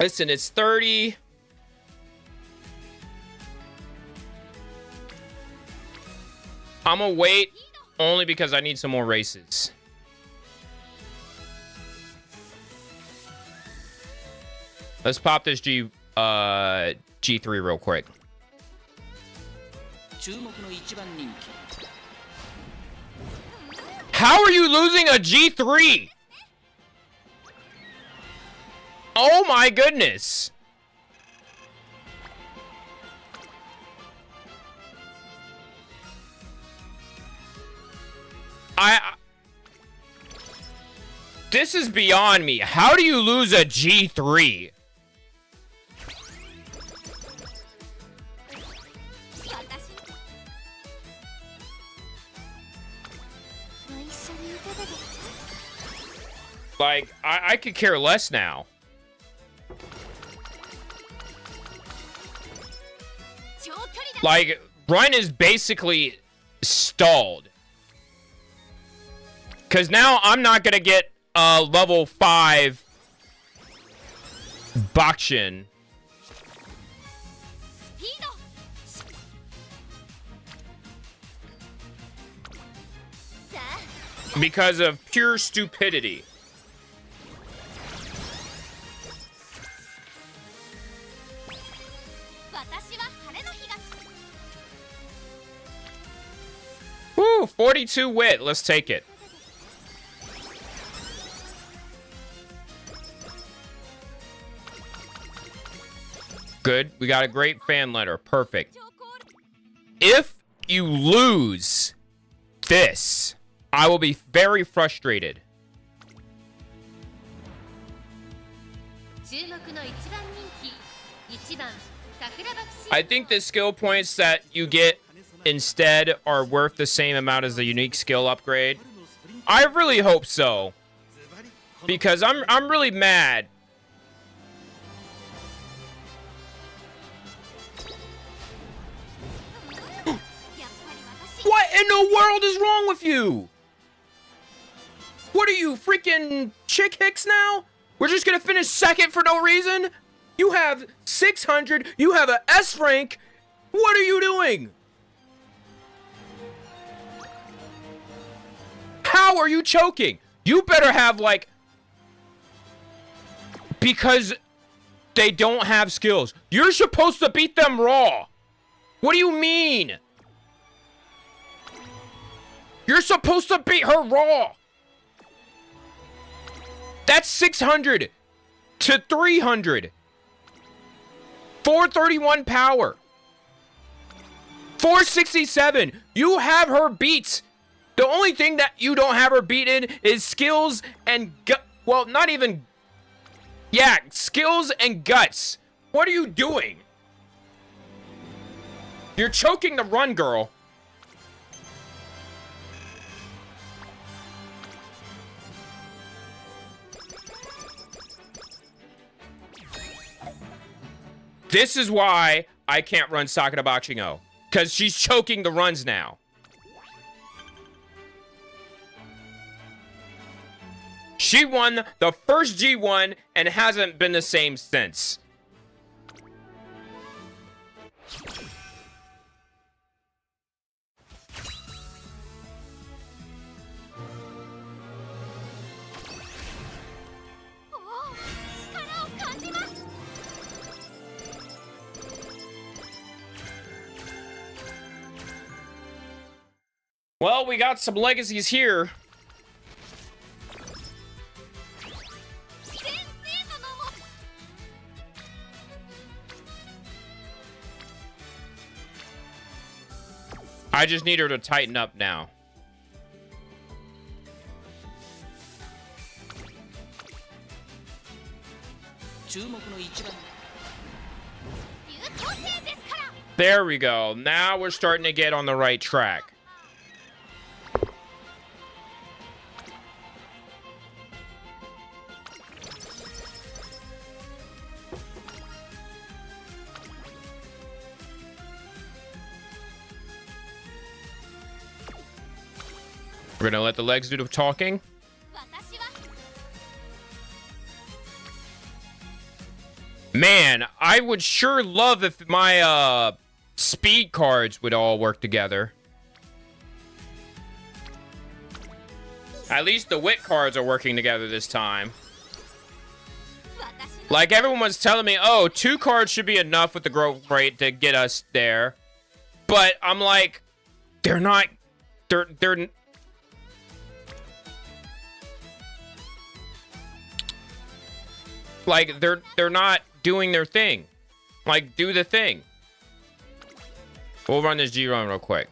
Speaker 1: Listen, it's 30. I'm gonna wait only because I need some more races. Let's pop this G3 real quick. How are you losing a G3? Oh my goodness. This is beyond me. How do you lose a G3? Like, I could care less now. Like, run is basically stalled. Because now I'm not going to get level 5 Bakshin.
Speaker 2: スピード さあ
Speaker 1: Because of pure stupidity.
Speaker 2: 私は晴れの日が
Speaker 1: Woo, 42 wit. Let's take it. Good. We got a great fan letter. Perfect. If you lose this, I will be very frustrated.
Speaker 2: 注目の一番人気1番桜爆心
Speaker 1: I think the skill points that you get instead are worth the same amount as the unique skill upgrade. I really hope so. Because I'm really mad. What in the world is wrong with you? What are you, freaking chick hicks now? We're just gonna finish second for no reason? You have 600, you have a S rank. What are you doing? How are you choking? You better have, like... Because they don't have skills. You're supposed to beat them raw. What do you mean? You're supposed to beat her raw. That's 600 to 300. 431 power. 467. You have her beat. The only thing that you don't have her beat in is skills and well, not even... Yeah, skills and guts. What are you doing? You're choking the run, girl. This is why I can't run Sakura Bakshin-o. Because she's choking the runs now. She won the first G1 and hasn't been the same since. Well, we got some legacies here. I just need her to tighten up now. There we go. Now we're starting to get on the right track. We're gonna let the legs do the talking. Man, I would sure love if my speed cards would all work together. At least the wit cards are working together this time. Like everyone was telling me, oh, 2 cards should be enough with the growth rate to get us there. But I'm like, they're not, they're like, they're not doing their thing. Like, do the thing. We'll run this G-Run real quick.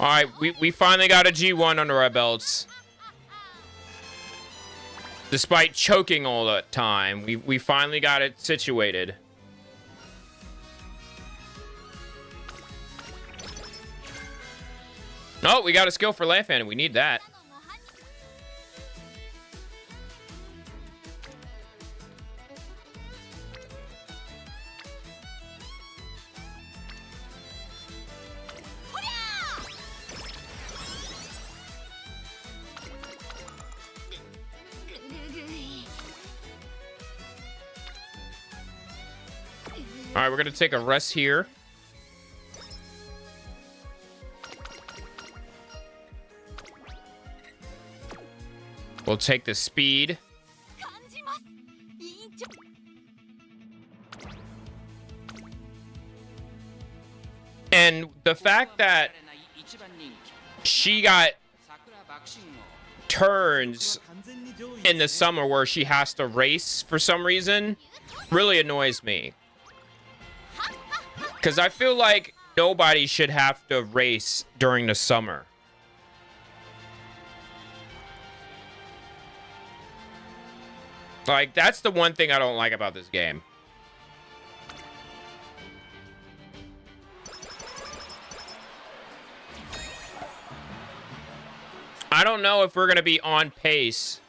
Speaker 1: Alright, we finally got a G1 under our belts. Despite choking all the time, we finally got it situated. Oh, we got a skill for Laugh and we need that. All right, we're gonna take a rest here. We'll take the speed. And the fact that she got turns in the summer where she has to race for some reason really annoys me. Because I feel like nobody should have to race during the summer. Like, that's the one thing I don't like about this game. I don't know if we're going to be on pace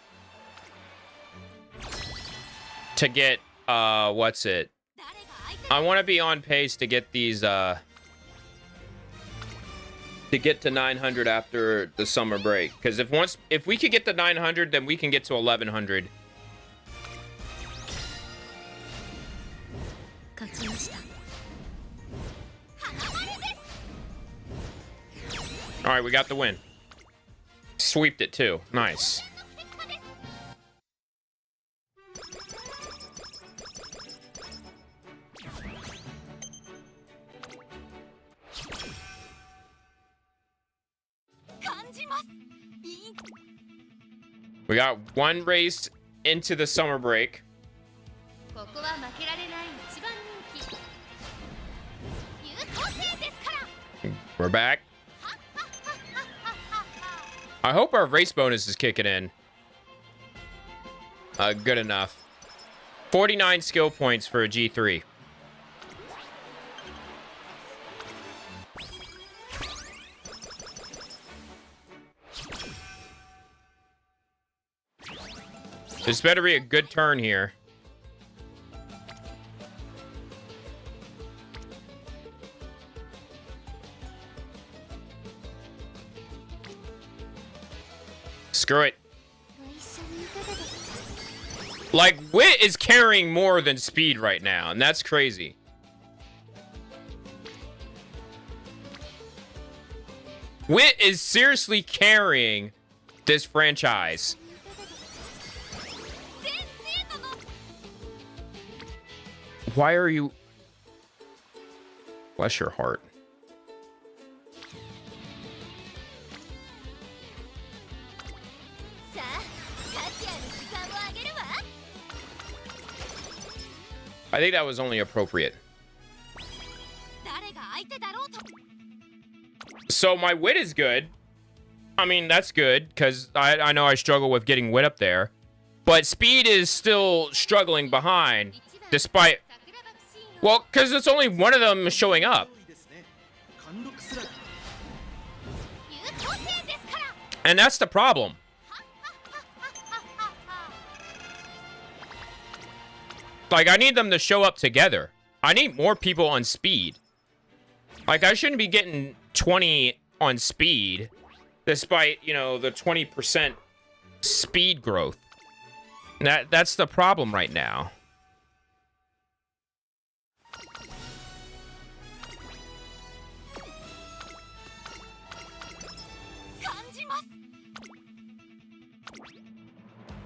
Speaker 1: to get, what's it? I want to be on pace to get these, to get to 900 after the summer break. Because if we could get to 900, then we can get to 1100. All right, we got the win. Sweeped it too. Nice. We got one race into the summer break. We're back. I hope our race bonus is kicking in. Good enough. 49 skill points for a G3. This better be a good turn here. Screw it. Like, wit is carrying more than speed right now, and that's crazy. Wit is seriously carrying this franchise. Why are you... Bless your heart. I think that was only appropriate. So my wit is good. I mean, that's good, because I know I struggle with getting wit up there. But speed is still struggling behind, despite... Well, because it's only one of them showing up. And that's the problem. Like, I need them to show up together. I need more people on speed. Like, I shouldn't be getting 20 on speed, despite, you know, the 20% speed growth. That's the problem right now.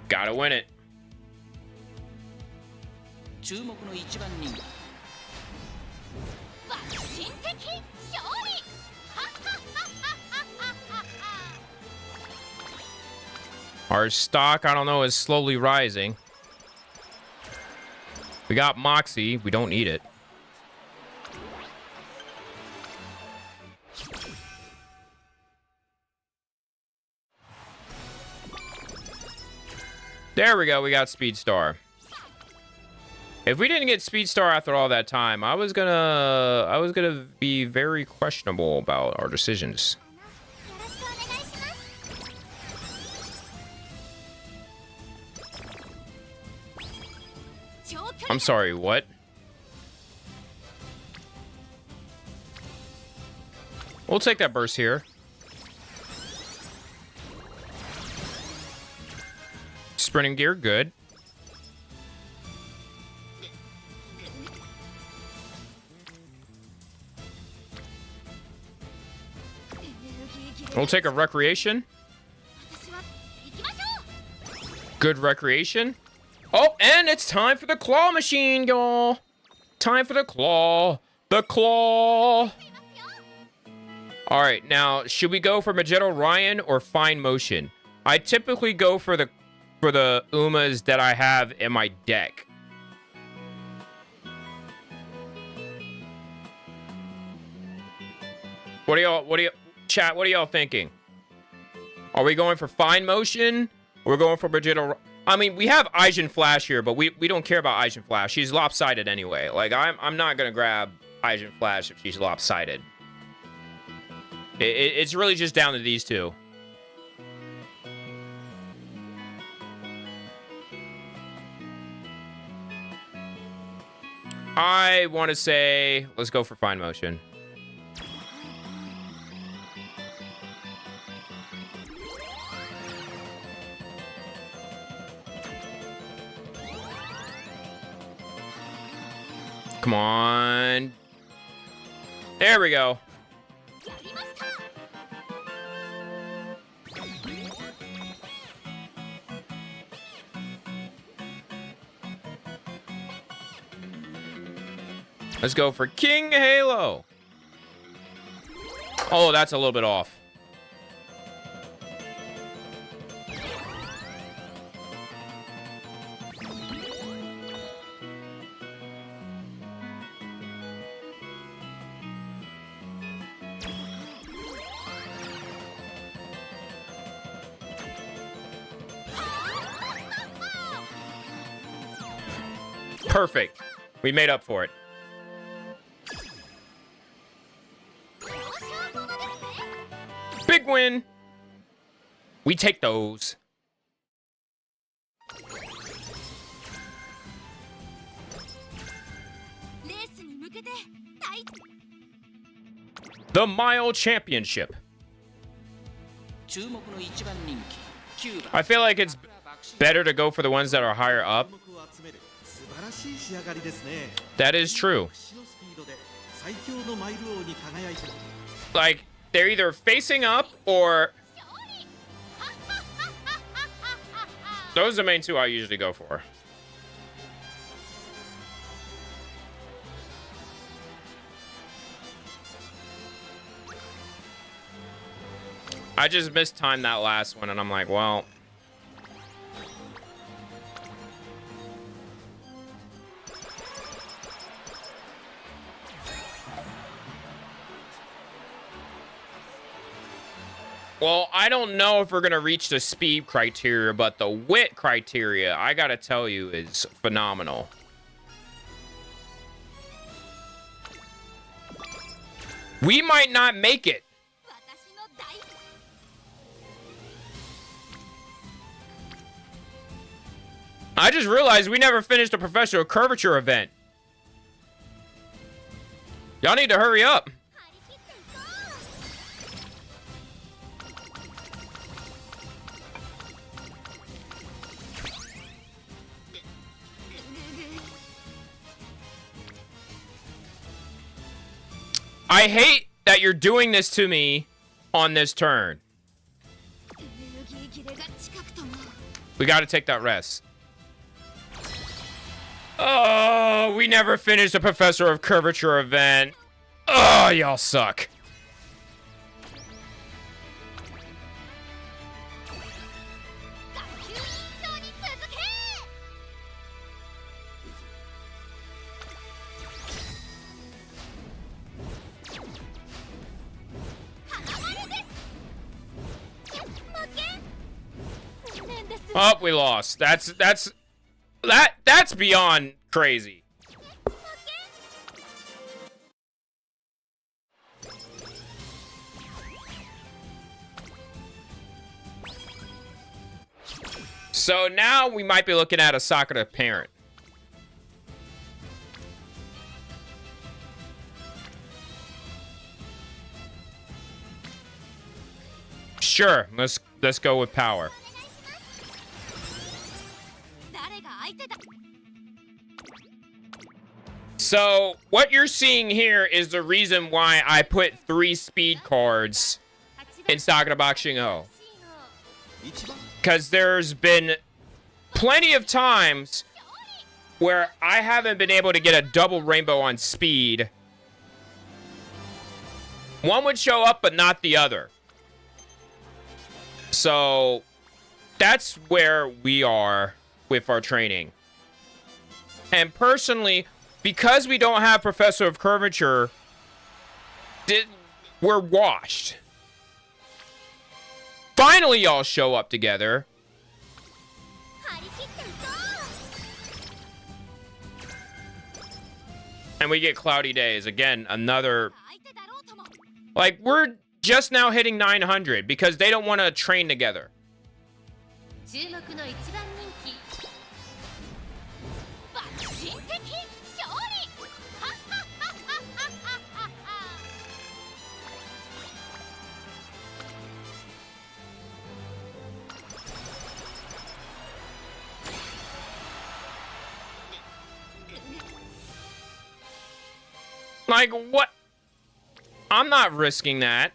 Speaker 1: Gotta win it. Our stock, I don't know, is slowly rising. We got Moxie. We don't need it. There we go. We got Speed Star. If we didn't get Speed Star after all that time, I was gonna be very questionable about our decisions. I'm sorry, what? We'll take that burst here. Sprinting gear, good. We'll take a recreation. Good recreation. Oh, and it's time for the claw machine, y'all. Time for the claw. The claw. All right, now, should we go for Magetto Ryan or Fine Motion? I typically go for the Umas that I have in my deck. What are y'all thinking? Are we going for Fine Motion? Or we're going for Magetto? I mean, we have Aijin Flash here, but we don't care about Aijin Flash. She's lopsided anyway. Like, I'm not gonna grab Aijin Flash if she's lopsided. It's really just down to these two. I want to say, let's go for Fine Motion. Come on. There we go. Let's go for King Halo. Oh, that's a little bit off. Perfect. We made up for it. Big win. We take those. The Mile Championship. I feel like it's better to go for the ones that are higher up. That is true. Like, they're either facing up or... Those are the main two I usually go for. I just mistimed that last one, and I'm like, well... Well, I don't know if we're going to reach the speed criteria, but the wit criteria, I got to tell you, is phenomenal. We might not make it. I just realized we never finished the professional curvature event. Y'all need to hurry up. I hate that you're doing this to me on this turn. We got to take that rest. Oh, we never finished the Professor of Curvature event. Oh, y'all suck. Oh, we lost. That's beyond crazy. So now we might be looking at a Sakura parent. Sure, let's go with power. So, what you're seeing here is the reason why I put 3 speed cards in Sakura Boxing O.
Speaker 3: 一番
Speaker 1: Because there's been plenty of times where I haven't been able to get a double rainbow on speed. One would show up, but not the other. So that's where we are with our training. And personally, because we don't have Professor of Curvature, we're washed. Finally, y'all show up together. And we get cloudy days. Again, another... Like, we're just now hitting 900 because they don't want to train together.
Speaker 2: 注目の一番人気爆心的勝利
Speaker 1: Like, what? I'm not risking that.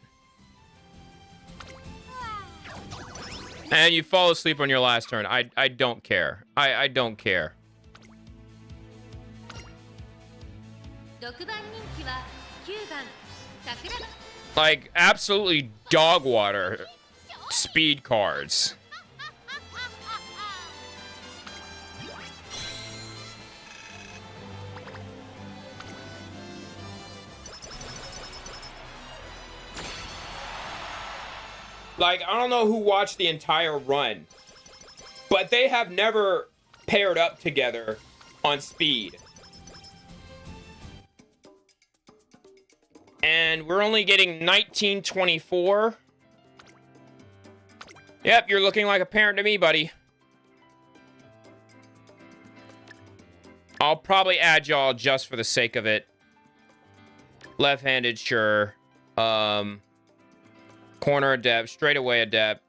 Speaker 1: And you fall asleep on your last turn. I don't care. I don't care.
Speaker 2: 6番人気は9番桜庭
Speaker 1: Like, absolutely dog water speed cards. Like, I don't know who watched the entire run, but they have never paired up together on speed. And we're only getting 1924. Yep, you're looking like a parent to me, buddy. I'll probably add y'all just for the sake of it. Left-handed, sure. Corner adept, straightaway adept,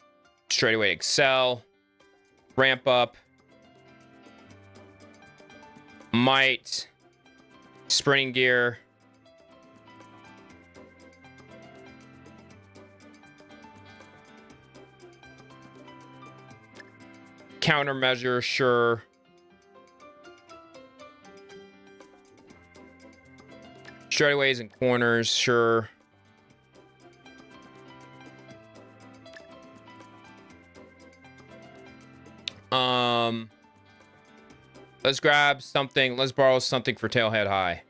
Speaker 1: straightaway excel, ramp up, might, sprinting gear, countermeasure, sure. Straightaways and corners, sure. Let's grab something. Let's borrow something for Tailhead High.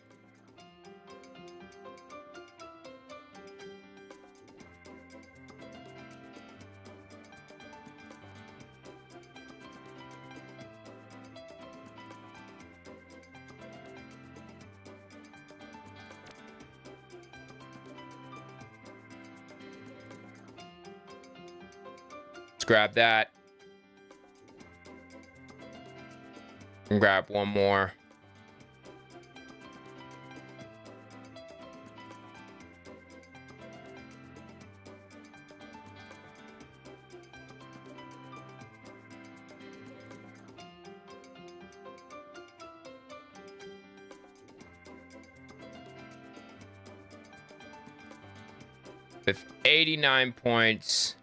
Speaker 1: Let's grab that. And grab one more. With 89 points.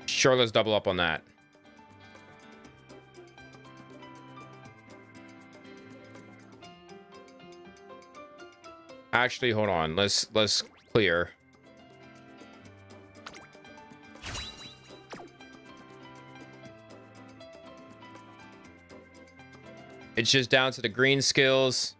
Speaker 1: Sure, let's double up on that. Actually, hold on. Let's clear. It's just down to the green skills.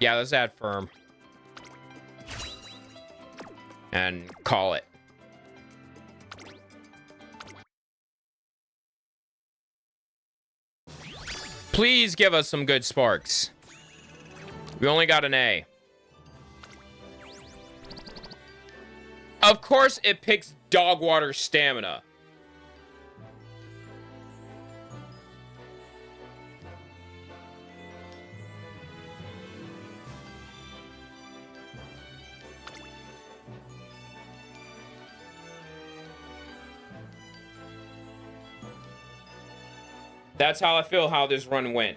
Speaker 1: Yeah, let's add firm. And call it. Please give us some good sparks. We only got an A. Of course it picks dog water stamina. That's how I feel how this run went.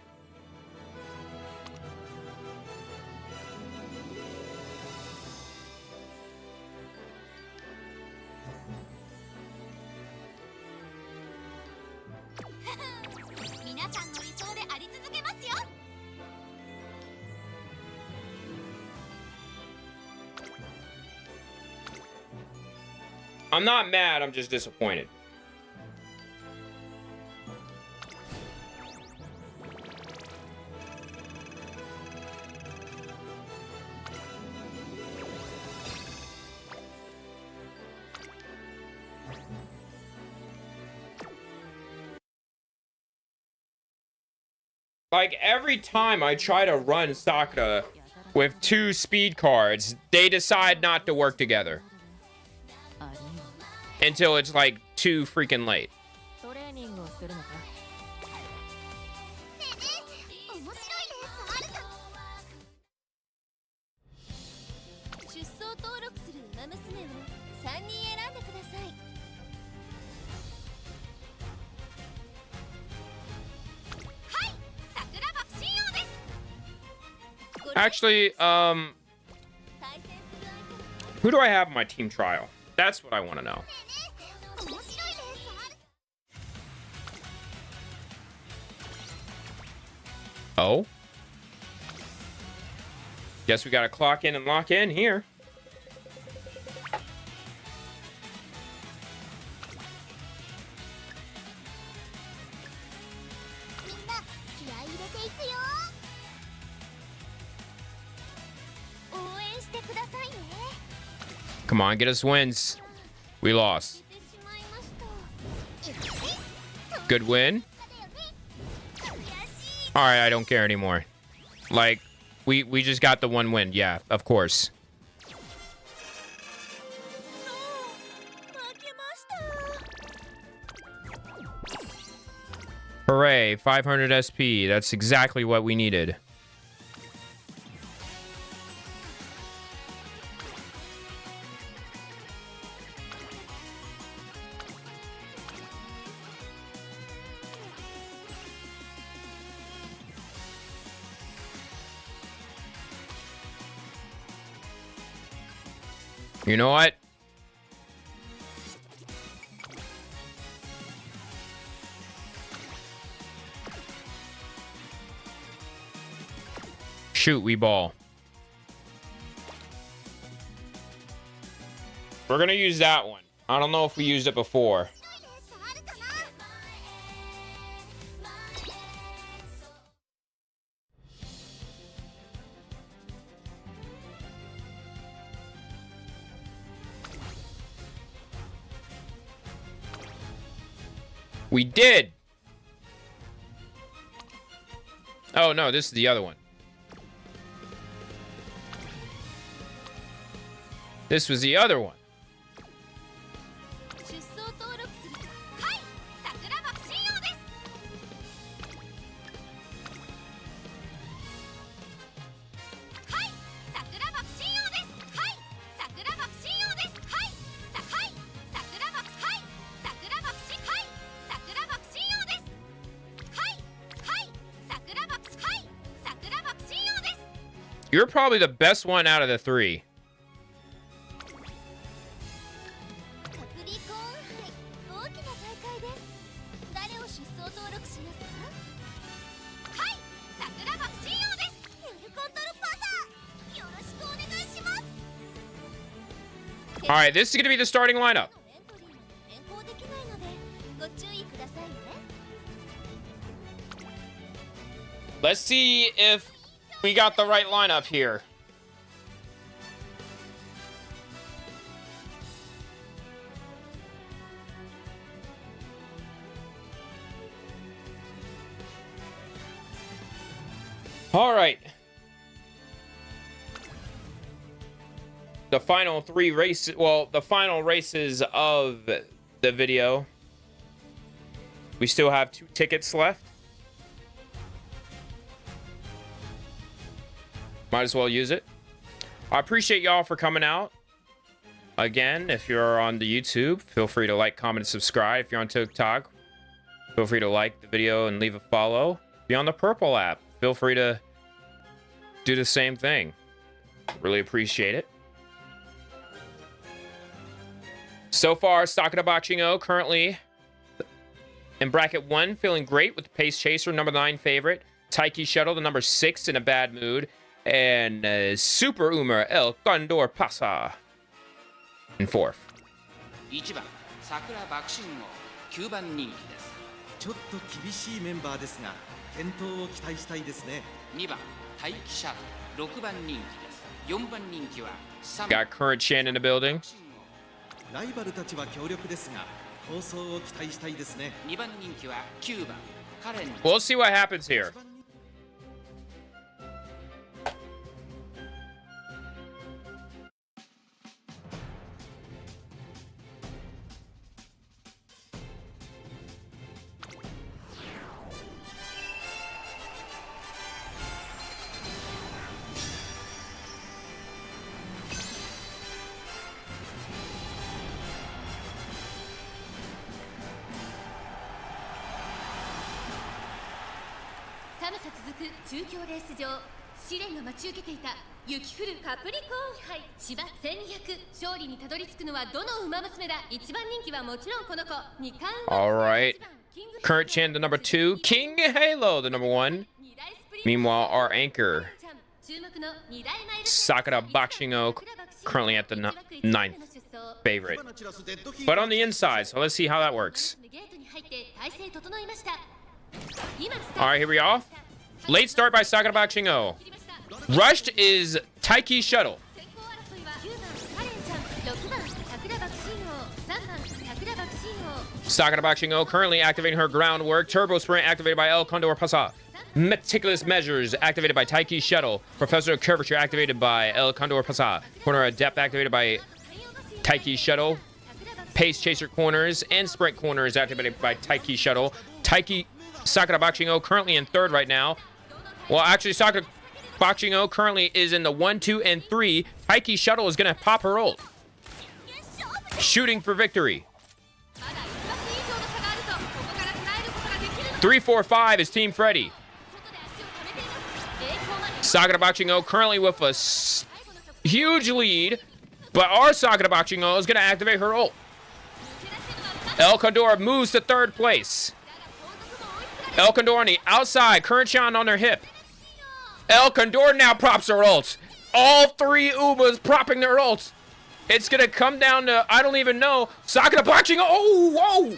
Speaker 1: I'm not mad, I'm just disappointed. Like, every time I try to run Sakura with 2 speed cards, they decide not to work together. Until it's like too freaking late. Actually, who do I have in my team trial? That's what I want to know. Oh? Guess we gotta clock in and lock in here. Come on, get us wins. We lost. Good win. All right, I don't care anymore. Like, we just got the 1 win. Yeah, of course. Hooray, 500 SP. That's exactly what we needed. You know what? Shoot, we ball. We're gonna use that one. I don't know if we used it before. We did. Oh, no, this is the other one. This was the other one. You're probably the best one out of the 3. All right, this is going to be the starting lineup. Let's see if we got the right lineup here. All right. The final 3 races, well, the final races of the video. We still have 2 tickets left. Might as well use it. I appreciate y'all for coming out. Again, if you're on the YouTube, feel free to like, comment, and subscribe. If you're on TikTok, Feel free to like the video and leave a follow. Be on the Purple app. Feel free to do the same thing. Really appreciate it. So far, Sakura Boxing O currently in bracket 1, feeling great with the Pace Chaser, number 9 favorite. Taiki Shuttle, the number 6, in a bad mood. And Super Uma El Condor Pasa in 4th.
Speaker 3: 1番桜爆心王9番人気です。ちょっと厳しいメンバーですが健闘を期待したいですね。2番大気シャトル6番人気です。4番人気は3番
Speaker 1: Got Current Chan in the building.
Speaker 3: ライバルたちは強力ですが構想を期待したいですね。2番人気は9番カレン。
Speaker 1: We'll see what happens here.
Speaker 2: 中京レース場試練が待ち受けていた雪降るカプリコーン杯芝1200勝利にたどり着くのはどの馬娘だ。1番人気はもちろんこの子2冠。
Speaker 1: Alright. Current Chan, the number 2. King Halo, the number 1. Meanwhile, our anchor, Sakura Boxing O, currently at the 9th favorite. But on the inside, so let's see how that works. Alright, here we are. Late start by Sakura Boxing O. Rushed is Taiki Shuttle. Sakura Boxing O currently activating her groundwork. Turbo Sprint activated by El Condor Pasa. Meticulous Measures activated by Taiki Shuttle. Professor of Curvature activated by El Condor Pasa. Corner of Depth activated by Taiki Shuttle. Pace Chaser Corners and Sprint Corners activated by Taiki Shuttle. Sakura Boxing O currently in 3rd right now. Well, actually, Sakura Boxing O currently is in the 1, 2, and 3. Taiki Shuttle is going to pop her ult. Shooting for victory. 3, 4, 5 is Team Freddy. Sakura Boxing O currently with a huge lead, but our Sakura Boxing O is going to activate her ult. El Condor moves to 3rd place. El Condor on the outside, Current Chan on their hip. El Condor now props her ults. All 3 Ubas propping their ults. It's going to come down to, I don't even know, Sakura Boxing O. Oh, whoa!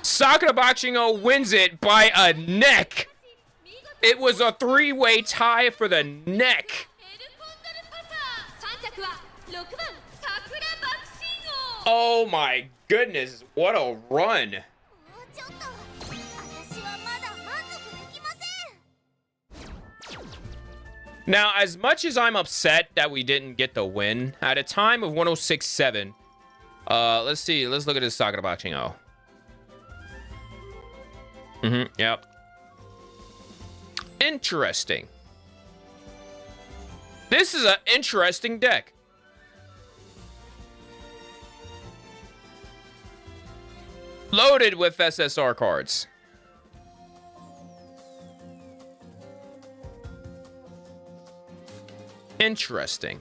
Speaker 1: Sakura Boxing O wins it by a neck. It was a 3-way tie for the neck. Oh my goodness, what a run. Now, as much as I'm upset that we didn't get the win, at a time of 106.7, let's see, let's look at this Sakura Boxing O. Yep. Interesting. This is an interesting deck. Loaded with SSR cards. Interesting.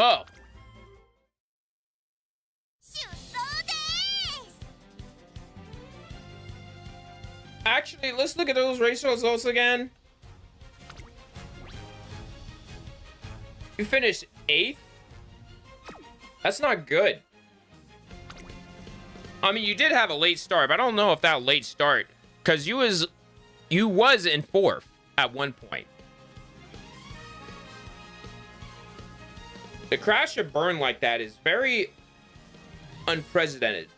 Speaker 1: Oh. Actually, let's look at those race results again. You finished 8th? That's not good. I mean, you did have a late start, but I don't know if that late start, because you was in 4th at one point. The crash and burn like that is very unprecedented.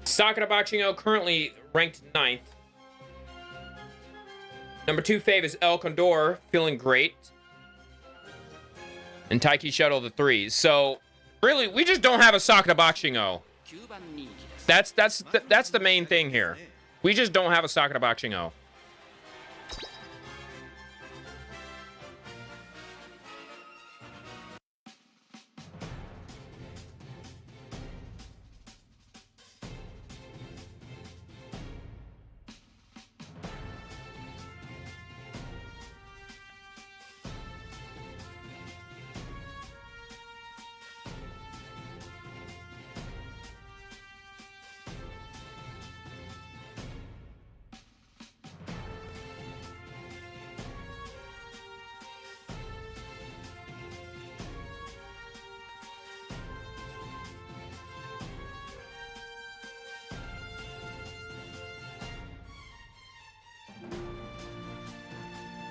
Speaker 1: Sakura Boxing O currently ranked 9th. Number 2 fave is El Condor, feeling great. And Taiki Shuttle the 3. So, really, we just don't have a Sakura Boxing-O. That's the main thing here. We just don't have a Sakura Boxing-O.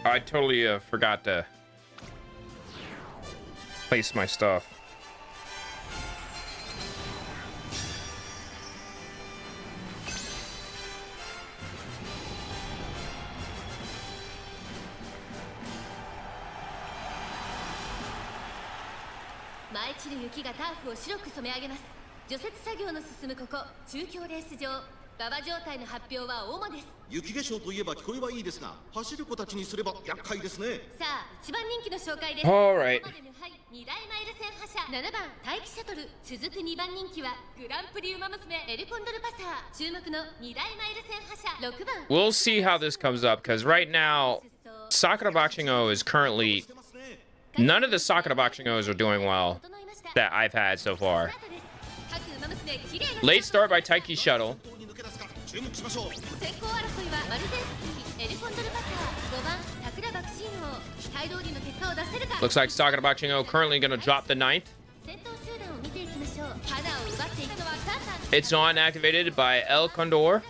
Speaker 1: I totally forgot to place my stuff. All right. We'll see how this comes up, because right now, Sakura Boxing-O is currently... None of the Sakura Boxing-Os are doing well that I've had so far. Late start by Taiki Shuttle. Looks like Sakura Boxing-O currently going to drop the 9th. It's on, activated by El Condor.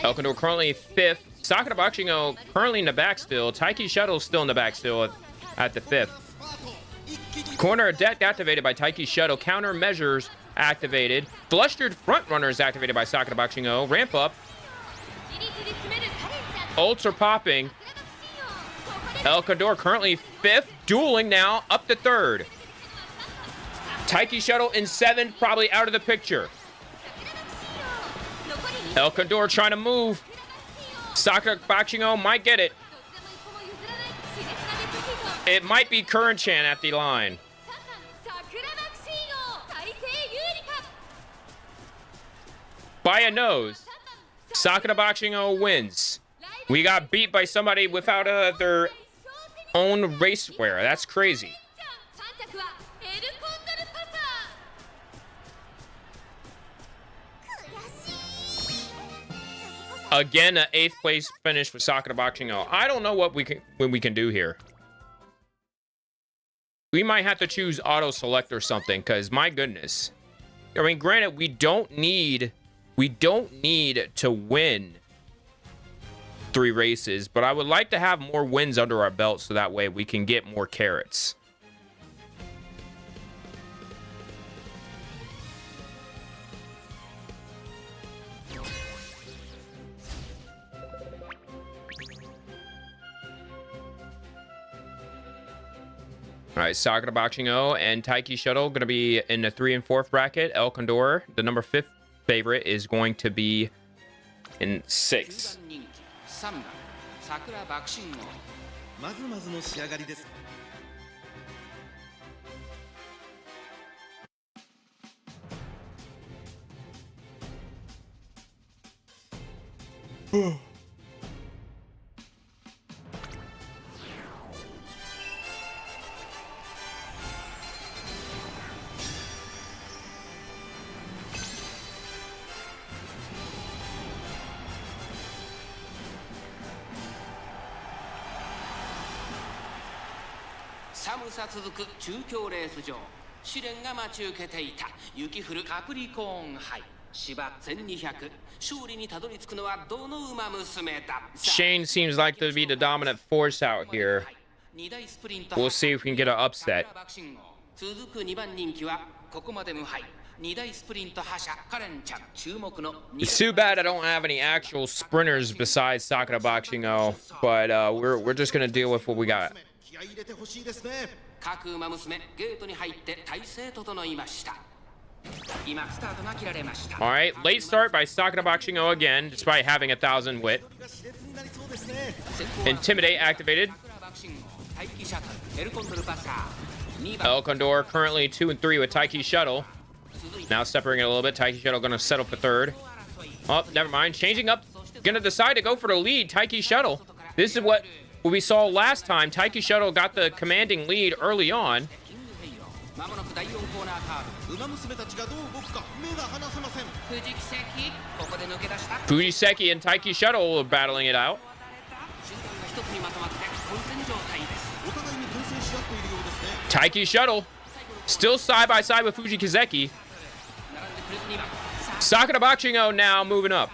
Speaker 1: El Condor currently 5th. Sakura Boxing-O currently in the back still. Taiki Shuttle still in the back still at the 5th. Corner Adept activated by Taiki Shuttle. Counter Measures activated. Flustered Front Runner is activated by Sakura Boxing-O. Ramp Up. Ults are popping. El Condor currently 5th. Dueling now up to 3rd. Taiki Shuttle in 7th, probably out of the picture. El Condor trying to move. Sakura Boxing-O might get it. It might be Curran-chan at the line. By a nose. Sakura Boxing-O wins. We got beat by somebody without their own racewear. That's crazy. Again, an 8th place finish for Sakura Boxing-O. I don't know what we can do here. We might have to choose auto select or something, because my goodness. I mean, granted, we don't need to win 3 races, but I would like to have more wins under our belt so that way we can get more carrots. All right, Sakura Boxing-O and Taiki Shuttle going to be in the 3 and 4th bracket. El Condor, the number 5th favorite, is going to be in 6th. Shane seems like to be the dominant force out here. We'll see if we can get an upset. It's too bad I don't have any actual sprinters besides Sakura Boxing O, but we're just gonna deal with what we got.
Speaker 3: 各馬娘ゲートに入って体勢整いました。今スタートが切られました。
Speaker 1: All right, late start by Sakura Boxing O again, despite having 1,000 wit. Intimidate activated. El Condor currently 2 and 3 with Taiki Shuttle. Now separating it a little bit. Taiki Shuttle gonna settle for third. Oh, never mind. Changing up. Gonna decide to go for the lead. Taiki Shuttle. This is what we saw last time. Taiki Shuttle got the commanding lead early on. Fujiseki and Taiki Shuttle are battling it out. Taiki Shuttle still side by side with Fujiseki. Sakura Boxing O now moving up.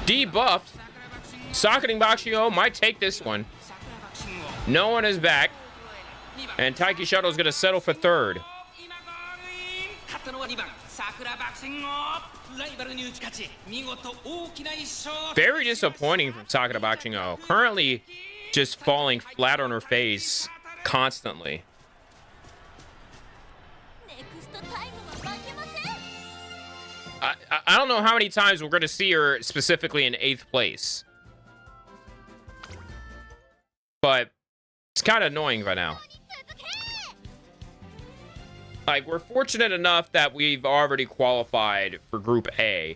Speaker 1: Debuffed. Sakura Boxing O might take this one. No one is back. And Taiki Shuttle is going to settle for third. Very disappointing from Sakura Boxing O. Currently just falling flat on her face constantly. I don't know how many times we're going to see her specifically in 8th place. But it's kind of annoying by now. Like, we're fortunate enough that we've already qualified for Group A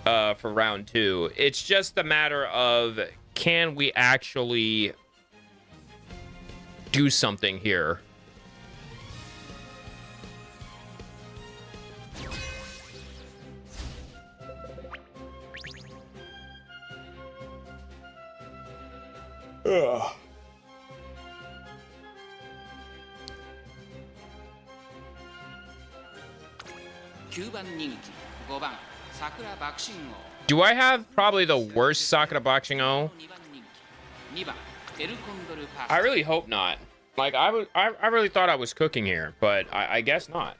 Speaker 1: for round 2. It's just a matter of, can we actually do something here? Ugh. Do I have probably the worst Sakura Boxing O? I really hope not. Like, I really thought I was cooking here, but I guess not.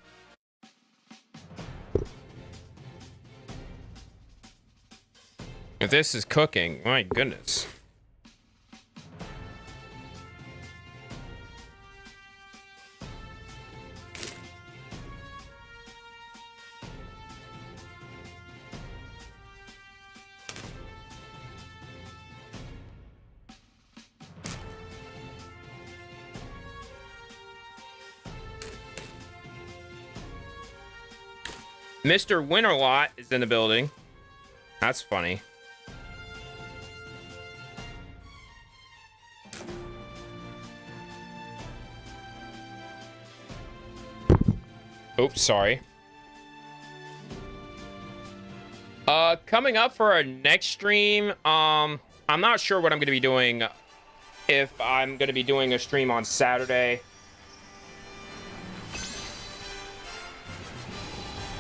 Speaker 1: If this is cooking, my goodness. Mr. Winterlot is in the building. That's funny. Oops, sorry. Coming up for our next stream, I'm not sure what I'm going to be doing. If I'm going to be doing a stream on Saturday.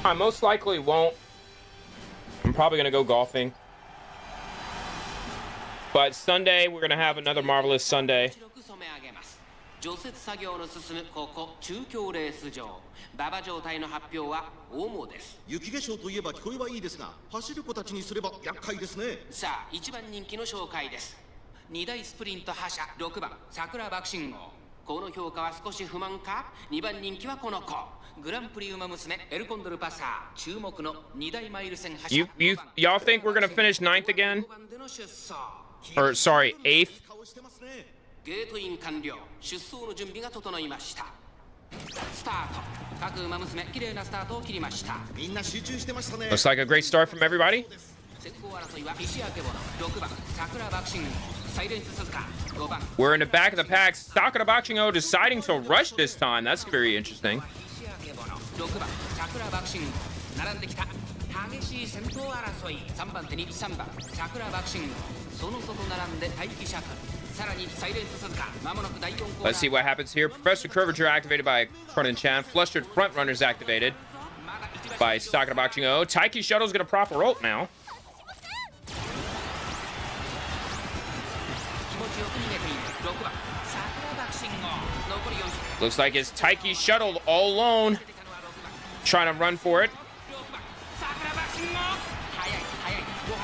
Speaker 1: I most likely won't. I'm probably going to go golfing. But Sunday, we're going to have another Marvelous Sunday.
Speaker 3: 除雪作業の進むここ中京レース場馬場状態の発表は主です。雪化粧といえば聞こえはいいですが走る子たちにすれば厄介ですね。さあ1番人気の紹介です。2大スプリント覇者6番桜爆心号。この評価は少し不満か。2番人気はこの子グランプリウマ娘エルコンドルパサー注目の2大マイル戦覇者。
Speaker 1: Y'all think we're gonna finish 9th again? Or sorry, 8th?
Speaker 3: ゲートイン完了出走の準備が整いましたスタート各馬娘綺麗なスタートを切りましたみんな集中してましたね
Speaker 1: Looks like a great start from everybody.
Speaker 3: 先行争いは石焼け物6番桜爆心サイレンス鈴鹿5番
Speaker 1: We're in the back of the pack. Sakura Boxing O deciding to rush this time. That's very interesting.
Speaker 3: 石焼け物6番桜爆心並んできた激しい先頭争い3番手に3番桜爆心その外並んで待機シャトル
Speaker 1: Let's see what happens here. Professor Curvature activated by Cronin Chan. Flustered Front Runners activated by Sakura Boxing O. Taiki Shuttle's gonna prop a rope now. Looks like it's Taiki shuttled all alone. Trying to run for it.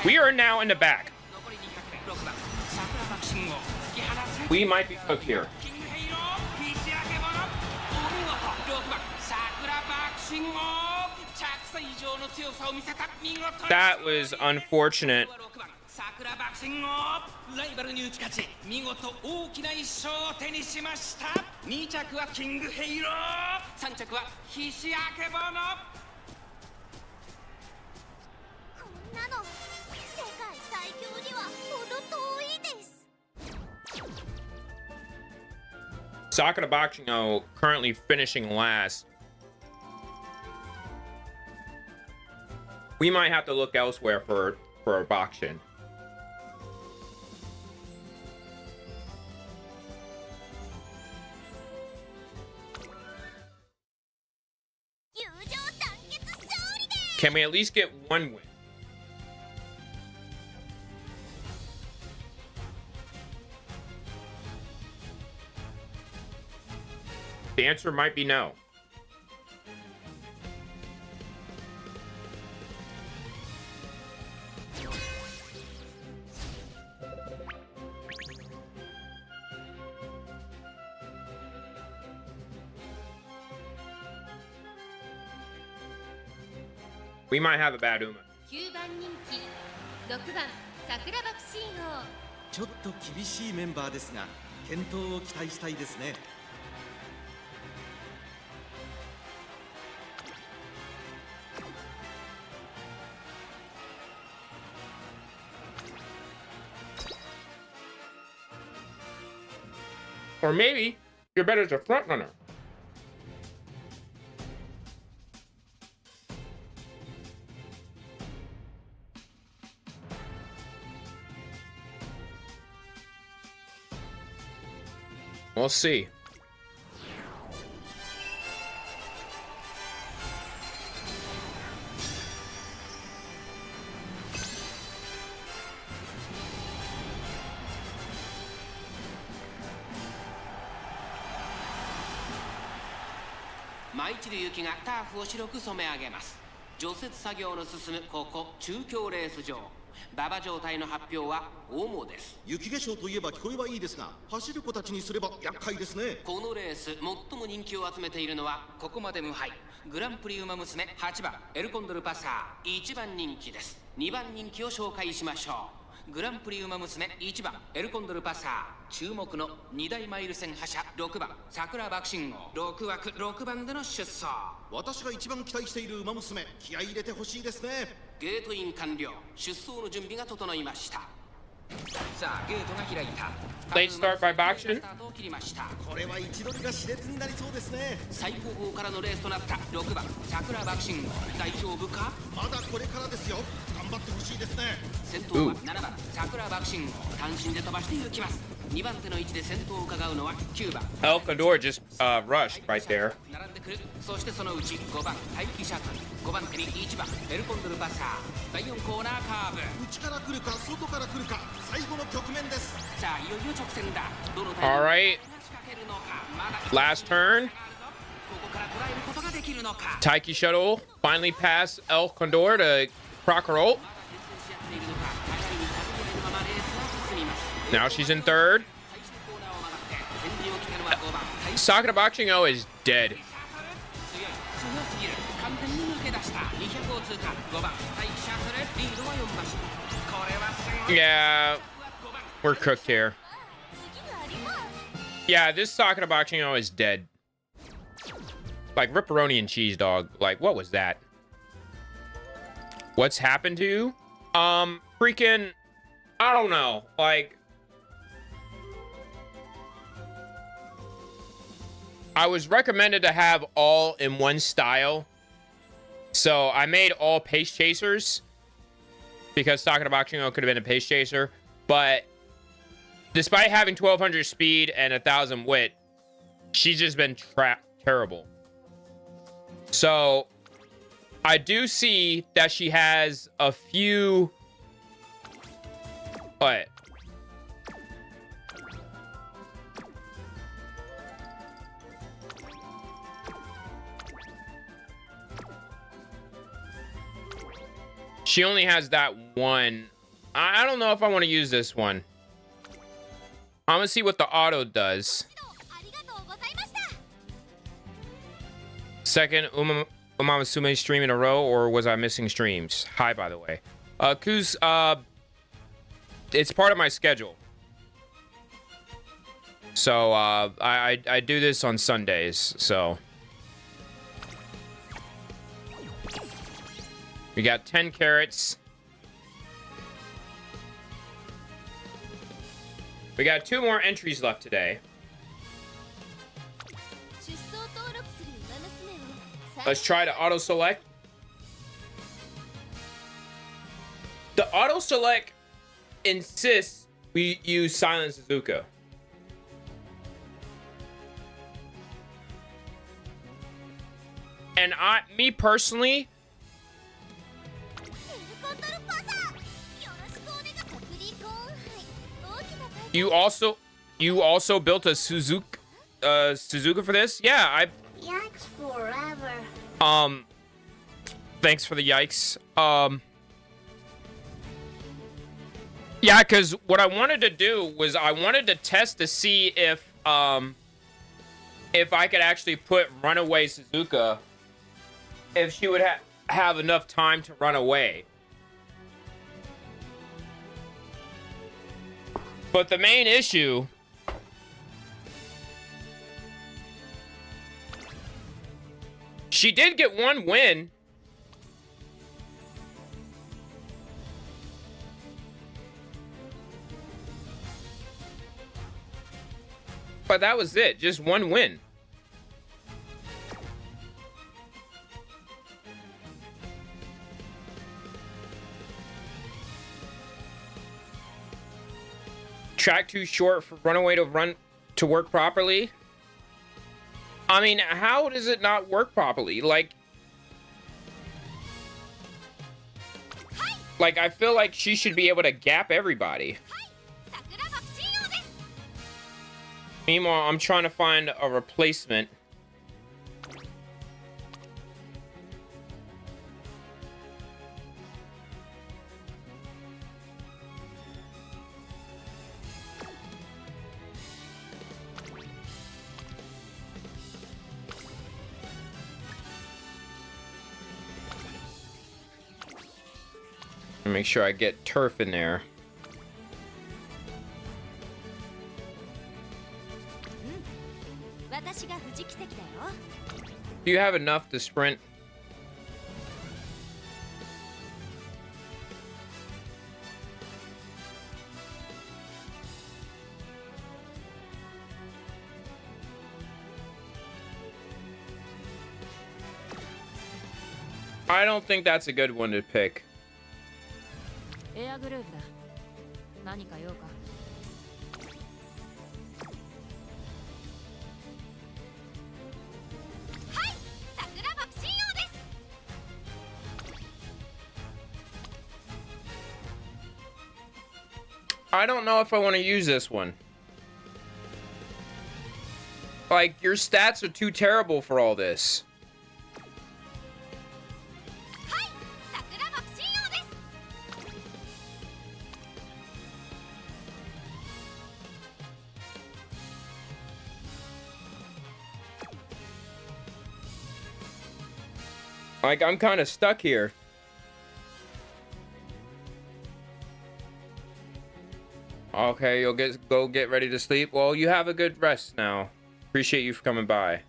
Speaker 1: We are now in the back. We might be cooked here. That was unfortunate. Sakura Bakshino currently finishing last. We might have to look elsewhere for a Bakshin. Can we at least get one win? The answer might be no. We might have a bad Uma.
Speaker 2: 9番人気6番桜爆心王。
Speaker 3: ちょっと厳しいメンバーですが、健闘を期待したいですね。
Speaker 1: Or maybe you're better as a front runner. We'll see.
Speaker 3: Maichi 流雪がターフを白く染め上げます。除雪作業の進むここ中京レース場。馬場状態の発表は主です。
Speaker 5: 雪化粧といえば聞こえはいいですが、走る子たちにすれば厄介ですね。
Speaker 3: このレース最も人気を集めているのはここまで無敗グランプリウマ娘8番エルコンドルパサー1番人気です。2番人気を紹介しましょう。グランプリウマ娘1番エルコンドルパサー、注目の2大マイル戦覇者6番桜爆心王、6枠6番での出走。
Speaker 5: 私が一番期待している馬娘、気合い入れてほしいですね。
Speaker 3: ゲートイン完了、出走の準備が整いました。さあゲートが開いた。
Speaker 1: Late start by Bakshin.
Speaker 5: これは位置取りが熾烈になりそうですね。
Speaker 3: 最高峰からのレースとなった6番桜爆心王、大丈夫か。
Speaker 5: まだこれからですよ。頑張ってほしいですね。
Speaker 3: 先頭は7番桜爆心王、単身で飛ばしていきます。2番手の位置で先頭を伺うのは9番
Speaker 1: El Condor just rushed right there.
Speaker 3: 並んでくる。そしてそのうち5番待機シャトル、5番手に1番エルコンドルパサー。第4コーナーカーブ、
Speaker 5: 内から来るか外から来るか、最後の局面です。
Speaker 3: さあいよいよ直線だ。どの
Speaker 1: All
Speaker 3: タイ
Speaker 1: right.
Speaker 3: ミングで仕掛けるのか。まだ
Speaker 1: Last turn.
Speaker 3: ここから捉えることができるのか。
Speaker 1: Taiki Shuttle finally passed El Condor to Crocker Ult. Now she's in third. Sakura Bakshino is dead. Yeah, we're cooked here. Yeah, this Sakura Bakshino is dead. Like ripperoni and cheese dog. Like, what was that? What's happened to you? Freaking, I don't know. Like, I was recommended to have all in one style. So I made all pace chasers because Sakura Bakshino could have been a pace chaser. But despite having 1200 speed and 1000 wit, she's just been terrible. So I do see that she has a few... What? She only has that one. I don't know if I want to use this one. I'm gonna see what the auto does. Second Umamusume stream in a row, or was I missing streams? Hi, by the way. Kuz, it's part of my schedule. So, I do this on Sundays, so. We got 10 carrots. We got 2 more entries left today. Let's try to auto select. The auto select insists we use Silent Suzuka. And me personally, you also built a Suzuka for this? Yeah,
Speaker 6: Yikes forever.
Speaker 1: Thanks for the yikes. Yeah, because what I wanted to do was I wanted to test to see if I could actually put Runaway Suzuka, if she would have enough time to run away. But the main issue she did get 1 win. But that was it, just 1 win. Track too short for Runaway to work properly. I mean, how does it not work properly? Like I feel like she should be able to gap everybody. Meanwhile, I'm trying to find a replacement. Make sure I get turf in there. Do you have enough to sprint? I don't think that's a good one to pick. I don't know if I want to use this one. Like, your stats are too terrible for all this. Like, I'm kind of stuck here. Okay, you'll go get ready to sleep. Well, you have a good rest now. Appreciate you for coming by.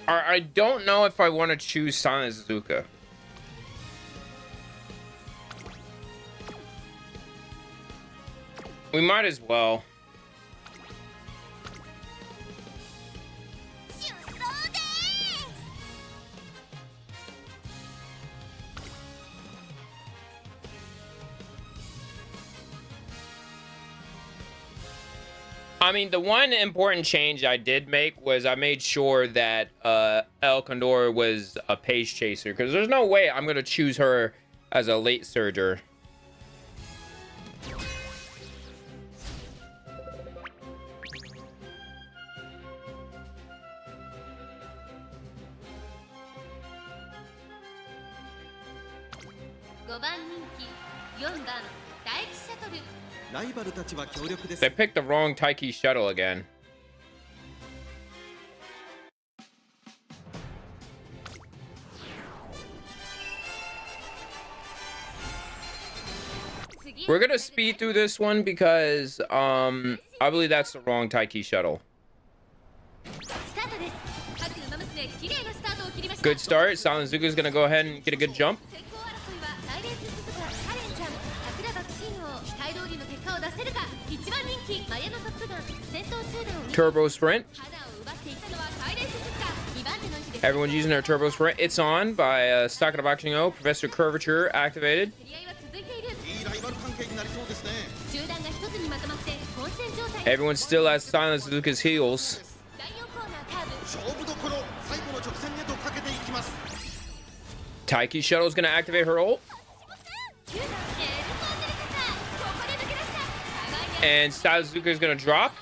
Speaker 1: I don't know if I want to choose Sana Suzuka. We might as well. I mean, the one important change I did make was I made sure that El Condor was a page chaser, because there's no way I'm going to choose her as a late surger. They picked the wrong Taiki shuttle again. We're gonna speed through this one because I believe that's the wrong Taiki shuttle. Good start. Silent Zuka's gonna go ahead and get a good jump. Turbo sprint. Everyone's using their turbo sprint. It's on by Sakura Boxing O. Professor Curvature activated. Everyone's still at Silent Suzuka's heels. Taiki Shuttle's gonna activate her ult. And Suzuka's gonna drop.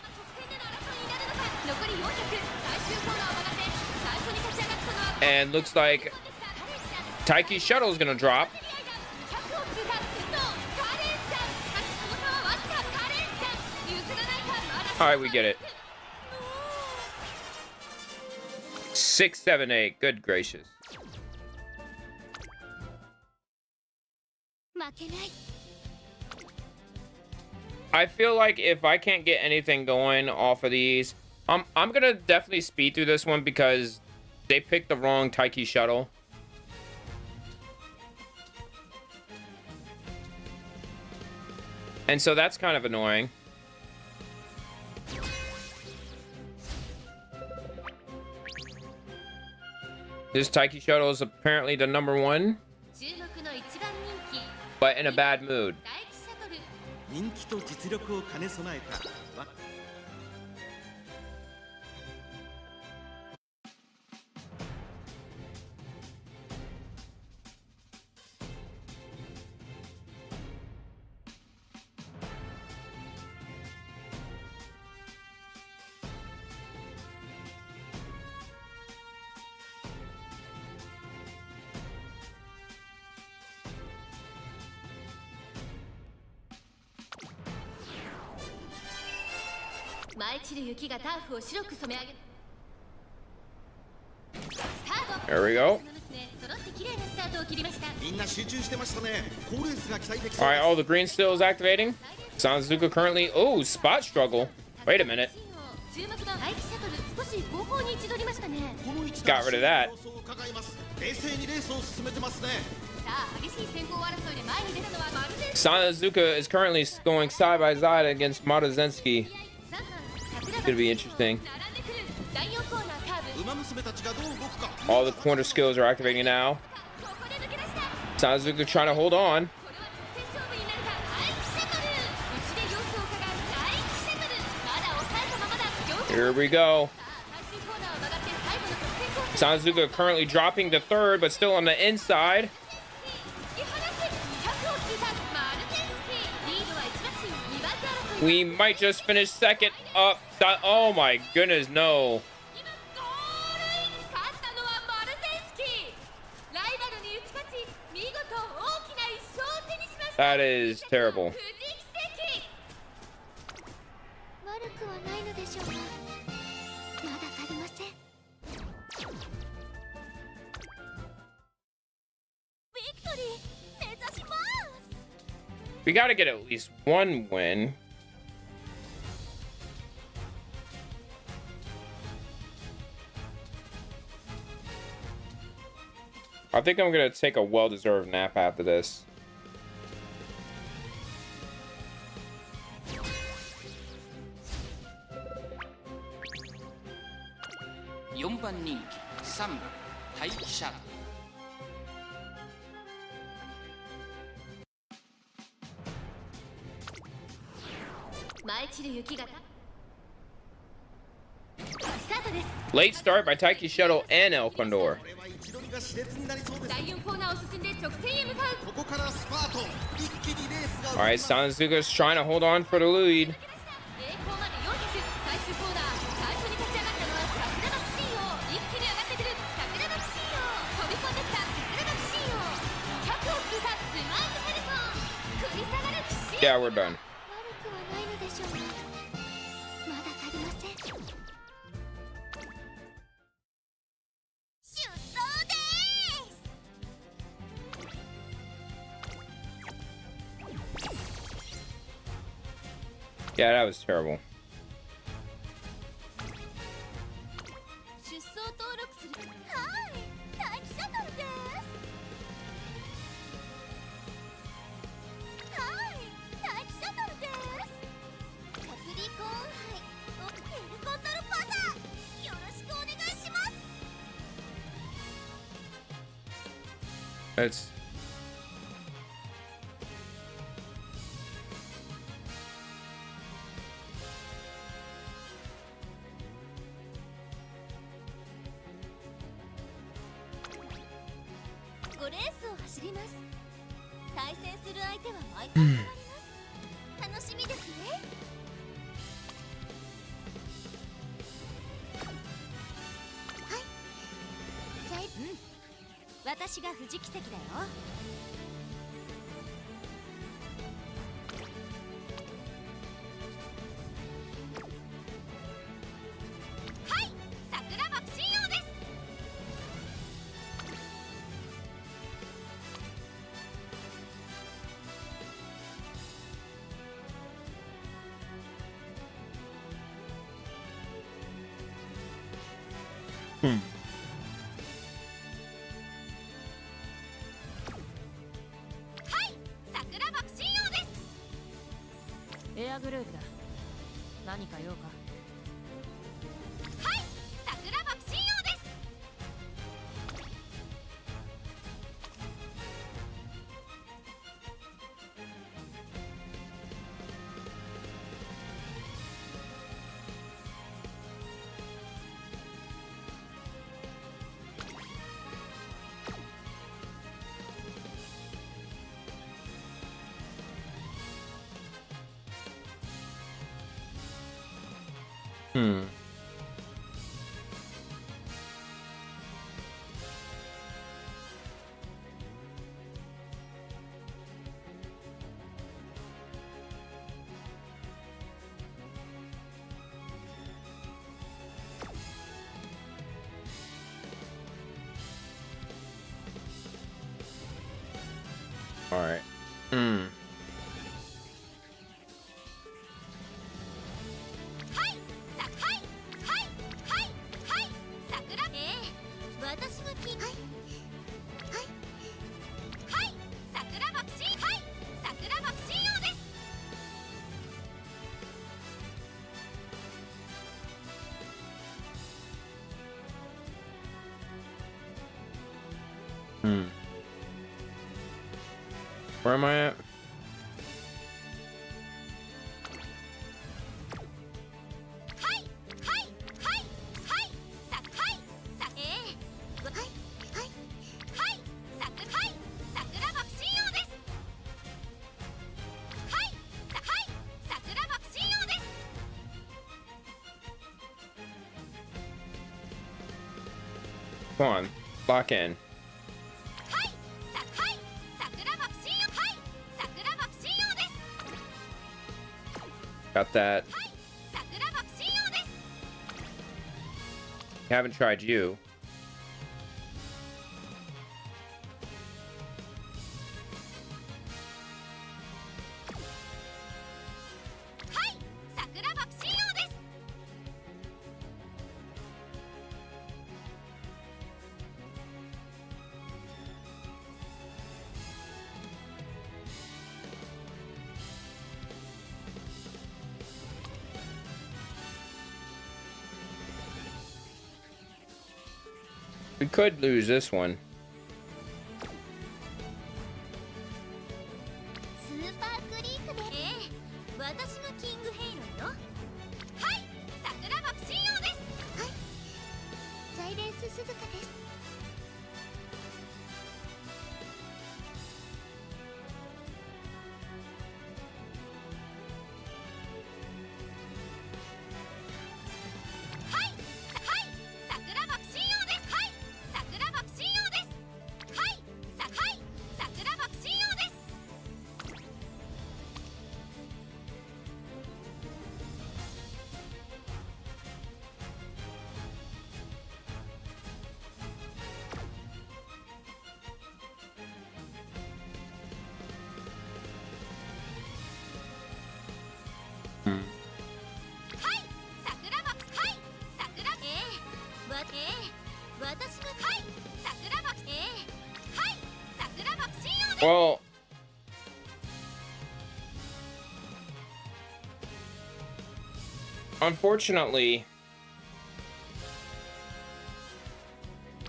Speaker 1: And looks like Taiki Shuttle's gonna drop. All right, we get it. 6, 7, 8. Good gracious. I feel like if I can't get anything going off of these, I'm gonna definitely speed through this one because they picked the wrong Taiki shuttle. And so that's kind of annoying. This Taiki shuttle is apparently the #1, but in a bad mood. There we go. All right, all the green still is activating. Sanzuka currently, oh, spot struggle. Wait a minute. Got rid of that. Sanazuka is currently going side by side against Maruzenski. It's gonna be interesting. All the corner skills are activating now. Sanazuka trying to hold on. Here we go. Sanazuka currently dropping to third, but still on the inside. We might just finish second up. Oh my goodness, no. That is terrible. We got to get at least one win. I think I'm gonna take a well-deserved nap after this.
Speaker 3: 4番人気3番待機シャート。
Speaker 2: 舞い散る雪型スタートです。
Speaker 1: Late start by Taiki Shuttle and El Condor.
Speaker 5: これは一度が熾烈になりそうです。
Speaker 2: 第4コーナーを進んで直線へ向かう。
Speaker 5: ここからスパート、一気にレースが
Speaker 1: All right, Sanazuka's trying to hold on for the lead.
Speaker 2: 栄光まで400、最終コーナー最初に立ち上がったのは桜のシーンを一気に上がってくる桜のシーンを飛び込んできた桜のシーンを100を引いたスマイルヘルソン繰り下がるシーン
Speaker 1: Yeah, we're done.
Speaker 6: 悪くはないのでしょうがまだ足りません。出走です。
Speaker 1: Yeah, that was terrible.
Speaker 6: 出走登録する。はい、待機シャトルです。はい、待機シャトルです。カプリコーン杯ヘルコントルパサー、よろしくお願いします。
Speaker 1: That's
Speaker 6: 5レースを走ります。対戦する相手は毎回変わります。楽しみですね。はい。私が富士奇跡だよ。はい、桜爆心王です。 はい、桜爆心王です。
Speaker 4: エアグループだ。何か用か。
Speaker 6: はい、桜爆心王です。
Speaker 1: all right.
Speaker 6: はい、桜。私が聞いはい、桜爆心。はい、桜爆心王です。
Speaker 1: Where am I at?
Speaker 6: はい、桜爆心王です。はい、桜爆心王です。
Speaker 1: Come on, lock in.
Speaker 6: はい、桜爆心王。はい、桜爆心王です。
Speaker 1: Got that.
Speaker 6: はい、桜爆心王です。
Speaker 1: Haven't tried you.
Speaker 6: はい、桜爆心王です。 はい、
Speaker 1: We could lose this one.
Speaker 6: スーパークリークで私がキングヘイローよ。はい桜爆心王です。はいサイレンス鈴鹿です。はいはい桜爆心王です。はい桜爆心王です。はいはい桜爆心王です。はい桜爆はい桜私がはい桜爆はい桜爆心王です。
Speaker 1: Well, unfortunately,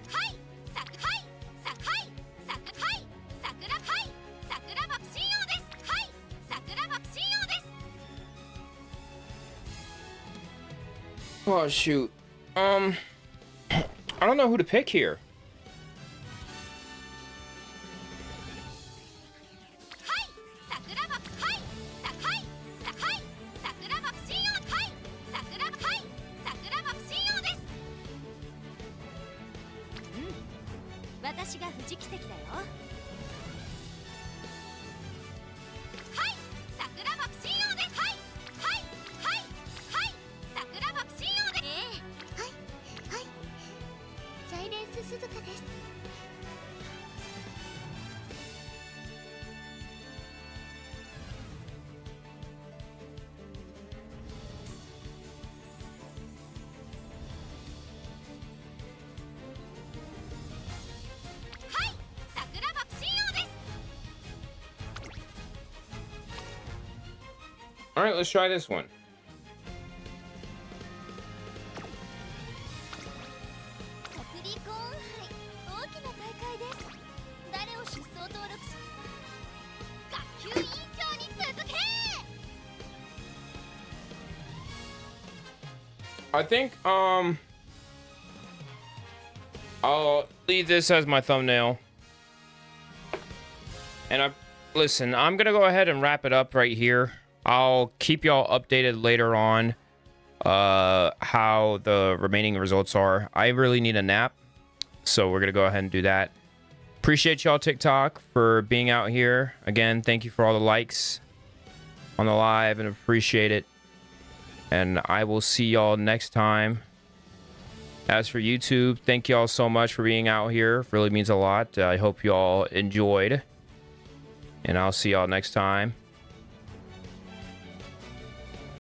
Speaker 6: はいはいはい桜はい桜爆心王です。はい桜爆心王です。
Speaker 1: oh shoot. I don't know who to pick here.
Speaker 6: はい桜爆はいはい桜爆心王はい桜爆心王です。私が富士奇跡だよ。はい桜爆心王です。はい桜爆心王です。はいサイレンス鈴鹿です。 はい桜爆心王です。
Speaker 1: All right, let's try this one.
Speaker 6: カプリコーン杯大きな大会です。誰を出走登録し学級委員長に続け。
Speaker 1: I think I'll leave this as my thumbnail. And listen, I'm gonna go ahead and wrap it up right here. I'll keep y'all updated later on how the remaining results are. I really need a nap, so we're gonna go ahead and do that. Appreciate y'all TikTok for being out here. Again, thank you for all the likes on the live and appreciate it. And I will see y'all next time. As for YouTube, thank y'all so much for being out here. Really means a lot. I hope y'all enjoyed. And I'll see y'all next time.